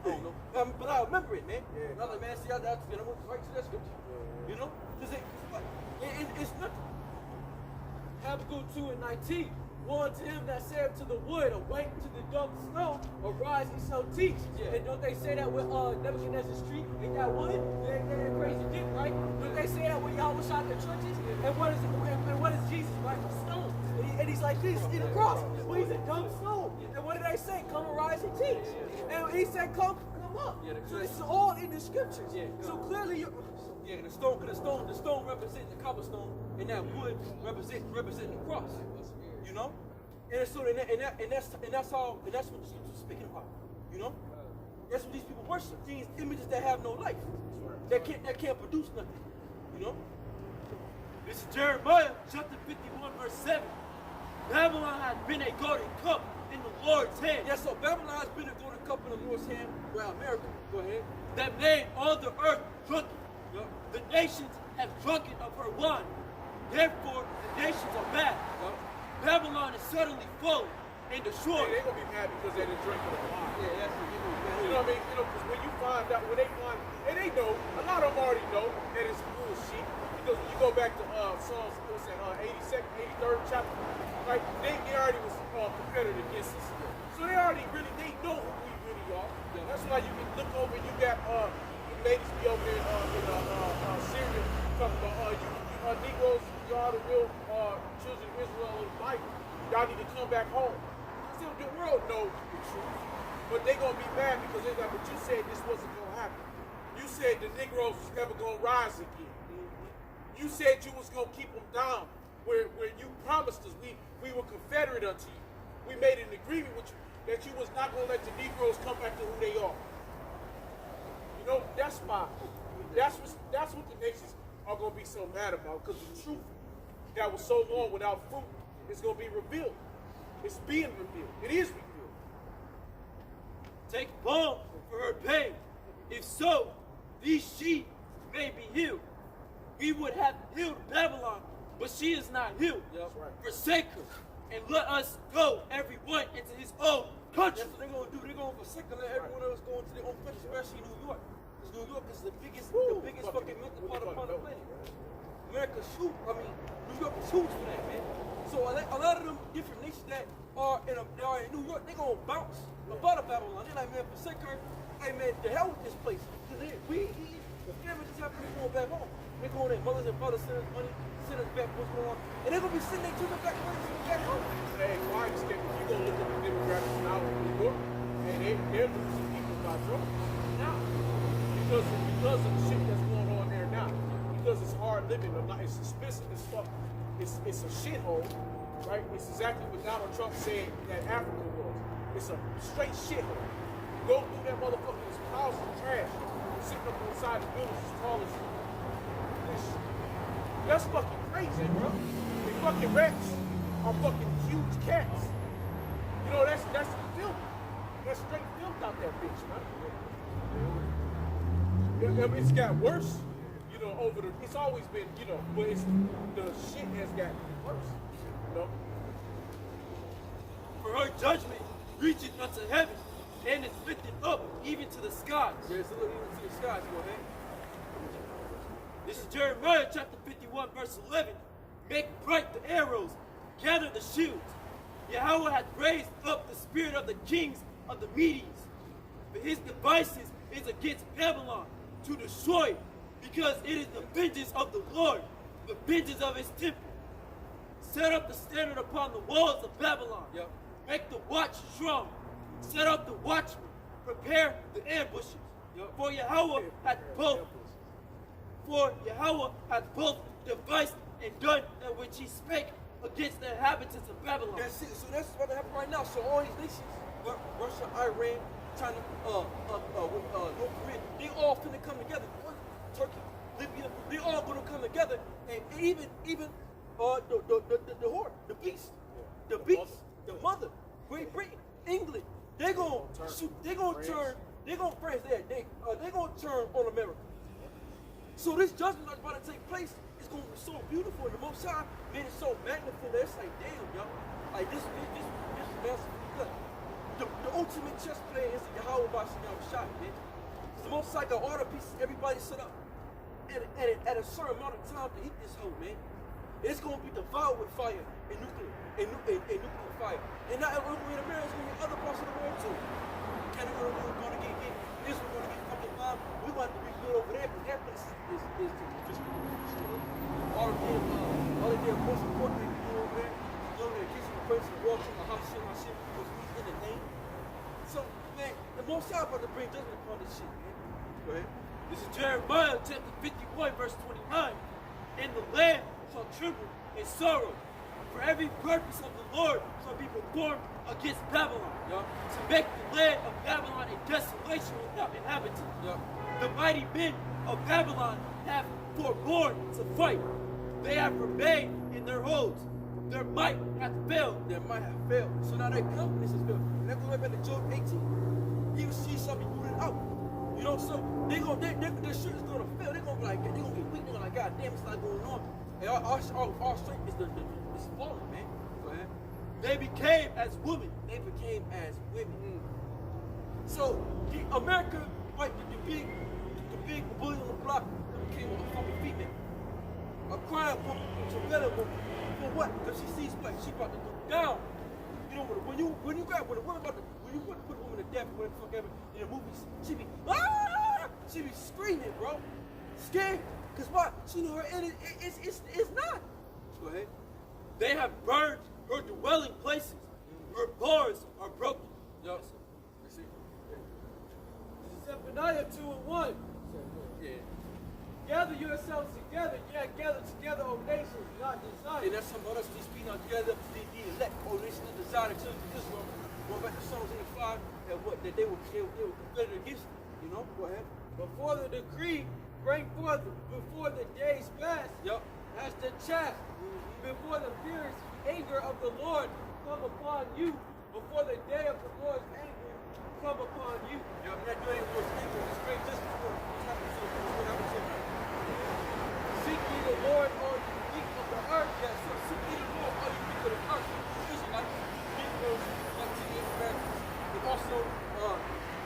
don't know. But I remember it, man. And I was like, man, see, I went right to that scripture. You know? Because it's nothing. Habakkuk 2 and 19. Woe unto him that saith to the wood, awake to the dumb snow, arise and shall teach. Yeah. And don't they say that with Nebuchadnezzar's tree? Ain't that wood? They're crazy dick, right? Don't they say that when y'all shot the churches? And what is Jesus, right? Stone. And he's like this in the cross. Well, he's a dumb stone. And what did they say? Come arise and teach. And he said, come up. Yeah, So this is all in the scriptures. Yeah. So clearly you're... Yeah, the stone represents the cobblestone, and that wood representing the cross. You know, and so and that's what the scripture is speaking about. You know, that's what these people worship. These images that have no life, that can't produce nothing. You know. This is Jeremiah chapter 51 verse 7. Babylon has been a golden cup in the Lord's hand. Yeah, so Babylon has been a golden cup in the Lord's hand. Well, America, go ahead. That made all the earth drunken. Yup. The nations have drunken of her wine. Therefore, the nations are mad. Yup. Babylon is suddenly fallen and destroyed. They're gonna be mad because they didn't drink the wine. Yeah, that's what you You know what I mean? You know, because when you find out, when they find, and they know, a lot of them already know that it's bullshit. Because when you go back to Psalms, what's that, 82nd, 83rd chapter, right? They already was competitive against us. So they already really, they know who we really are. That's why you can look over, you got ladies be over there in Syria talking about, you Negroes, y'all the real children of Israel in the Bible. Y'all need to come back home. Still, the world knows the truth. But they gonna be mad because they like, but you said this wasn't gonna happen. You said the Negroes was never gonna rise again. You said you was gonna keep them down where you promised us. We were confederate unto you. We made an agreement with you that you was not gonna let the Negroes come back to who they are. You know, that's what the nations are gonna be so mad about, because the truth that was so long without fruit is gonna be revealed. It's being revealed. It is revealed. Take balm for her pain. If so, these sheep may be healed. We would have healed Babylon, but she is not healed. That's right. Forsake her, and let us go, everyone, into his own country. That's what they're gonna do. They're gonna forsake and let everyone else go into their own country, especially New York. Because New York is the biggest fucking mental part of the planet. America's huge. I mean, New York is huge for that, man. So a lot of them different nations that are in New York, they gonna bounce about Babylon. They're like, man, forsake her. Hey, man, the hell with this place. Because the damage is happening, going back home. They're going in, mothers and fathers send us money, send us back what's going on. And they're gonna be sending their children back home. Hey, why extent if you go look at the demographics now in New York, and they're losing people by drugs now. Because of the shit that's going on there now. Because it's hard living, it's expensive as fuck. It's a shithole, right? It's exactly what Donald Trump said that Africa was. It's a straight shithole. Go through that motherfucker, there's piles of trash sitting up inside the buildings as tall as this. That's fucking crazy, bro. The fucking rats are fucking huge cats. You know, that's filth. That's straight filth out that bitch, man. I mean, it's got worse, you know, it's always been, you know, but the shit has gotten worse, you know. For her judgment reacheth unto heaven, and is lifted up even to the skies. Yeah, it's a little even to the skies, go ahead. This is Jeremiah chapter 51, verse 11. Make bright the arrows, gather the shields. Yahweh hath raised up the spirit of the kings of the Medes. For his devices is against Babylon, to destroy it, because it is the vengeance of the Lord, the vengeance of his temple. Set up the standard upon the walls of Babylon. Yep. Make the watch strong. Set up the watchmen. Prepare the ambushes. Yep. For Yahweh hath both devised and done that which he spake against the inhabitants of Babylon. That's it. So that's what's happening right now. So all these nations, Russia, Iran, China, North Korea, they all finna come together. Turkey, Libya, they all gonna come together, and even the whore, the beast, the mother, Great Britain, England, they're gonna shoot, they're gonna turn on America. So this judgment that's about to take place is gonna be so beautiful, and the Most High made it so magnificent that it's like, damn, yo, like this massive. Look, the ultimate chess player is Yahweh Bashar shot, man. The Most High got all the pieces, everybody set up at a certain amount of time to hit this hoe, man. It's gonna be devoured with fire and nuclear fire. And not only in America, it's gonna be in other parts of the world too. Canada gonna get hit, Israel gonna get fucking bombed. We want to rebuild over there, because that place is just destroyed. All of their most important thing to do over there, kissing the person, walking the Hashem, because we in the name. So, man, the Most High about to bring judgment upon this shit, man. Go ahead. This is Jeremiah chapter 51, verse 29. And the land shall tremble in sorrow, for every purpose of the Lord shall be performed against Babylon, to make the land of Babylon a desolation without inhabitants. The mighty men of Babylon have forborne to fight. They have remained in their holds. Their might hath failed. Their might have failed. So now their confidence has failed. And that goes right back to Job 18. He will see something rooted out. You know, so their shit is gonna fail. They're gonna be like, they're gonna get weak. They're gonna like, God damn, it's not going on. And our strength is falling, man. Go ahead. They became as women. They became as women. So America, right? The big bully on the block became a fucking female, a crying woman, a better woman. For what? Because she sees what she about to go down. You know, when a woman when you want to put a woman to death, whatever the fuck ever, in the movies, she be screaming, bro, scared. Cause what? She know her end. It's not. Go ahead. They have burned her dwelling places. Her bars are broken. Yes. That's it. Zephaniah 2:1. Yeah. Gather yourselves together. Yeah, gather together, O nations, not And desire. that's some of us these speaking out together, the elect, oh, this is the desire of children of Israel. Going back to Psalms 85, and what that they were confederate against. You know, go ahead. Before the decree bring forth, before the days pass, Yup. as the chaff, before the fierce anger of the Lord come upon you, before the day of the Lord's anger come upon you. Yup. And that doing was anger. It's great justice for what's happening to what happened to them. Seek ye the Lord, all you meek of the earth. Yeah, so seek ye the Lord, all you people of the earth. Israelites, Negroes, like to the Americans, and also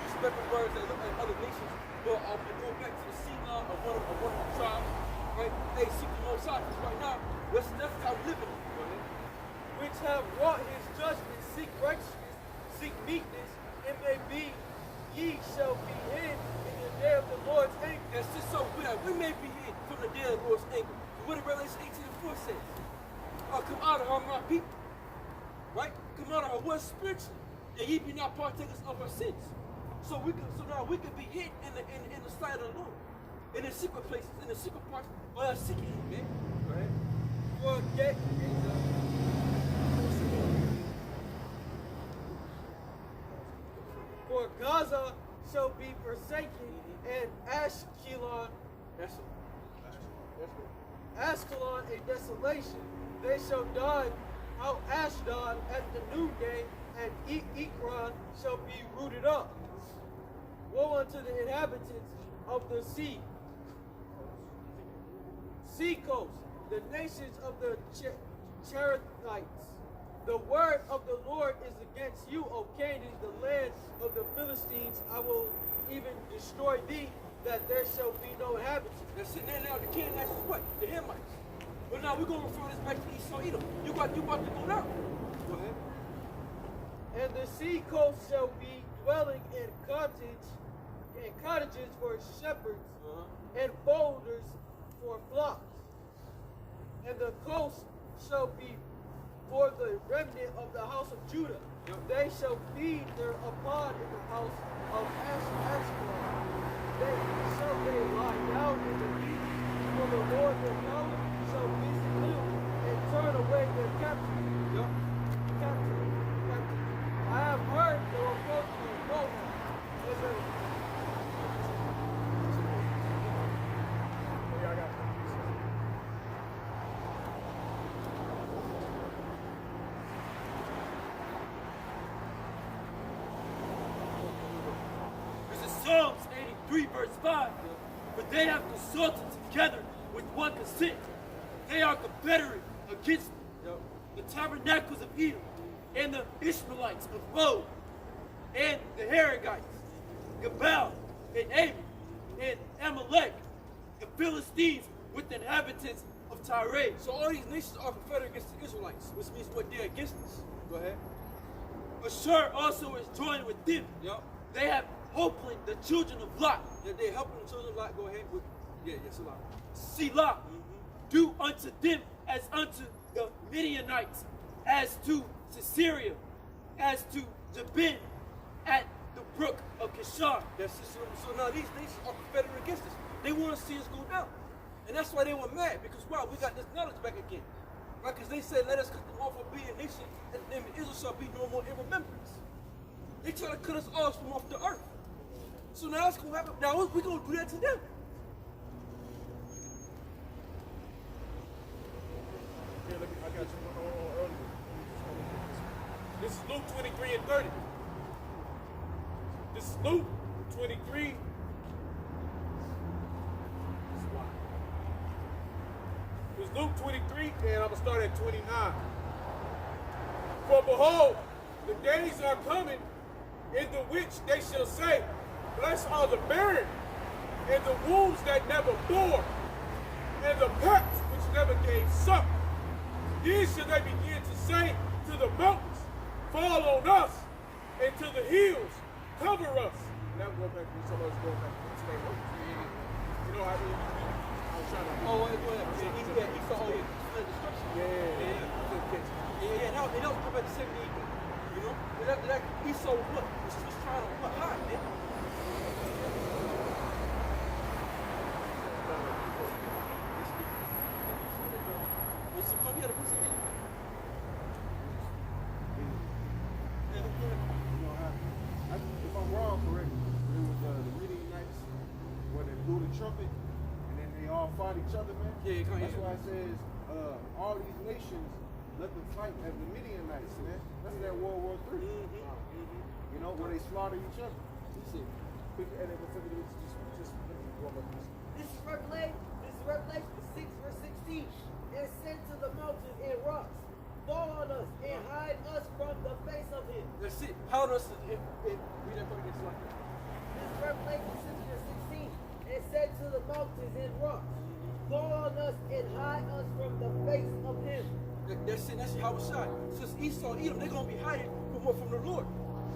respectful words and other nations. But going back to the Selah of one of the tribes, right? Hey, seek the Most High, because right now, that's how we're living. Go ahead. Which have wrought his judgment, seek righteousness, seek meekness, it may be ye shall be hid in the day of the Lord's anger. That's just so weird. We may be hid from the day of the Lord's anger. What did Revelation 18:4 says? Come out of her, my people. Right? Come out of her, what spiritually? And ye be not partakers of her sins. So now we can be hid in the sight of the Lord. In the secret places, in the secret parts, while seeking him, man. Go ahead. For Gaza shall be forsaken, and Ashkelon, That's it. Ascalon a desolation. They shall die out Ashdod at the noonday, and Ekron shall be rooted up. Woe unto the inhabitants of the sea coast, the nations of the Cherethites. The word of the Lord is against you, O Canaan, the land of the Philistines. I will even destroy thee, that there shall be no inhabitants. Now sitting there now, the Canaanites is what? The Hamites. But now we're going to refer this back to Esau Edom. You about to go now. Go ahead. And the sea coast shall be dwelling in cottages for shepherds, and folders for flocks. And the coast shall be for the remnant of the house of Judah. They shall feed their upon in the house of Ashkelon. They lie down in the beach, for the Lord their power shall visit them and turn away their captive. I have heard the reproach of Moab. This is Psalms 83, verse 5. But they have consulted together with one consent. They are confederate against the tabernacles of Edom, and the Ishmaelites of Moab, and the Hagaregites, Gebal, and Ammon, and Amalek, the Philistines with the inhabitants of Tyre. So all these nations are confederate against the Israelites, which means what they're against us. Go ahead. Ashur also is joined with them. Yup. They have hoping the children of Lot. They're helping the children of Lot. Go ahead. Yes, a lot. Selah, do unto them as unto the Midianites, as to Sisera, as to Jabin, at the brook of Kishon. That's just, so now these nations are confederate against us. They want to see us go down. And that's why they were mad, because wow, we got this knowledge back again. Right? Because they said, let us cut them off of being a nation, and the name of Israel shall be no more in remembrance. They try to cut us off from off the earth. So now it's going to happen. Now we're going to do that to them. Here, I got you one earlier. This is Luke 23 and 30. This is Luke 23 It's Luke 23, and I'm going to start at 29. For behold, the days are coming, in the which they shall say, blessed are the barren, and the wombs that never bore, and the paps which never gave suck. Then shall they begin to say to the mountains, fall on us, and to the hills, cover us. And that will go back to somebody's going back to the state. You know, I mean, I was trying to. Oh, wait, he saw destruction. Yeah. Now they don't go back to 70 AD. You know, he saw what was trying to hide, man. If I'm wrong, correct me. It was the Midianites where they blew the trumpet and then they all fought each other, man. Yeah, go ahead. That's why it says all these nations let them fight as the Midianites, man. That's that World War III. You know, where they slaughter each other. This is Revelation 6, verse 16. And said to the mountains and rocks, fall on us and hide us from the face of him. Let's see. How does it read that part against like that? This is Revelation 6, verse 16. And said to the mountains and rocks, fall on us and hide us from the face of him. That's how it's shot. Since Esau, Edom, they're going to be hiding from the Lord.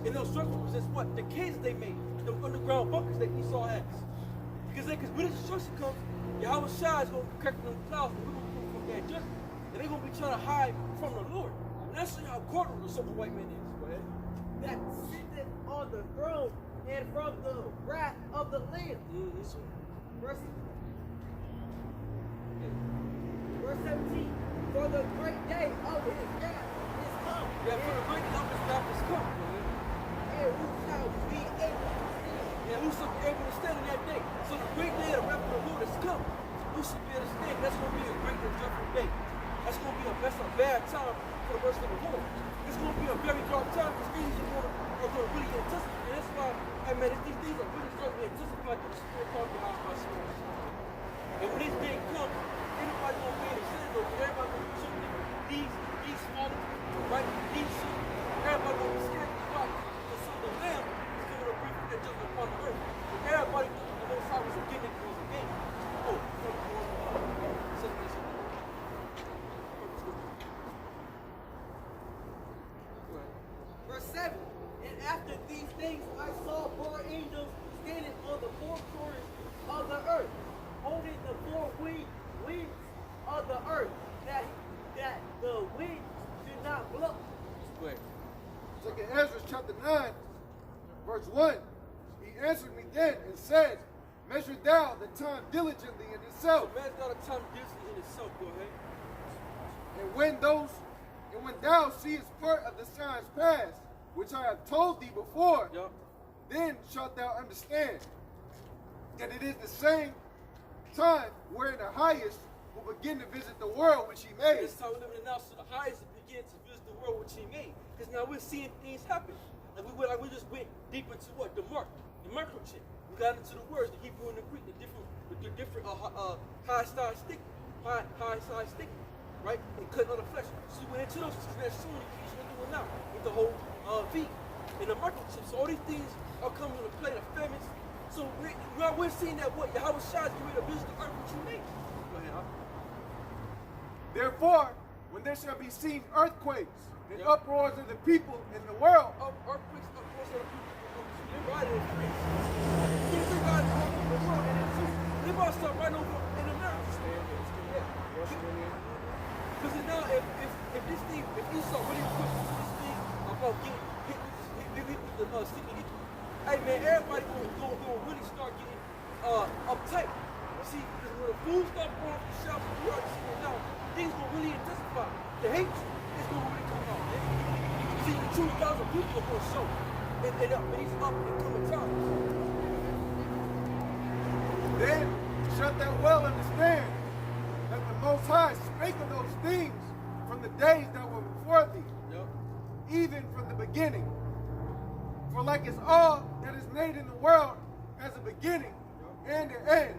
And those structures represents what? The caves they made, the underground bunkers that Esau has. Because when the destruction comes, Yahweh Shai is going to crack them clouds and we're going to come from that judgment. And they're going to be trying to hide from the Lord. And that's how cornered the super white man is. Go ahead. That sitteth on the throne and from the wrath of the Lamb. Verse 17. For the great day of his wrath is come. Yeah, for the great day of his wrath is come. And who shall be able to stand? And who shall be able to stand in that day? So the great day of the wrath of the Lord is come. Who shall be able to stand? That's going to be a great and judgment day. That's going to be a bad time for the rest of the world. It's going to be a very dark time because things are going to really anticipate. And that's why, hey man, these things are really starting to anticipate the spirit talking behind my spirit. And when this day comes, everybody going to be in the synagogue. Everybody going to be shooting these smaller, right? These shit. Everybody going to be scared to watch. And so the Lamb is coming to bring that judgment upon the earth. And everybody thinking the Most High was again it was again. Oh, Verse 7. And after these things I saw four angels standing on the four corners of the earth, holding the four wings of the earth, that the winds do not blow. Second Ezra chapter 9, verse 1. He answered me then and said, measure thou the time diligently in itself. So measure thou the time diligently in itself, go ahead. And when thou seest part of the signs past, which I have told thee before, then shalt thou understand that it is the same time wherein the highest will begin to visit the world which he made. This time we're living in now, so the highest will begin to visit the world which he made. Because now we're seeing things happen. Like we just went deep into what? The microchip. We got into the words, the Hebrew and the Greek, the different high size stick, right? And cutting on the flesh. So we went into those transunification we're doing now with the whole V and the microchips. So all these things are coming into play, the famines. So we're seeing that what Yahweh Shai is getting ready to visit the earth which he made. Go ahead, huh? Therefore, when there shall be seen earthquakes and uproars of the people in the world, Earthquakes, uproars of the people, everybody is crazy. Everybody all over the world, and it's just, they about to start right over in America. Because now, if this thing, if Esau really pushes this thing about getting hit with the sticky hit, hey man, everybody gonna really start getting uptight. See, because when the food start going off the shelf, you already see it now, things gonna really intensify. The hate is gonna really come out, man. See, the 2,000 people are gonna show. And these up and coming times. then shalt thou well understand that the Most High spake of those things from the days that were before thee, even from the beginning. For like as all that is made in the world has a beginning and an end,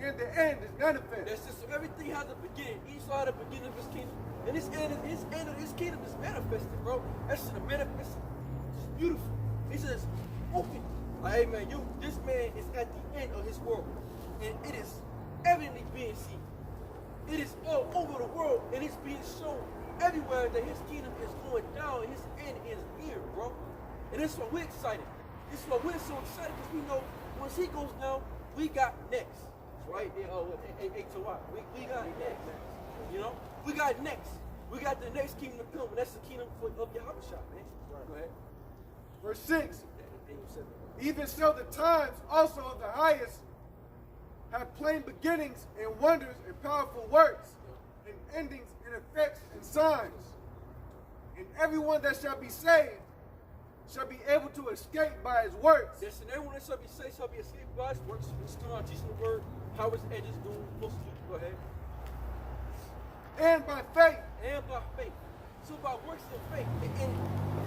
and the end is manifest. That's just so everything has a beginning. Esau had a beginning of his kingdom, and his end of his kingdom is manifested, bro. That's just a manifestation. It's beautiful. He says, open. Like, hey man, this man is at the end of his world, and it is evidently being seen. It is all over the world, and it's being shown everywhere that his kingdom is going down, and his end is near, bro. And that's why we're excited. This is why we're so excited, because we know once he goes down, we got next. Right? We got next. You know? We got next. We got the next kingdom to come, and that's the kingdom of Yahushua, man. Right. Go ahead. Verse 6. Even so the times also of the highest have plain beginnings and wonders and powerful works and endings and effects and signs. And everyone that shall be saved shall be able to escape by his works. Yes, and everyone that shall be saved shall be escaped by his works. We're still not teaching the word, how his edges do mostly. Go ahead. And by faith. And by faith. So by works of faith. And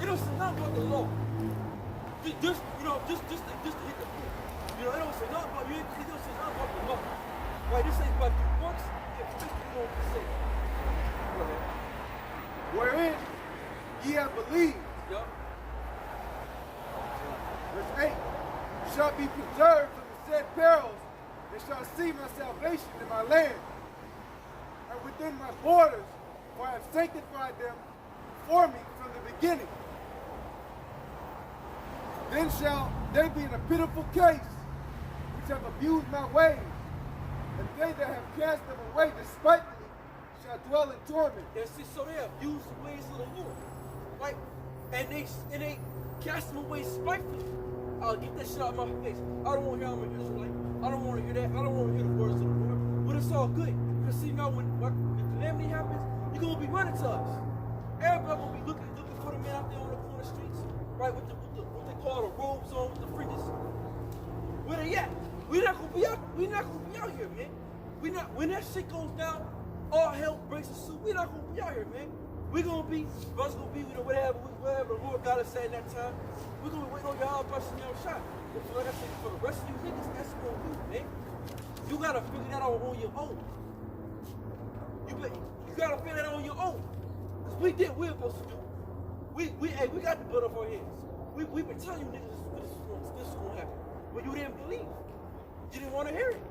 it don't say nothing about the law. Just to hit the point. You know, it don't say nothing about you. It don't say nothing about the law. Right? This says by the works and faith you won't be saved. Go ahead. Wherein ye have believed. Yup. Verse 8. Shall be preserved from the said perils, and shall see my salvation in my land, and within my borders, for I have sanctified them for me from the beginning. Then shall they be in a pitiful case, which have abused my ways, and they that have cast them away despitefully shall dwell in torment. Yes, so they abuse the ways of the Lord, right? And they cast them away spitefully. I'll get that shit out of my face. I don't want to hear I'm an Israelite. I don't want to hear that. I don't want to hear the words of the Lord. But it's all good. Because see now when the calamity happens, you're going to be running to us. Everybody going to be looking for the man out there on the corner streets, right? With what they call the robes on, with the fringes. Where they at? We're not going to be out. We're not going to be out here, man. When that shit goes down, all hell breaks loose. We're not going to be out here, man. We're going to be, brothers going to be with whatever the Lord God has said in that time. We're going to be waiting on y'all busting your shot. But like I said, for the rest of you niggas, that's what you, man. You got to figure that out on your own. You got to figure that out on your own. Because we did what we were supposed to do. We got the blood off our hands. We've been telling you niggas this is going to happen. But you didn't believe. You didn't want to hear it.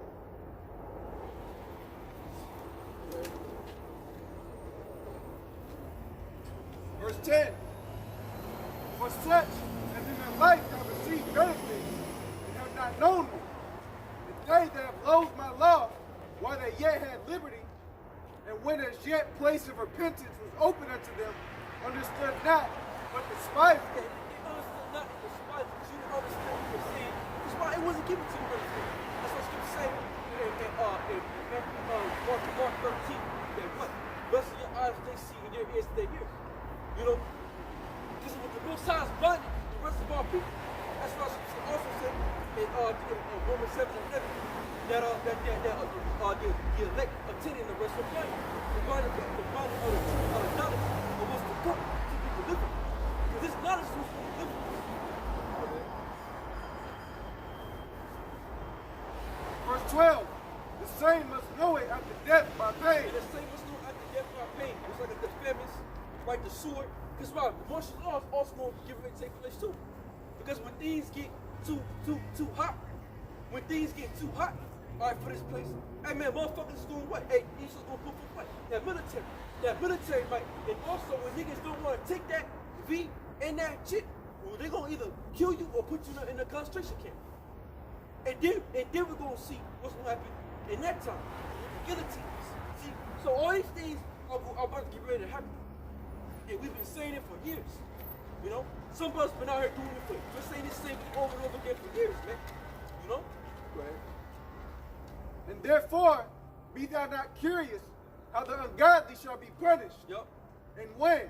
Verse 10. For such as in their life have received benefits and have not known me, and they that have loathed my law while they yet had liberty, and when as yet place of repentance was open unto them, understood not, but despised it. They understood not and despised it. You didn't understand what you were saying. That's why it wasn't given to you. That's what Scripture says in Mark 13. That what? Blessed are your eyes they see and your ears they hear. You know? Because with the Most High is blinded, the rest of our people. That's why Scripture also said in Romans 7 and 11 that the elect attending the rest of life. The blinded of the knowledge of what's to come to be delivered. Because this knowledge is what's to deliver. Verse 12. The same must know it after death by pain. And the same must know after death by pain. It's like the famines, right? The sword. Because why? Martial law is also going to give it take place too. Because when things get too hot, all right, for this place, hey man, motherfuckers is doing what? Hey, he's just gonna put what? That military might. And also when niggas don't want to take that V and that shit, well, they're gonna either kill you or put you in a concentration camp. And then we're gonna see what's gonna happen in that time. The guillotines. See, so all these things are about to get ready to happen. And we've been saying it for years. You know? Some of us been out here doing it for just saying this same thing over and over again for years, man. You know? Go ahead. And therefore, be thou not curious how the ungodly shall be punished. Yup. And when?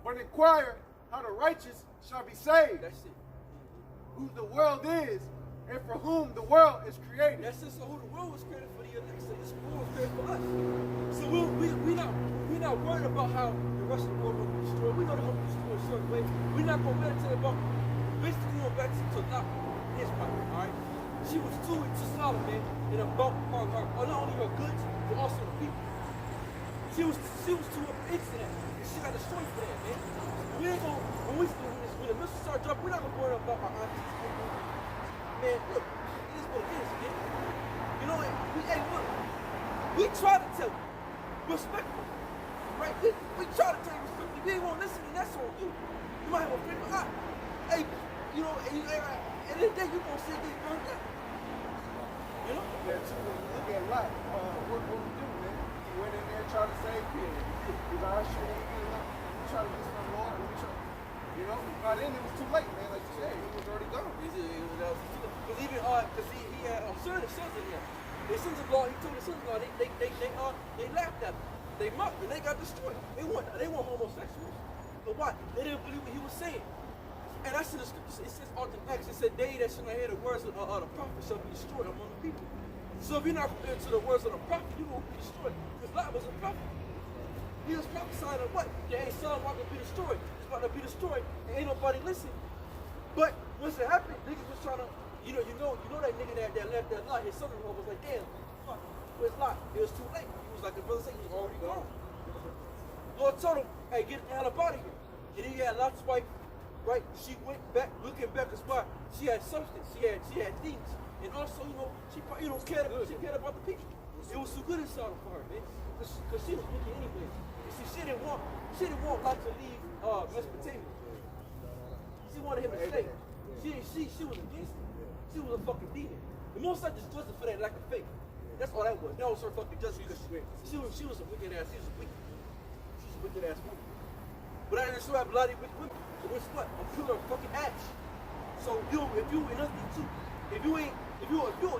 But inquire how the righteous shall be saved. That's it. Who the world is, and for whom the world is created. That's it. So who the world was created for the elect. So this world was created for us. So we're not worried about how the rest of the world will be destroyed. We know they're going to be destroyed a certain way. We're not going to meditate about basically going back to not his Bible, all right? She was too solid, man, and about her, not only her goods, but also the people. She was too into that. And she got destroyed for that, man. We ain't gonna, when the missiles start dropping, we're not gonna worry about our aunties. Man, look, it is what it is, man. You know, look, we try to tell you, respectful, right? We try to tell you respectful. If you ain't gonna listen, then that's on you. You might have a friend, but hey, you know, and at the end of the day, you gonna say this burned out. You know? Yeah, too, when you look at Lot, what we do, man? He went in there trying to save people. He's our shit, we try to listen to the Lord, and we try, you know, by then it was too late, man. Like you said, he was already gone. Because even, because he had certain sons in there. His sons-in-law, he told his sons-in-law, they laughed at him. They mocked and they got destroyed. They weren't homosexuals. But why? They didn't believe what he was saying. And that's in the scripture. It says often Acts, it said, they that shall not hear the words of the prophet shall be destroyed among the people. So if you're not prepared to the words of the prophet, you're going to be destroyed. Because Lot was a prophet. He was prophesying of what? That ain't son about to be destroyed. It's about to be destroyed. And ain't nobody listening. But once it happened, niggas was trying to, you know that nigga that left that Lot, his son-in-law was like, damn, fuck, where's Lot? It was too late. He was like, the brother said he was already gone. Lord told him, hey, get the hell up out of here. And he had Lot's wife, right? She went back, looking back as well. She had substance. She had things. And also, she cared about the people. It was so good inside for her, man. Because she was wicked anyway. You see, she didn't want Lot to leave Mesopotamia. She wanted him to stay. She was against him. She was a fucking demon. The most I just justice for that lack of faith. That's all that was. That was her fucking justice. She was a wicked ass. She was a wicked ass woman. But I didn't have bloody wicked women. So guess what? I'm killing her fucking ass. So if you and us too, if you're an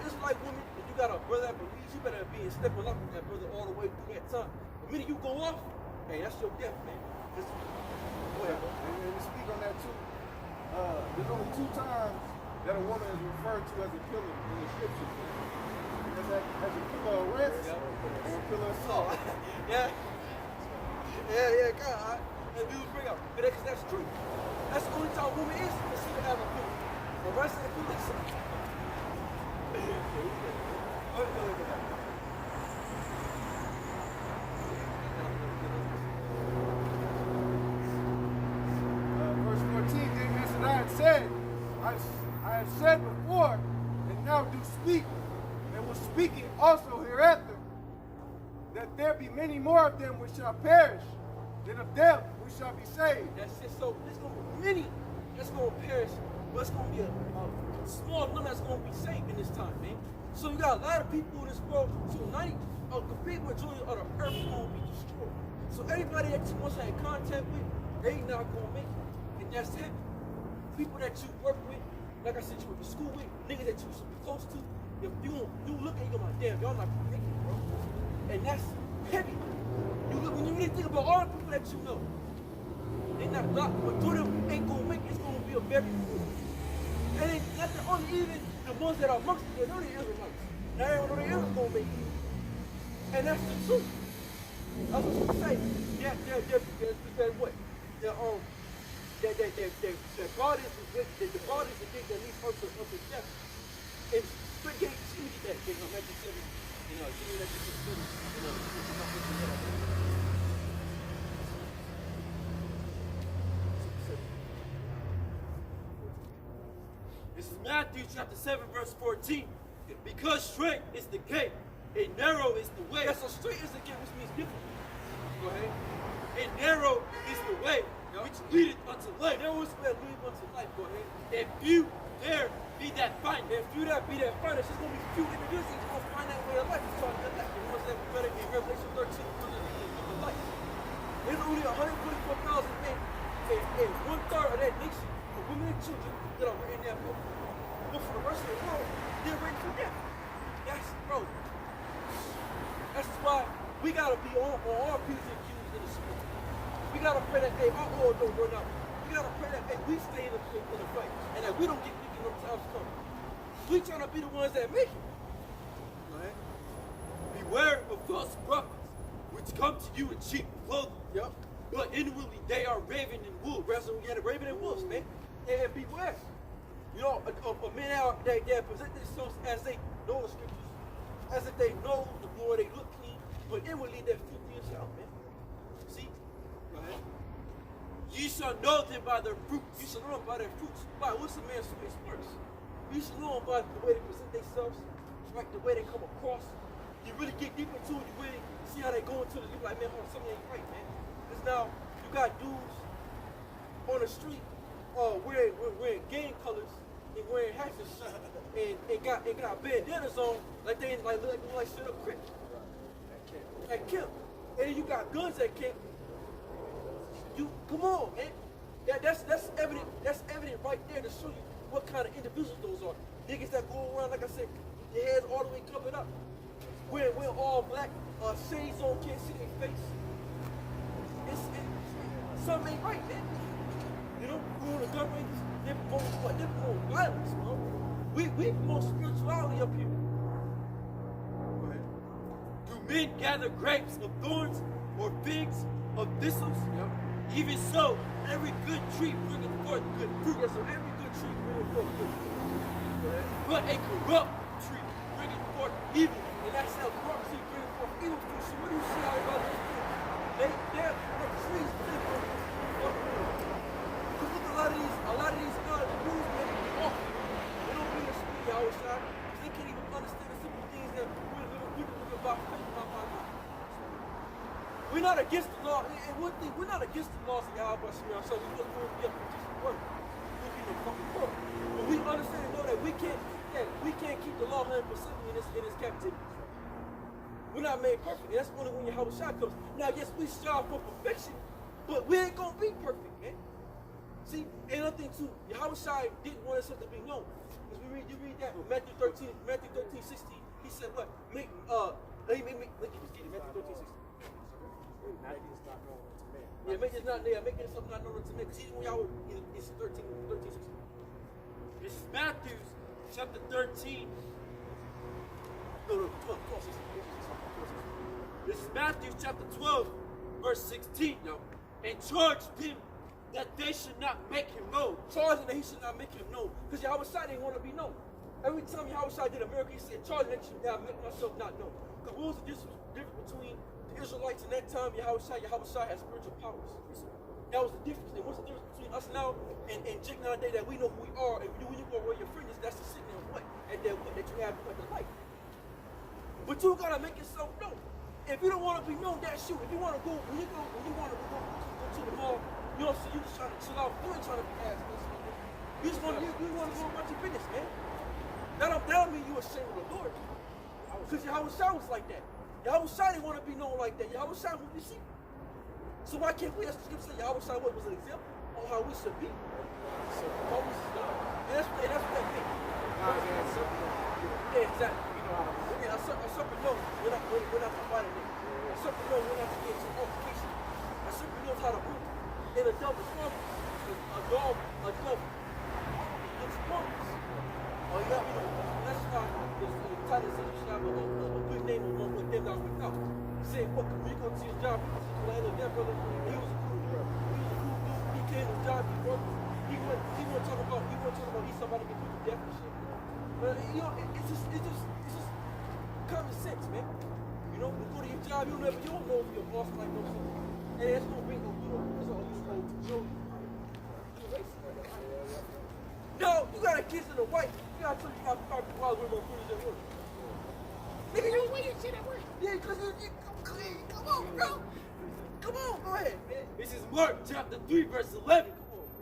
Israelite woman and you got a brother that believes, you better be in step along with that brother all the way through that time. The minute you go off, hey, that's your death, man. Go ahead, bro. And to speak on that too, there's only 2 times that a woman is referred to as a pillar in the scriptures. As a pillar of rest and a pillar of salt. Yeah, God. And we would bring up, because that's true. That's the only time a woman is considered as a pillar. The rest of the pillar is salt. Verse 14, then as I had said, I have said before, and now do speak, and will speaking also hereafter, that there be many more of them which shall perish, than of them which shall be saved. That's it. So there's going to be many that's going to perish, but it's going to be a small number that's going to be saved in this time, man. So you got a lot of people in this world, so a complete majority of the earth is going to be destroyed. So everybody that you once had contact with, they not going to make it. And that's heavy. People that you work with, like I said, you went to school with, niggas that you should be close to, if you look at it, you're like, damn, y'all not going to make it, bro. And that's heavy. When you really think about all the people that you know, they not blocked, but two of them ain't going to make it. It's going to be a very few. And then not the only, even the ones that are amongst them, they know they Israelites. Now they don't know they Israelites going to make it. And that's the truth. I was going to say, they're what? Their God is the God is the thing that leads us to death. And straight gate, see me get that thing on Matthew 7. Give me that This is Matthew chapter 7, verse 14. Because straight is the gate, and narrow is the way. Yeah, so straight is the gate, which means different. Go ahead. And narrow is the way which leadeth unto life. Narrow is the way that leadeth unto life. Go ahead. And few there be that find it. If few that be that find it, it's going to be few individuals who's going to find that way of life. It's talking about that. The ones that we read in Revelation 13, the life. There's only 144,000 men, and 1/3 of that nation, of women and children, that are written in that book. But for the rest of the world, they're written for death. That's why we got to be on our P's and Q's in the school. We got to pray that, hey, our oil don't run out. We got to pray that, hey, we stay in the fight, and that we don't get weak in those times coming. We trying to be the ones that make it. Right? Beware of false prophets, which come to you in sheep clothing. Yep. But inwardly they are raven and wolves. We got the raven and wolves, man. And beware. You know, a men out that present themselves as they know the scriptures, as if they know the Lord, they look clean, but inwardly they're filthy as hell, man. See? Go ahead. Ye shall know them by their fruits. You should know them by their fruits. By what's a man's fruits first? You should know them by the way they present themselves, right? The way they come across. You really get deep into it, you really see how they go into it. You be like, man, hold on, something ain't right, man. Because now you got dudes on the street wearing gang colors and wearing hats and shit, and got bandanas on like they ain't like straight up crip. At camp. And then you got guns at camp. You come on, man. That's evident. That's evident right there to show you what kind of individuals those are. Niggas that go around, like I said, their heads all the way covered up. We're all black, shades on, can't see their face. Something ain't right, man. You know, we on the gun ranges, they promote violence, bro. We promote spirituality up here. Go ahead. Do men gather grapes of thorns or figs of thistles? Yep. Even so, every good tree bringeth forth good fruit. Yeah, so every good tree brings forth good fruit. But a corrupt tree bringeth forth evil. And that's how corrupt tree brings forth evil fruit. So what do you see out about this? They're the trees bring forth evil fruit. Because look, a lot of these rules, man, they awful. They don't bring the spirit of outside. They can't even understand the simple things that we're living about faith, not by God. We're not against the law. And one thing, we're not against the laws of Yahweh Shemir ourselves. We just want to be up and just work. We'll be in the fucking world. But we understand and know that we can't keep the law 100% in this captivity. We're not made perfect. And that's only when Yahweh Shai comes. Now, yes, we strive for perfection, but we ain't gonna be perfect, man. See, and another thing too, Yahweh Shai didn't want us to be known. Because you read that with Matthew 13, 16, he said what? Let me just get it, Matthew 13, 16. Yeah, make this not there. Make this something not known to me. Because he's when y'all it's 13, 16. This is Matthew chapter 13. No, 12, 16. This is Matthew chapter 12, verse 16. No. And charged him that they should not make him known. Charging that he should not make him known. Because Yahweh Shai didn't want to be known. Every time Yahweh Shai did a miracle, he said, charging that you should not make myself not known. Because what was the difference between the Israelites in that time, Yahweh Shai has spiritual powers. That was the difference. And what's the difference between us now and Jake nowadays that we know who we are, and when you go where your friend is, that's the signal of what? And that what that you have at the light. But you gotta make yourself known. If you don't want to be known, that's you. If you want to go, when you want to go to the mall, you know, so you just trying to chill out. You ain't trying to be ass. You just want to go about your business, man. That don't mean you ashamed of the Lord. Because Yahweh Shai was like that. Yahweh Shai didn't want to be known like that. Yahweh Shai would be seen. So why can't we, as the scripture says, Yahweh Shai was an example on how we should be. So how we should go. And that's what that means. Yeah, exactly. Yeah, a serpent knows we're not to fight a nigga. A serpent knows we're not to get into altercation. A serpent knows how to move. And a dove is harmless. A dove looks harmless. Oh, you got me. That's why the title says you should have a good name among them that are without. Saying what? When you go to his job, people say, well, look, that brother, he was a cool dude. He came to his job before. He wouldn't talk about he's somebody get put to death and shit. But you know, it's just common sense, man. You know, you go to your job, you don't know if your boss might know something. And that's gonna bring no joy. No, you got a kiss and a wife. You gotta tell you got while we're more foolish at work. Nigga, you wear your shit at work. Yeah, because you come clean. Come on, bro. Come on, go ahead, man. This is Mark chapter 3, verse 11.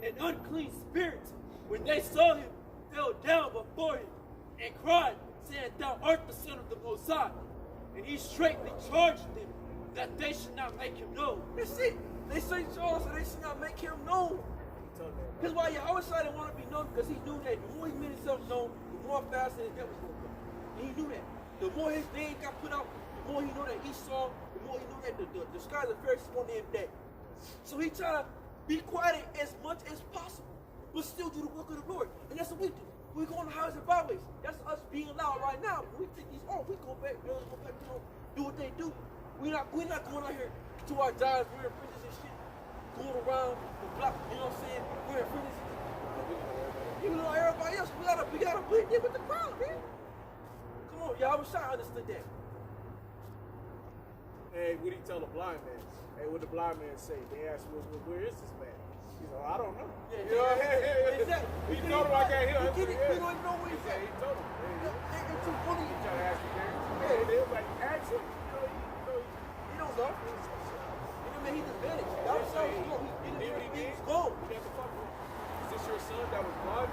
An unclean spirit, when they saw him, fell down before him and cried, saying, Thou art the Son of the Most High. And he straightly charged them that they should not make him known. That's it. They say Charles, so they should not make him known. Because why Yahweh Shai didn't want to be known, because he knew that the more he made himself known, the more faster his death was going to come. And he knew that. The more his name got put out, the more he knew that Esau, the more he knew that the scribes and Pharisees wanted him dead. So he tried to be quiet as much as possible, but still do the work of the Lord. And that's what we do. We go on the highways and byways. That's us being loud right now. When we take these off, we go back, do what they do. We're not going out here to our jobs, wearing fringes and shit, going around the block, you know what I'm saying? Wearing fringes. Even though everybody else gotta blend in with the crowd, man. Come on, y'all. I wish I understood that. Hey, what did he tell the blind man? Hey, what the blind man say? They asked, where is this man? He's like, I don't know. Yeah, You know what I mean? exactly. He told him I can't hear him. We don't even know where he's at. He told him. It's too funny. He tried to ask the parents. Yeah. They was like, ask him. He knows off. You know, man, he's advantage. That was so cool. He's gone. You got to fuck with him. Is this your son that was blind?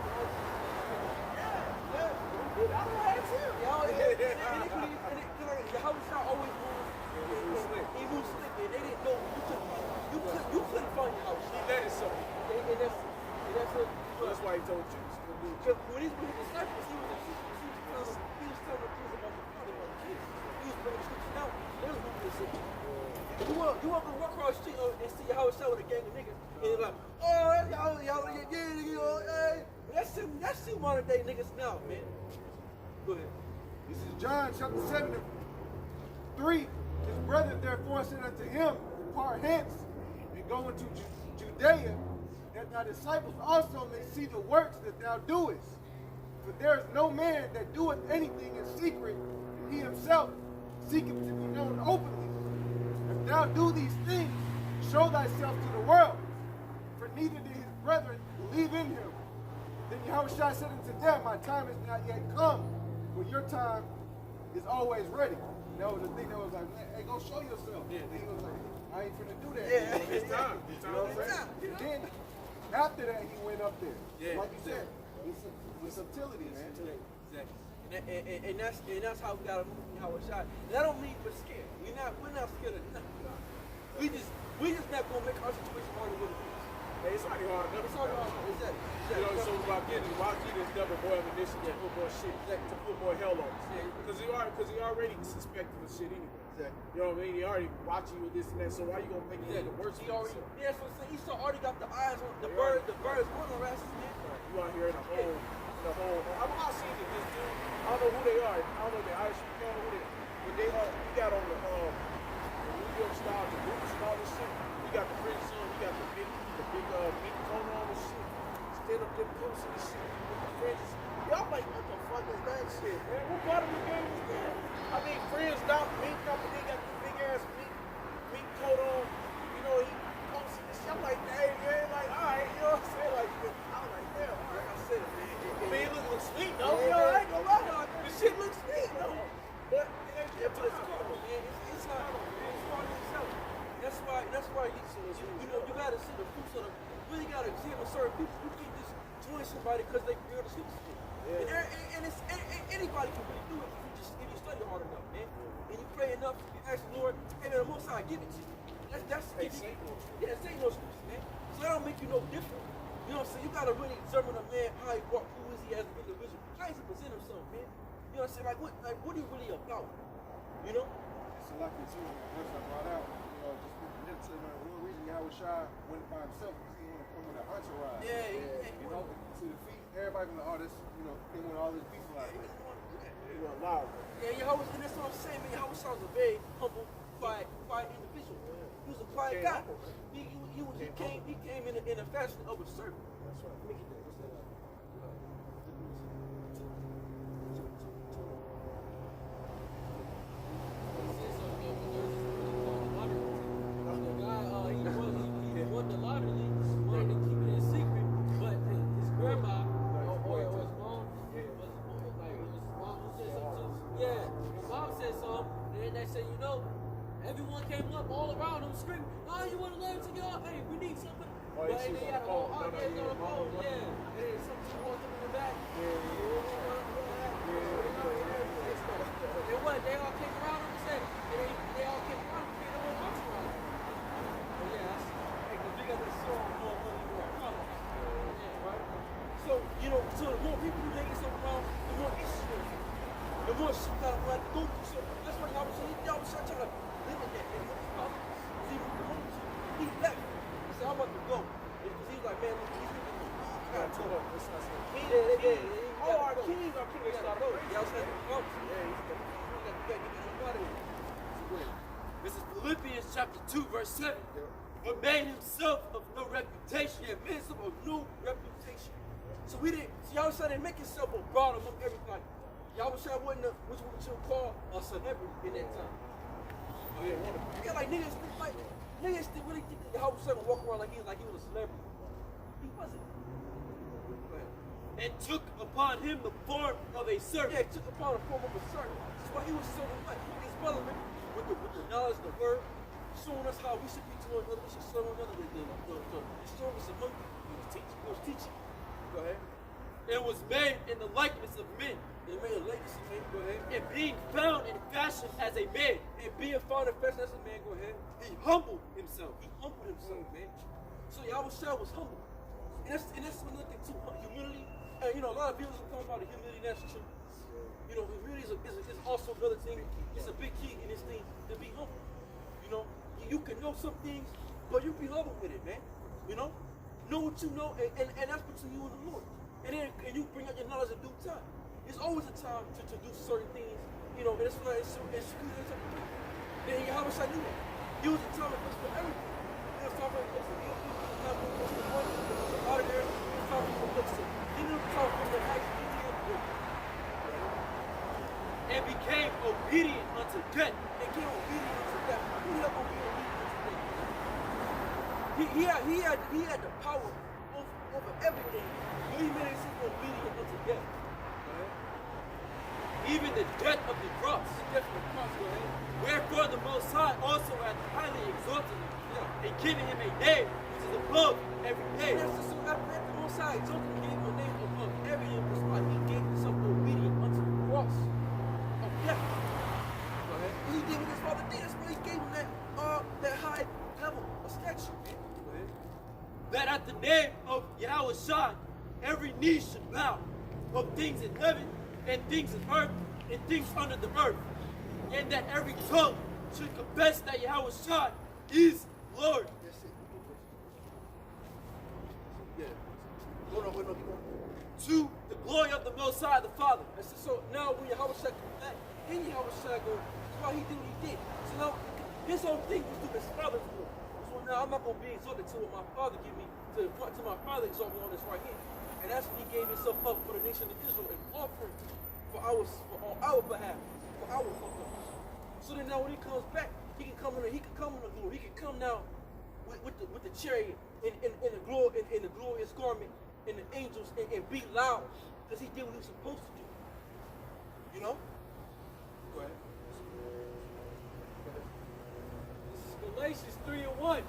Yeah. I don't ask him. How was y'all always moving? He moved slick, and they didn't know you couldn't find your house. He let it so. And that's what. That's why he told you. When he was disciples, he was telling the kids about the Father, about the kids. He was bringing the scriptures out. They was moving the city. You want to walk across the street and see your house with a gang of niggas, and you're like, oh, y'all, hey. That's two modern day niggas now, man. Go ahead. This is John chapter 7 and 3. His brethren therefore said unto him, depart hence and go into Judea, that thy disciples also may see the works that thou doest. For there is no man that doeth anything in secret, and he himself seeketh to be known openly. If thou do these things, show thyself to the world. For neither did his brethren believe in him. Then Yahushua said unto them, my time is not yet come, but your time is always ready. That was the thing that was like, man, hey, go show yourself. Yeah. And he was like, I ain't finna do that. Yeah, it's time. You know what I'm saying? And then, after that, he went up there. Yeah, like you said, with subtlety, man. Exactly. And that's how we gotta move Yahushua. That don't mean we're scared. We're not scared of nothing. We just not gonna make our situation harder with it. Hey, it's already hard enough. It's already hard. Exactly. You know, so about getting this double more ammunition to put more shit, to put more hell on us. Because he already suspected the shit anyway. Exactly. You know what I mean? He already watching you with this and that. So why you gonna make it the worse? He already. Yeah, that's what I'm saying. He already got the eyes on the bird. The bird is going to harass his man. You out here in the whole. I'm not seeing that this dude. I don't know who they are. I don't know the Irish people. I don't know who they. But they are. We got on the New York style, the boots and all this shit. We got the French son. We got the big meat cone on and shit. Stand up there posting this shit with the fringes. Y'all like, what the fuck is that shit, man? What part of the game is that? I mean, friends down meat company got this big ass meat coat on. You know, he posting this shit. I'm like, hey, man, like, all right, you know what I'm saying? Like, I was like, damn, like I said, I mean, it looks sweet, though. You know, I ain't gonna lie, though. This shit looks sweet, though. But it's cool, man. It's not. It's hard to sell. That's why you know, you gotta see the fruits of the. You really gotta examine certain people. You can't just join somebody because they're the superstition. Yeah. And anybody can really do it if you study hard enough, man. And you pray enough, you ask the Lord, and then the Most High give it to you. That's hey, Saint yeah, Saint no excuse, man. So that don't make you no different. You know what I'm saying? You gotta really examine a man, how he walk, who is he as an individual, how does he present himself, man. You know what I'm saying? Like what are you really about? You know? It's a lot of too. Once I brought out, just the literature, one reason Yahushua went by himself because he wanted to come with an entourage. Yeah. You know, to defeat everybody from the artists, you know, came with all these people out there. he was loud. Yeah, Yahweh, and that's what I'm saying, man. Yahweh was a very humble, quiet individual. He was a quiet guy. He came in a fashion of a servant. That's right. Let me get that. What's that? He won the lottery, wanted to keep it a secret, but his grandma or his mom his mom who said something. Yeah, his mom said something, and then they said, you know, everyone came up all around him screaming, oh, you want to learn to go? Hey, we need something. Oh, But she they was got on the phone. oh, yeah, he's on the phone, yeah. And then something walked up in the back. And what? They all came around him and said, they all came around him and they all watched around him. Oh, yeah, that's because we got this song, more money, more problems. Yeah, right? So, you know, so the more people you make yourself around, the more issues you're gonna get. The more shit you gotta have to go through. So that's why y'all was trying to limit that. See, he left. He said, I'm about to go. Because he was like, man, look, these niggas, I gotta go. Oh, our king, they started over. Y'all said, This is Philippians chapter 2, verse 7. But made himself of no reputation. Yeah, made himself of no reputation. So we didn't, See, Yahweh didn't make himself a broad among everybody. Yahweh wasn't what you would call a celebrity in that time. Yeah, like niggas really think that Yahweh would walk around like he was a celebrity. He wasn't. And took upon him the form of a servant. Yeah, he took upon the form of a servant. That's why he was serving what? His brotherman with the knowledge, the word, showing us how we should be to one another. We should serve one another. The service among you. He was teaching. Go ahead. And was made in the likeness of men. It made a legacy, man. Go ahead. And being found in fashion as a man, And being found in fashion as a man, go ahead. he humbled himself. He humbled himself, man. So Yahweh was humble. And that's when looking to humility. And a lot of people are talking about the humility, that's true. Humility is also another thing. It's a big key in this thing to be humble. You can know some things, but you be humble with it, man. Know what you know, and that's between you and the Lord. And you bring out your knowledge in due time. There's always a time to do certain things, and it's not it's then Yahweh knew that. He was a time and place for everything. It was time for place to be time for place to money, out of there, it was time for place to he knew the time for the heights, And became obedient unto death. and came obedient unto death. Who helped him be obedient unto death? He had the power over everything, but he made himself obedient unto death. Even the death of the cross. The death of the cross, go ahead. Wherefore the Most High also hath highly exalted him, and given him a name which is above every And name. that's just so after the Most High exalted him, gave him a name above every name. That's why he gave himself obedient unto the cross of death. Go ahead. He did what his father did. That's why he gave him that high level of stature, man. Go ahead. That at the name of Yahweh Shai, every knee should bow, of things in heaven, and things in earth, and things under the earth, and that every tongue should confess that Yahweh Shai is Lord. That's it. Yeah. Hold on, wait, no, keep on. To the glory of the Most High, the Father. That's it. So now when Yahweh Shai comes back, then Yahweh Shai goes, that's why he did what he did. So now his whole thing was to his father's will. So now I'm not going to be exalted to what my father give me, to my father exalt me on this right here. And that's when he gave himself up for the nation of Israel and offering on our behalf, for our fuck-ups. So then now when he comes back, he can come in the glory. He can come now with the chariot in the glorious garment and the angels and be loud because he did what he was supposed to do. Go ahead. This is Galatians 3:1.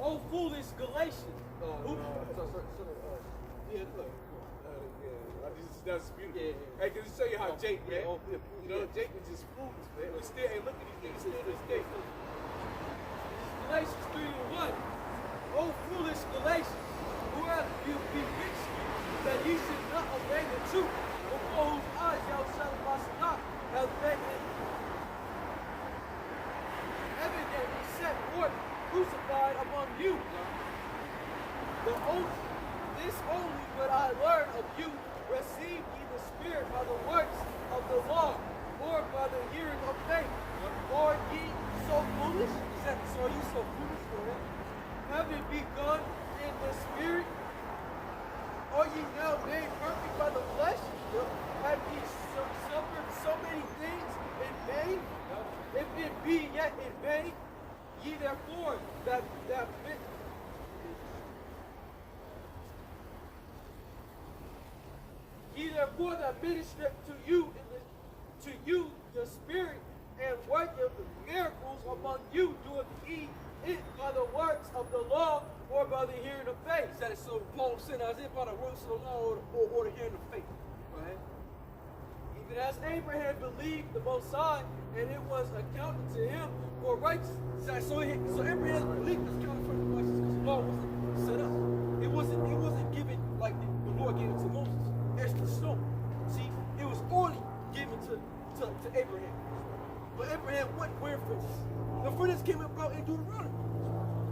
Oh, foolish Galatians. That's beautiful. Yeah. Hey, can it show you how Jake, man? Yeah. Jake was just foolish, man. But still, hey, look at these niggas still to this day. Galatians 3:1. Oh, foolish Galatians, who hath you bewitched you, that ye should not obey the truth, before whose eyes y'all shall not have been in evidently set forth, crucified among you. This only would I learn of you, receive ye the Spirit by the works of the law, or by the hearing of faith. Or ye so foolish? So are you so foolish for that? Having begun in the Spirit, are ye now made perfect by the flesh? Have ye suffered so many things in vain? If it be yet in vain, ye therefore that minister to you the Spirit and worketh miracles among you, doeth ye it by the works of the law or by the hearing of faith? That is so Paul said, is it by the works of the law or the hearing of faith? Go ahead. Even as Abraham believed the Most High, and it was accounted to him for righteousness. So Abraham's belief was counted for the righteousness because the law wasn't set up. It wasn't given like the Lord gave it to Moses. It's the stone. See, it was only given to Abraham. But Abraham wasn't where for this. The furnace came about in Deuteronomy.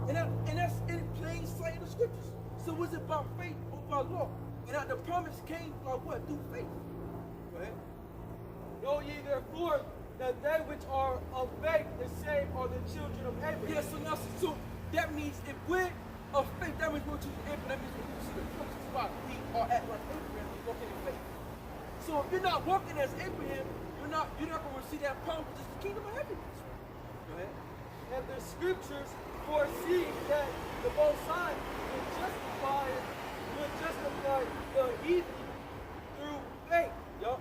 And that's in plain sight in the scriptures. So was it by faith or by law? And the promise came by what? Through faith. Go ahead. Know ye therefore that they which are of faith, the same are the children of Abraham. Yeah, so that means if we're of faith, that means we're choosing Abraham. That means we're choosing the promises. Why? We are at like Abraham. We walk So if you're not walking as Abraham, you're not going to see that power, which is the kingdom of heaven. Go ahead. And the scriptures foresee that the Most High will justify the heathen through faith. Yup.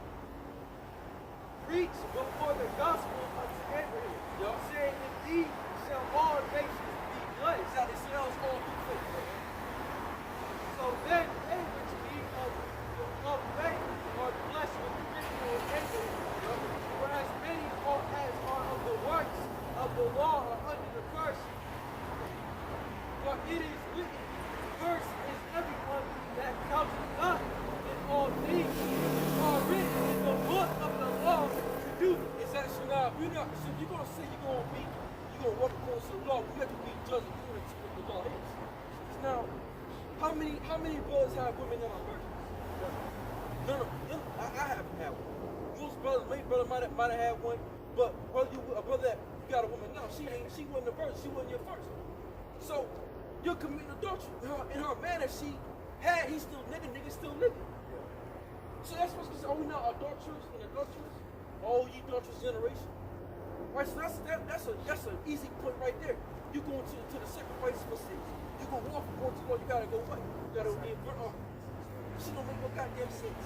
Preach before the gospel unto Abraham. Yup. Saying, indeed shall all nations be blessed. Exactly. So that was all through faith. So then they which be of faith are blessed with the gift of Abraham. Whereas many as are of the works of the law are under the curse. For it is written, cursed is everyone that comes not in all things which are written in the book of the law to do. Exactly. So now, if you're going to say you're going to work according to the law, you have to be judged according to what the law is. Because now, how many brothers have women that are virgins? No, I haven't had one. Most brothers, maybe brother might have had one, but a brother that you got a woman now, she wasn't a virgin, she wasn't your first. So you're committing adultery. In her man that she had, he's still nigga still living. So that's what's going to say, we not adulterers and adulterers? Oh, ye adulterous generation. Right, so that's an easy point right there. You going to the sacrifice for sins. You go walk according to the law, you gotta go what? You gotta be in front of. She don't make no goddamn sense.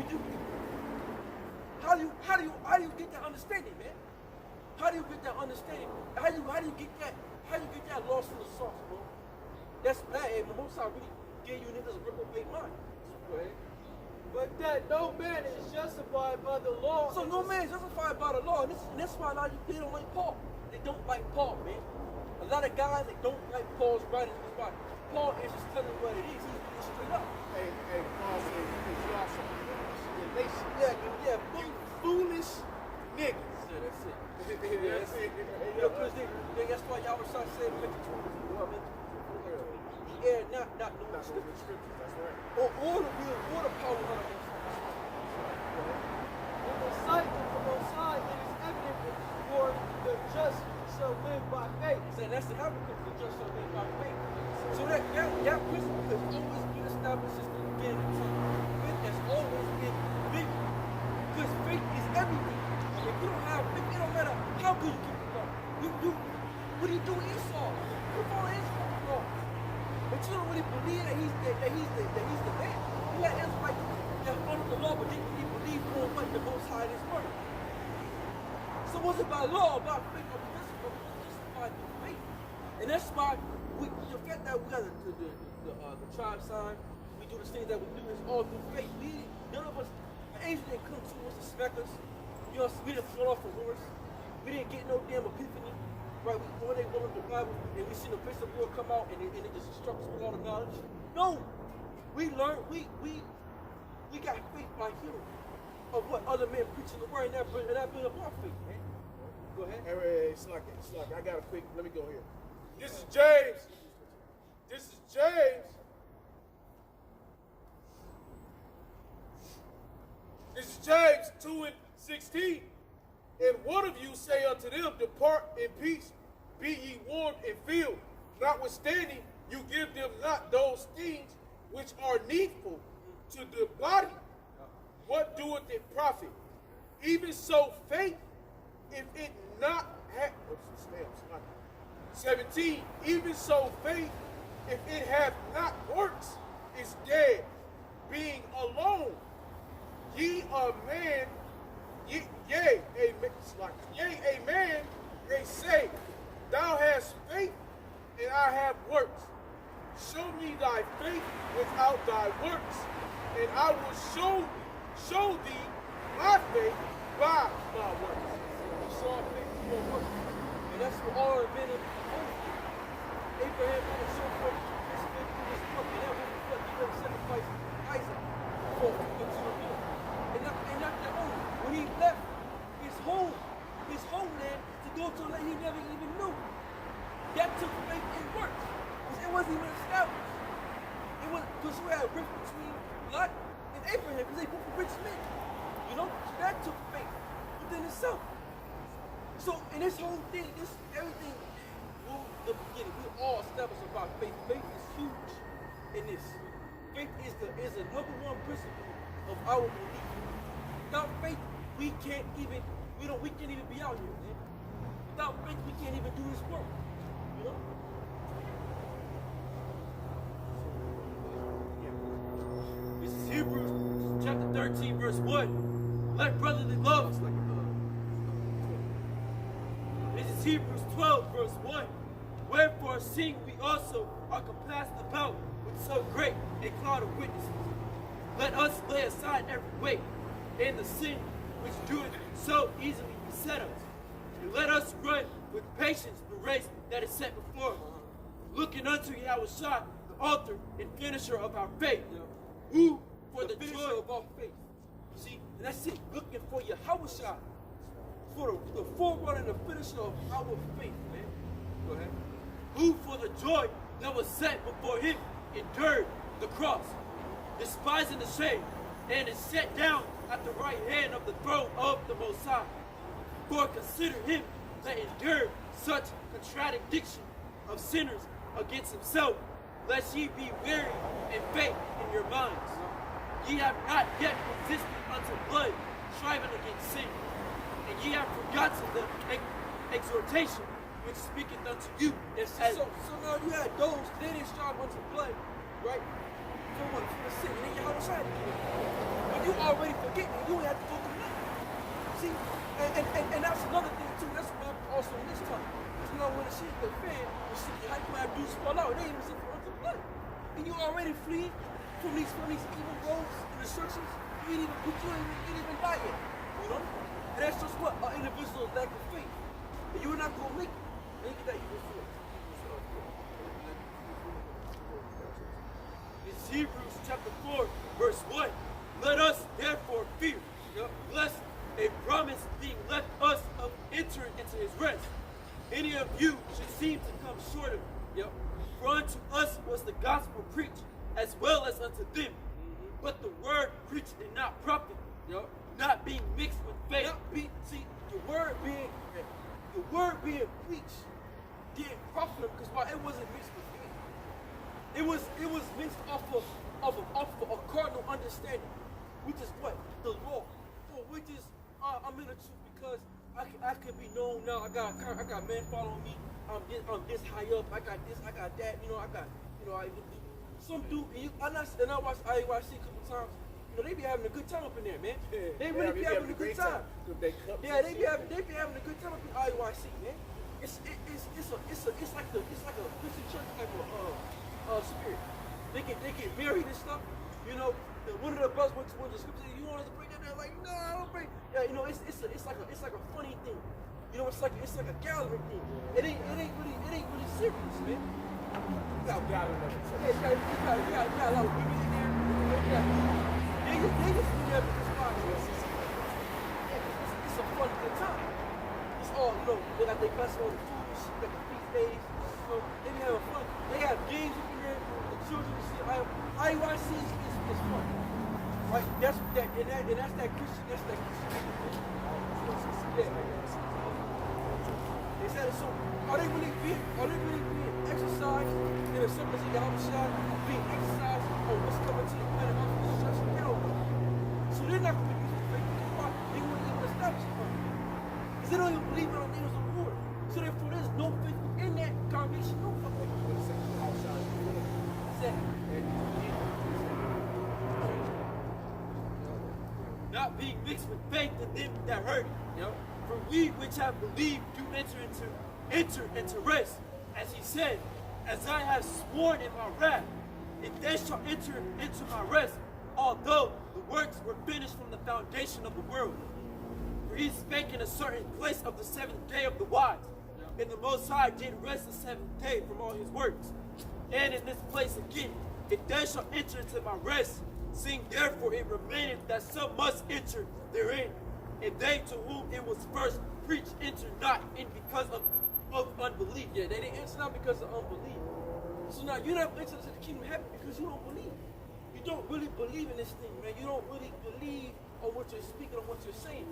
We do. How do you get that understanding, man? How do you get that understanding? How do you get that lost in the sauce, bro? That's bad, and the Most High really gave you niggas a reprobate mind. Go ahead. But that no man is justified by the law. So no man is justified by the law, and that's why a lot of you they don't like Paul. They don't like Paul, man. A lot of guys they don't like Paul's writings. Why? Paul is just telling what it is. He's being straight up. Hey, Paul says, because y'all some nation. Yeah, Foolish niggas. Yeah, that's it. Yeah, that's it. Yeah, because that's why y'all were trying to say make it yeah, not knowing Not scripture. stupid scriptures, that's right. Or the will, or the power of the In the sight of the Most High, it is evident for the just shall live by faith. So that's the Habakkuk, the just shall live by faith. So that principle has always been established since the beginning of time. Faith has always been big. Because faith is everything. If you don't have faith, it don't matter how good you keep the law. What do you do with Esau? You follow Esau's law. But you don't really believe that he's the man. You got Israelites that follow the law, but they believe on what the Most High is word. So was it by law, about faith, or just by faith? And that's why the fact that we got the tribe sign, we do the things that we do is all through faith. None of us, the angel didn't come to us to smack us. You know, we didn't fall off a horse. We didn't get no damn epiphany. Right, one day we went to the Bible and we seen the Prince of War come out and it just struck us with all the knowledge. No, we learned, we got faith by hearing of what other men preaching the word, and that built up our faith, man. Go ahead. Hey, it's like I got a quick. Let me go here. This is James. This is James. This is James 2:16. And one of you say unto them, depart in peace, be ye warmed and filled. Notwithstanding, you give them not those things which are needful to the body. What doeth it profit? Even so, faith, if it not have 17, even so faith, if it have not works, is dead, being alone. Ye a man, yea, a man may say, thou hast faith, and I have works. Show me thy faith without thy works, and I will show thee my faith by my works. You saw faith through your work. And that's what all the men of the Old did. Abraham had so forth his faith through his work, and that was what he would sacrifice Isaac for unto the Lord. And not that only. When he left his homeland to go to a land he never even knew, that took faith and work. Because it wasn't even established. It was because you had a rift between Lot and Abraham, because they both were rich men. You know? So that took faith within itself. So in this whole thing, everything from the beginning, we all established about faith. Faith is huge in this. Faith is the number one principle of our belief. Without faith, we can't even be out here, man. Without faith, we can't even do this work. You know? This is Hebrews chapter 13, verse 1. Let brotherly love. This is Hebrews 12, verse 1. Wherefore, seeing we also are compassed about with so great a cloud of witnesses, let us lay aside every weight and the sin which doeth so easily beset us, and let us run with patience the race that is set before us, looking unto Yahushua, the author and finisher of our faith, who for the joy of our faith. See, and that's it. Looking for Yahushua, for the forerunner and the finisher of our faith, man. Go ahead. Who for the joy that was set before him endured the cross, despising the shame, and is set down at the right hand of the throne of the Most High. For consider him that endured such contradiction of sinners against himself, lest ye be weary and faint in your minds. Ye have not yet resisted unto blood, striving against sin, and ye have forgotten the exhortation which speaketh unto you. So now you had those, they didn't strive unto blood, right? For what? For the sin. And then you have side again. But you already forget it. You ain't have to go through nothing. See? And that's another thing too. That's what happened also in this time. Because you know when the shit the fan, you see how you have dudes fall out, they ain't even suffer unto blood. And you already flee from these evil roads and destructions. You ain't even die yet. You know? And that's just what an individual's lack of faith. And you're not gonna make it. Make it that you before. It's Hebrews chapter 4, verse 1. Let us therefore fear, lest a promise being left us of entering into his rest, any of you should seem to come short of it. For unto us was the gospel preached, as well as unto them. But the word preached did not profit, not being mixed with faith. See, the word being preached didn't profit them because why? It wasn't mixed with faith. It was mixed off of a cardinal understanding, which is what? The law. Or which is I'm in the truth because I could be known now. I got men following me. I'm this high up. I got this. I got that. Some dude. And I watched IYC a couple times. They be having a good time up in there, man. They really be having a good time. Yeah, they be having a good time up in IYC, man. It's like a Christian church type of spirit. They get married and stuff. One of the brothers went to one of the scriptures. You want us to bring that down? Like, no, I don't bring. Yeah, it's like a funny thing. It's like a gathering thing. It ain't really serious, man. You got gathering. Yeah, you got a lot of women in there. They just be there because it's a fun good time. It's all, they got their best on the food and shit, like the feast days. They be having fun. They have games up in there for the children and shit. IYC is fun. Right? That's that Christian. Yeah. They said so. Are they really being exercised in the service of Yahushua, being exercised on what's coming to the planet of destruction? Hell no. So they're not going to be faith. They wouldn't even establish it. Because they don't even believe in the names of the Lord. So therefore, there's no faith in that congregation. No fucking not being mixed with faith in them that heard it. For we which have believed do enter into rest, as he said, as I have sworn in my wrath, if they shall enter into my rest, although the works were finished from the foundation of the world. For he spake in a certain place of the seventh day of the wise, and the Most High did rest the seventh day from all his works. And in this place again, if they shall enter into my rest, seeing therefore it remaineth that some must enter therein, and they to whom it was first preached enter not in because of unbelief. Yeah, they didn't enter not because of unbelief. So now you're not entering into the kingdom of heaven because you don't believe. You don't really believe in this thing, man. You don't really believe on what you're speaking, on what you're saying.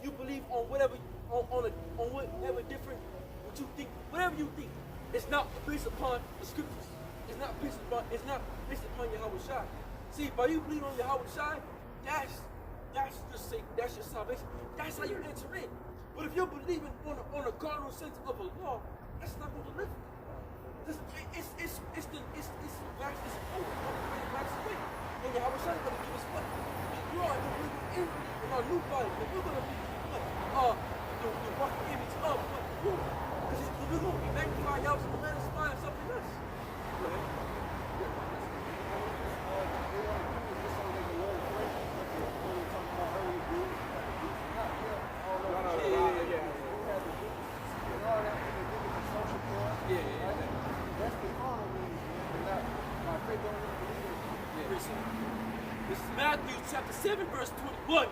You believe on whatever, on whatever different, what you think, whatever you think. It's not based upon the scriptures. It's not based upon Yahushua. See, by you believing on Yahushua, that's your salvation. That's how you enter in. But if you're believing on a cardinal sense of a law, that's not going to live. It's wax away. And Yahweh Shai is going to give us what? You are in our new body. And we're going to be what? The walking image of what? You. Because we're going to be magnified out and magnify something else. This is Matthew chapter 7, verse 21.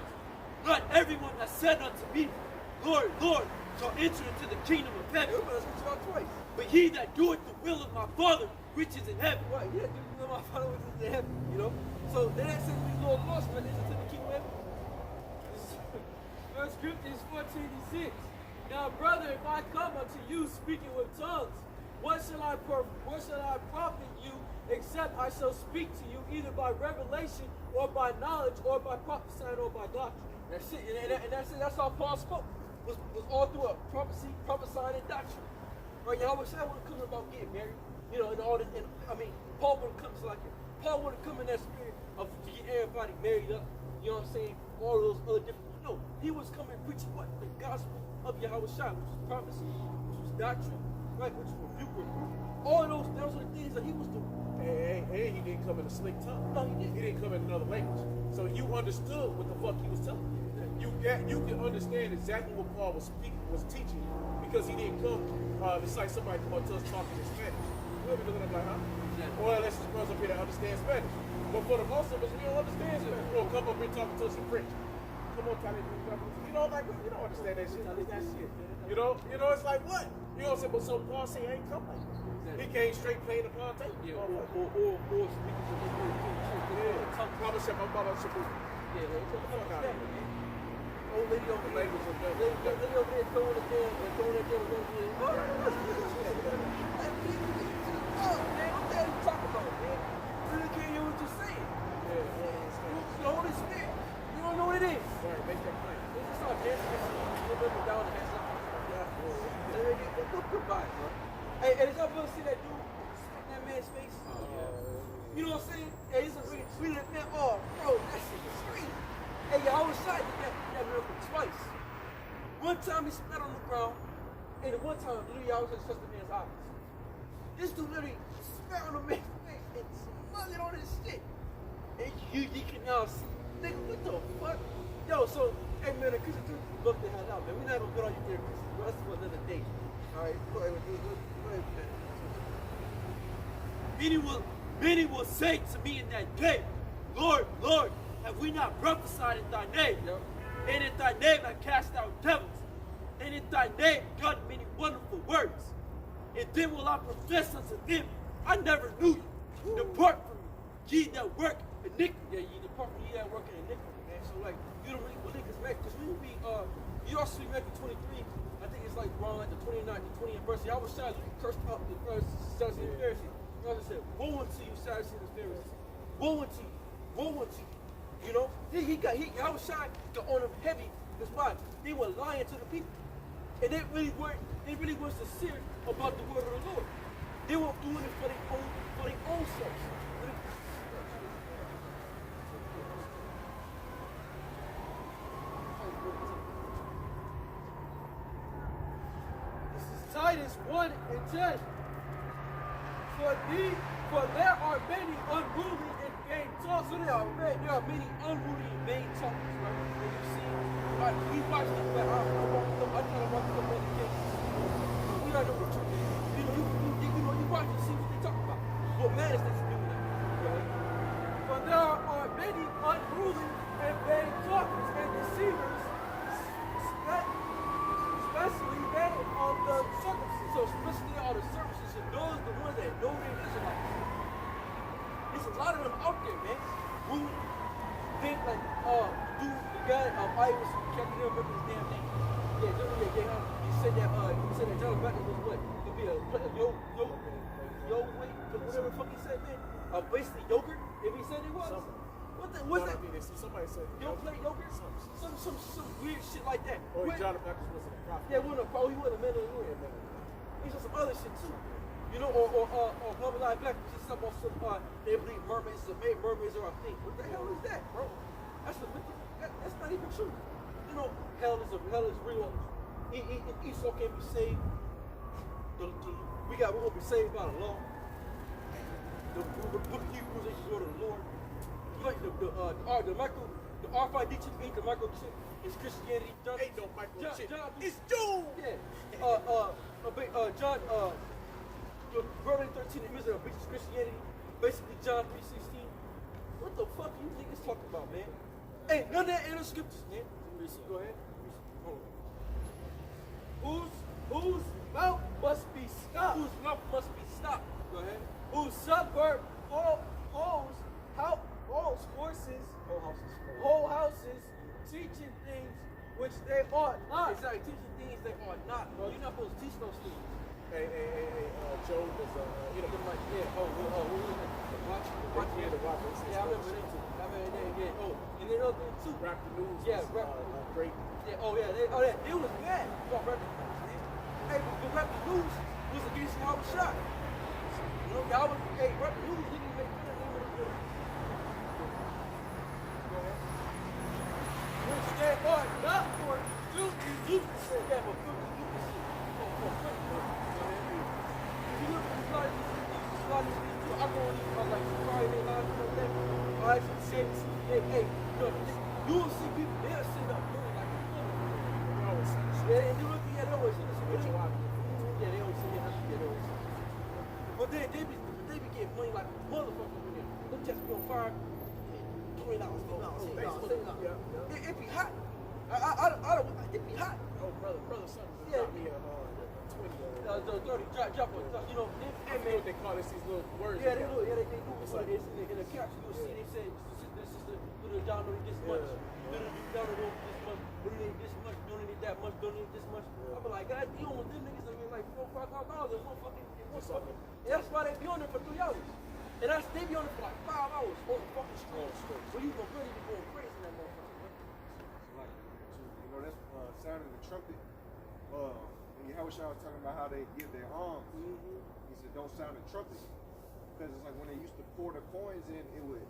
Not everyone that said unto me, Lord, Lord, shall enter into the kingdom of heaven. But he that doeth the will of my Father, which is in heaven. Right, yeah, do the will of my Father which is in heaven, you know? So they didn't say to be Lord, Lord, but enter into the kingdom of heaven. 1 Corinthians 14:6. Now, brother, if I come unto you speaking with tongues, what shall I profit you, except I shall speak to you either by revelation or by knowledge or by prophesying or by doctrine? That's it. And that's it. That's how Paul spoke. Was all through a prophecy, prophesying, and doctrine. Right? Yahweh Shai wouldn't come about getting married, you know, and all this. And I mean, Paul wouldn't come like it. Paul wouldn't come in that spirit of to get everybody married up. You know what I'm saying? All those other different. No, he was coming preaching what? The gospel of Yahweh Shai, which was prophecy, which was doctrine, right? Which was rebuke. All of those are the things that he was doing. And he didn't come in a slick tongue. No, he didn't. He didn't come in another language. So you understood what the fuck he was telling you. You can understand exactly what Paul was teaching because he didn't come. It's like somebody come up to us talking in Spanish. We'll be looking at like, huh? Yeah. Or unless this person up here that understands Spanish. But for the most of us, we don't understand Spanish. We'll come up here talking to us in French. Come on, Charlie. You know, like we don't understand that shit. That shit. You know, it's like what? You know what I'm saying? But so Paul say he ain't come like that. He came straight playing the plantain. Yeah, or speaking to this word. Mama said, my mama should be. Yeah, fuck out of here. Old lady over there. Language of Lady over there throwing it down and throwing it down. Oh, man, what the hell you talking about, man? You really can't hear what you're saying. The Holy Spirit. You don't know what it is. Right, make that plain. They just start dancing a little bit down the head. Goodbye, bro. Hey, and did y'all ever see that dude spit in that man's face? You know what I'm saying? Hey, he's a really man. Oh, bro, that shit was crazy. Hey, y'all always shot that miracle twice. One time he spat on the ground, and the one time, literally, I was just touched the man's eyes. This dude literally spat on the man's face and smelled it on his shit. And you can now see, nigga, what the fuck? Yo, so, hey man, the Christian dude, look the hell out, man. We're not gonna get on you there, Christian. That's for another day. All right, go ahead. Many will say to me in that day, Lord, Lord, have we not prophesied in thy name? Yep. And in thy name have cast out devils, and in thy name done many wonderful works. And then will I profess unto them, I never knew you. Depart from me, ye that work iniquity. Yeah, you depart from ye that work in iniquity, man. So like, you don't really believe this, man. Because when you read, you also read Matthew 23. I think it's like around like the 29th to 20th verse. I was trying to cursed out the Sadducees and Pharisees. God said, woe unto you, Sadducees and Pharisees. Woe unto you. Woe unto you. You know? I was shy to on them heavy. That's why they were lying to the people. And they really weren't sincere about the word of the Lord. They were doing it for their own selves. Titus 1 and 10. For there are many unruly and vain talkers. So there are many unruly and vain talkers, right? That you see. We watch this, but I try to watch some other cases. We don't know the truth. You watch and see what they talk about. What matters is to do that. Right? For there are many unruly and vain talkers and deceivers, especially they of the circumcision. So especially all the circumcision, those are the ones that know they're Israelites. There's a lot of them out there, man. Who think like, dude, the guy, I was can't remember his damn name. Yeah, he said that John the Baptist was what? Could be a whatever the fuck he said, man. Basically yogurt, if he said it was. What's that? Somebody said, Yo, play yogurt? Some weird shit like that. oh, Wait, John the Baptist wasn't a prophet. yeah, he wasn't a man of the Lord. He's on some other shit too. You know, or Global Live Black was just some on some they believe mermaids are a thing. What the hell is that, bro? That's not even true. You know, hell is real. Esau can't be saved. We're gonna be saved by the law. The book of Hebrews they should go to the Lord. Like the RFID chip ain't the microchip. It's Christianity. Ain't no microchip. It's Jew. Yeah. John. Revelation 13 is a bitch Christianity. Basically John 3:16. What the fuck are you niggas talking about, man? Hey, none of that in the scriptures, man. Go ahead. Whose mouth must be stopped. Whose mouth must be stopped. Go ahead. Who subvert whole horses, whole houses, teaching things which they ought not. Exactly, teaching things they are not, bro. You're not supposed to teach those things. Hey, Joe was, you know, Like, yeah, the watch. Yeah, I remember that too. And then other thing too. Rap the News. Yeah, was, Rap great. Yeah, it was bad about Rap the News, man. Hey, but Rap the News was against Howard Shot. You know, y'all was, hey, Rap the News didn't even make fun of him. Go ahead. Which they ought not for you to say. Yeah, but you look at these like I go on these like Friday night or whatever. I actually say, hey, look, you will see people they'll sit up doing like a yeah, and you look at they always say yeah, they always say they always say. But they be getting money like a motherfucker with them. Them just be on fire. $20, $10. It be hot. I don't. It be hot. Oh, brother, son, Yeah. got me a 20. The 30 drop on, you know. I don't know what they call this, these little words. Yeah, they do. Yeah, they do. It's like this in the caption. You'll see they say this is the little download this much. Little download this much. Donate this much. Donate that much. Donate this much. I be like, God, you don't want them niggas to be like $4,000, $5,000. That's why they be on there for 3 hours. And they be on there for like 5 hours on the fucking street. So you gonna really be going crazy in that motherfucker. Like, you know, that's sounding the trumpet. And Yahweh Shah was talking about how they give their alms. He said, don't sound the trumpet. Because it's like when they used to pour the coins in, it would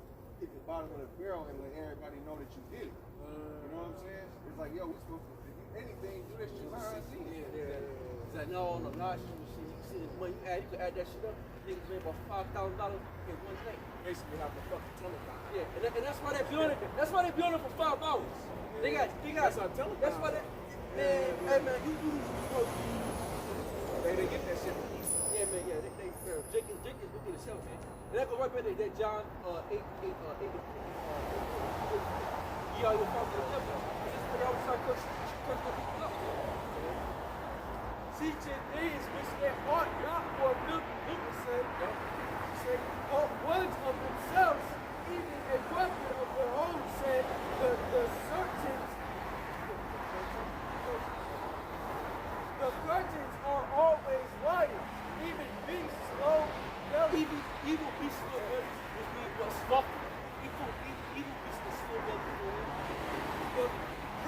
hit the bottom of the barrel and let everybody know that you did it. You know what I'm saying? It's like, yo, we supposed to, if you anything, do that shit behind the scenes. It's like, no, on the last shit, you see this money, you can add that shit up. Niggas made about $5,000 in one thing. Basically, have the fucking tunnel down. Yeah, and that's why they be on it. That's why they be on it for $5. They got. That's what I'm telling you. That's why they. Man, hey man, you do this. They get that shit. Yeah, man, yeah. Jake is looking at himself, man. And that goes right back to that John 8. You all your father the devil. This is what I was trying to curse the people up. Teaching things which they ought not for them to say. Ones of themselves, even a brother of their own said, the virgins are always liars, even beasts slow belly. Evil beasts slow belly, which means what? Sloth. Evil beasts the slow belly. The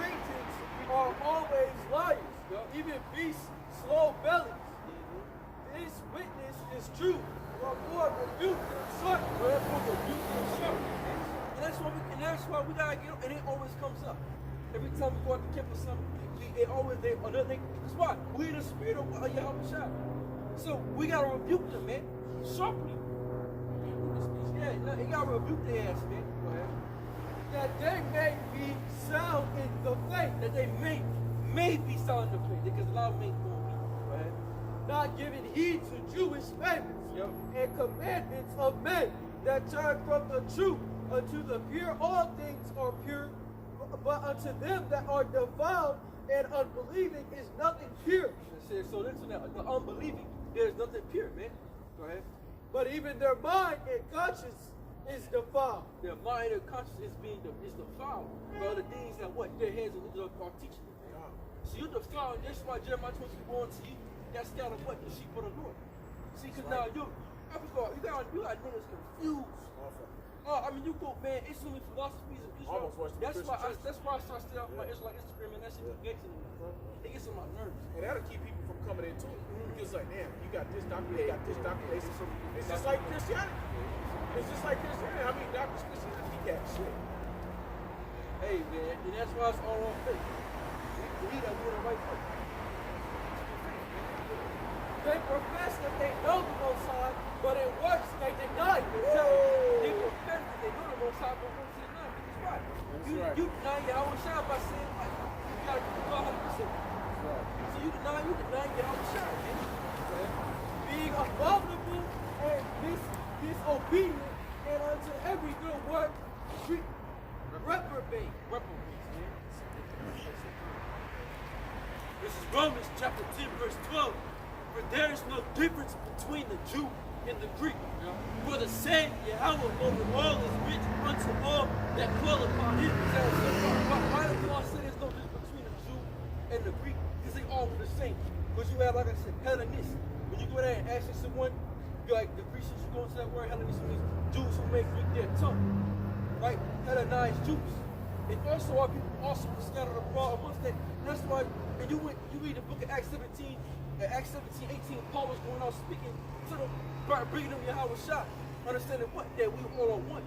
virgins are always liars, even beasts slow bellies. This witness is true. Wherefore rebuke and short. And that's why we gotta get, and it always comes up. Every time we go out to camp or something, that's why we in the spirit of Yahweh Shah. So we gotta rebuke them, man. Sharply. Yeah, you gotta rebuke their ass, man. Go ahead. That they may be sound in the faith. That they may be sound in the faith, because a lot of them ain't gonna be. Go ahead. Not giving heed to Jewish favors and commandments of men that turn from the truth unto the pure. All things are pure, but unto them that are defiled and unbelieving is nothing pure. So listen now, the unbelieving, there's nothing pure, man. Go ahead. But even their mind and conscience is defiled. Their mind and conscience is defiled. But the things that what their heads are teaching them. So you're defiled. That's why Jeremiah 21 to you. That's kind of what the sheep of the Lord. See, because now you got niggas confused. Oh, I mean, you go, man. It's so many philosophies of Israel. Almost worse than That's Christian why. churches. That's why I start staying off my Yeah. Israelite Instagram, and that shit Yeah. gets to me. It gets on my nerves. And that'll keep people from coming into it. Because like, damn, you got this doctor, you got this doctor. It's just like Christianity. It's just like Christianity. How many doctors Christianity got? Shit. Hey, man, and that's why it's all on faith. We believe that we're the right way. They profess that they know the Most High, but in works they deny it. They profess that they know the Most High, but works they not. That's right. That's right. You deny Yahweh Shai by saying, like, you gotta keep God 100%. So you deny Yahweh Shai, man. Being abominable and disobedient, and unto every good work reprobate. This is Romans chapter 10, verse 12. For there is no difference between the Jew and the Greek. For the same Yahweh over all is rich unto all that call upon him. Why does God say there's no difference between the Jew and the Greek? Because they all were the same. Because you have, like I said, Hellenists. When you go there and ask someone, you're like the Grecians, you go into that word Hellenist means Jews who make Greek their tongue. Right? Hellenized Jews. And also our people also were scattered abroad amongst that. That's why when you read the book of Acts 17, Acts 17, 18, Paul was going out speaking to them, bringing them Yahweh Shai, understanding what? That we all are one.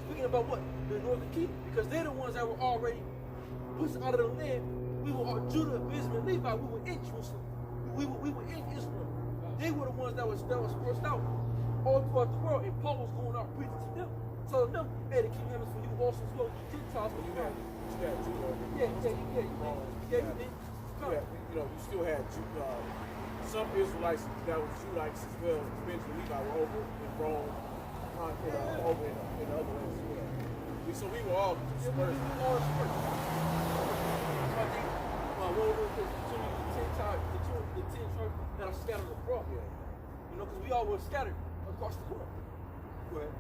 Speaking about what? The northern kingdom. Because they're the ones that were already pushed out of the land. We were all Judah, Benjamin, Levi. We were in Jerusalem. We were in Israel. They were the ones that was forced out all throughout the world. And Paul was going out preaching to them, telling them, hey, the commandments for you also as well, you Gentiles. Well, you had Judah over Yeah, you did. you know, you still had some Israelites that was Judites as well. Benjamin Levi were over in Rome, over in the other lands as well. So we were all dispersed. The 10 tribes that are scattered abroad. Yeah. You know, because we all were scattered across the world. Go ahead.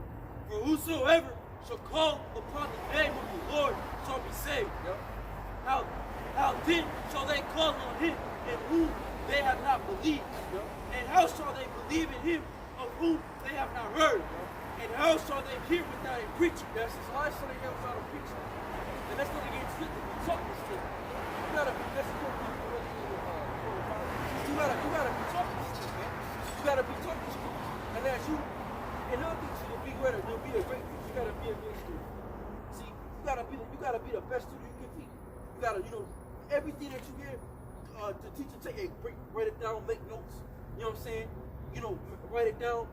For whosoever shall call upon the name of the Lord shall be saved. Yep. How then shall they call on him in whom they have not believed? Yep. And how shall they believe in him of whom they have not heard? And how shall they hear without a preacher? Yes, it's hard so they get without a preacher. And that's not against it. We talk this thing. You gotta be you gotta be talking this shit, man. You gotta be talking this shit. And as you, in other things, you'll be greater. You'll be a great preacher. You gotta be a good student. See, you gotta be the best student you can be. You gotta, everything that you hear, the teacher take, hey, write it down, make notes. You know what I'm saying? Write it down,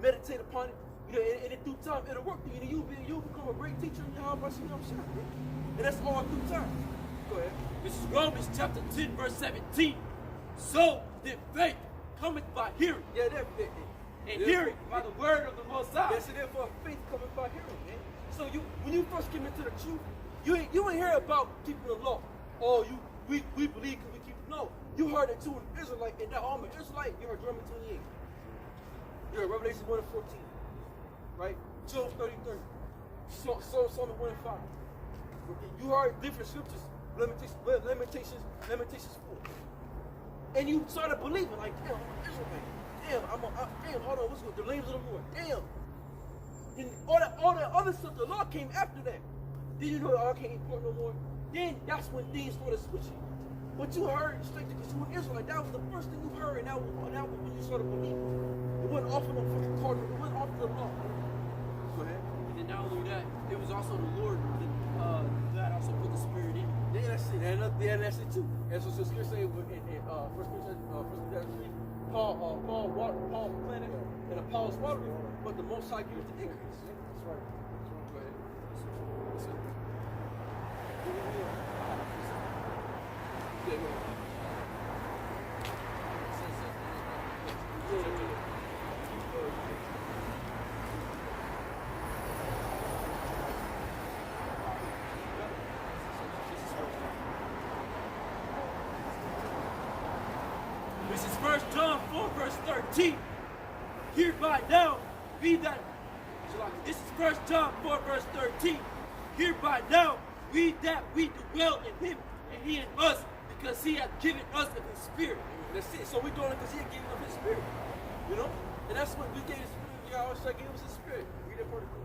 meditate upon it. And in due time, it'll work. You'll become a great teacher. And that's all through time. Go ahead. This is Romans chapter 10, verse 17. So then faith cometh by hearing, Yeah, and hearing by the word of the Most High. Yes, it is for faith coming by hearing, man. So when you first came into the truth, you ain't hear about keeping the law. Oh, we believe because we keep it. No, you heard it too in Israelite, and that armor Israelite, you heard Romans 28. You heard Revelation 1 and 14. Right? Job 33. Psalm 1 and 5. You heard different scriptures, Lamentations 4. And you started believing, like, damn, I'm an Israelite. Damn, hold on, what's good? The names of the Lord. Damn. And all that other stuff, the law came after that. Then you know the law can't import no more. Then that's when things started switching. But you heard straight because you were an Israelite. That was the first thing you heard, and that was when you started believing. It wasn't off of the fucking cardinal, it wasn't off the law. Go ahead. And then not only that, it was also the Lord that also put the Spirit in. Yeah, that's it. And that's it too. And so you're saying in 1 Corinthians 3, Paul planted and Apollos watered, but the Most High gives the increase. That's right. Go ahead. Yeah, go ahead. This is 1 John 4, verse 13. Hereby now be that. This is 1 John 4, verse 13. Hereby now we dwell in him and he in us, because he hath given us of his Spirit. That's it. So we're doing it because he had given us his Spirit. And that's what we gave the Spirit. Yahweh gave us his Spirit. Read that part again.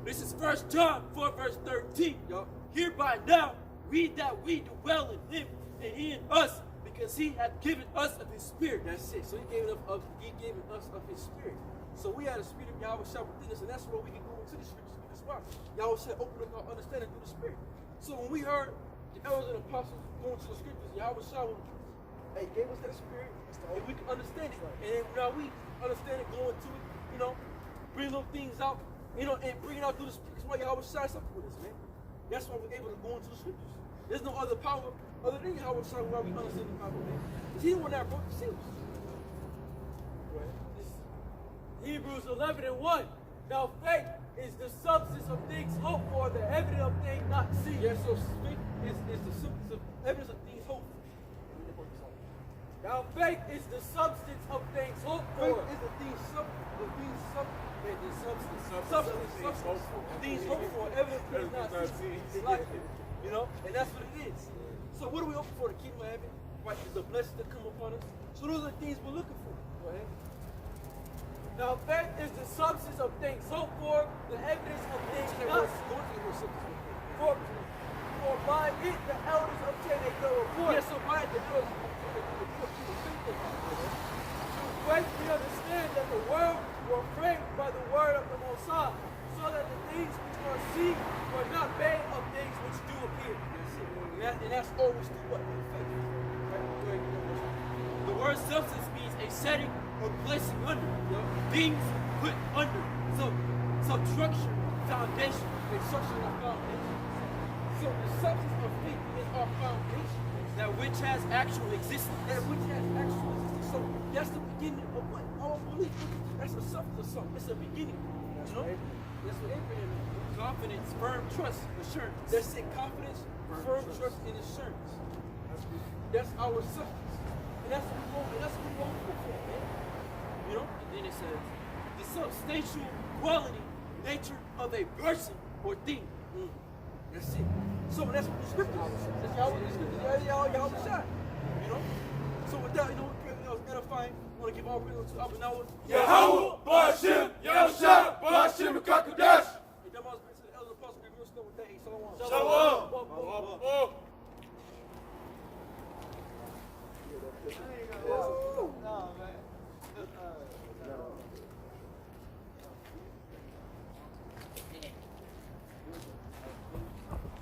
This is 1 John 4, verse 13. Yup. Hereby now read that we dwell in him and he in us, because he hath given us of his spirit. That's it. So he gave us of his spirit. So we had a spirit of Yahweh Shah within us, and that's where we can go into the scriptures. That's why Yahweh Shah opened up our understanding through the spirit. So when we heard the elders and apostles going to the scriptures, Yahweh Shah gave us that spirit, and we can understand it. And then now we understand it, go into it, bring little things out, and bring it out through the scriptures. That's why Yahweh Shah is up with us, man. That's why we're able to go into the scriptures. There's no other power other than Yahweh Shah why we understand the Bible, man. Because he's the one that broke the seals. Hebrews 11 and 1. Now faith is the substance of things hoped for, the evidence of things not seen. Yeah, so faith is the substance of evidence of things hoped for. Now faith is the substance of things hoped Faith for. is the things things hoped for, evidence of things not seen. It's like it, and that's what it is. So what are we hoping for? The kingdom of heaven, right? The blessings that come upon us. So those are the things we're looking for. Go ahead. Now faith is the substance of things hoped for, the evidence of things not seen. For by it the elders obtain a good report. Yes, so by the elders obtain a good report. Through faith we understand that the world were framed by the word of the Most High, so that the things which are seen were not made of things which do appear. And that's always through what? Faith. Right? Go ahead, The word substance means a setting or placing under. Things put under. So substructure, foundation. Instruction of foundation. So the substance of faith is our foundation. That which has actual existence. And which has actual existence. So that's the beginning of what our belief is. That's the substance of something. It's a beginning. That's what Abraham is. Confidence, firm trust, assurance. That's it. Confidence, firm trust, and assurance. That's our substance. And that's what we're going for, man. And then it says, the substantial quality, nature of a person or thing. That's it. So that's what the scripture is. That's Yahweh Shah. So with that, we're edifying. We want to give all praise to Abba Noah. Yahweh, Bashim, Yahusha, Bashim, Kakadash. Hey, that was to the elder apostle. Give us with that. Hey, Shalom. Shalom. Shalom.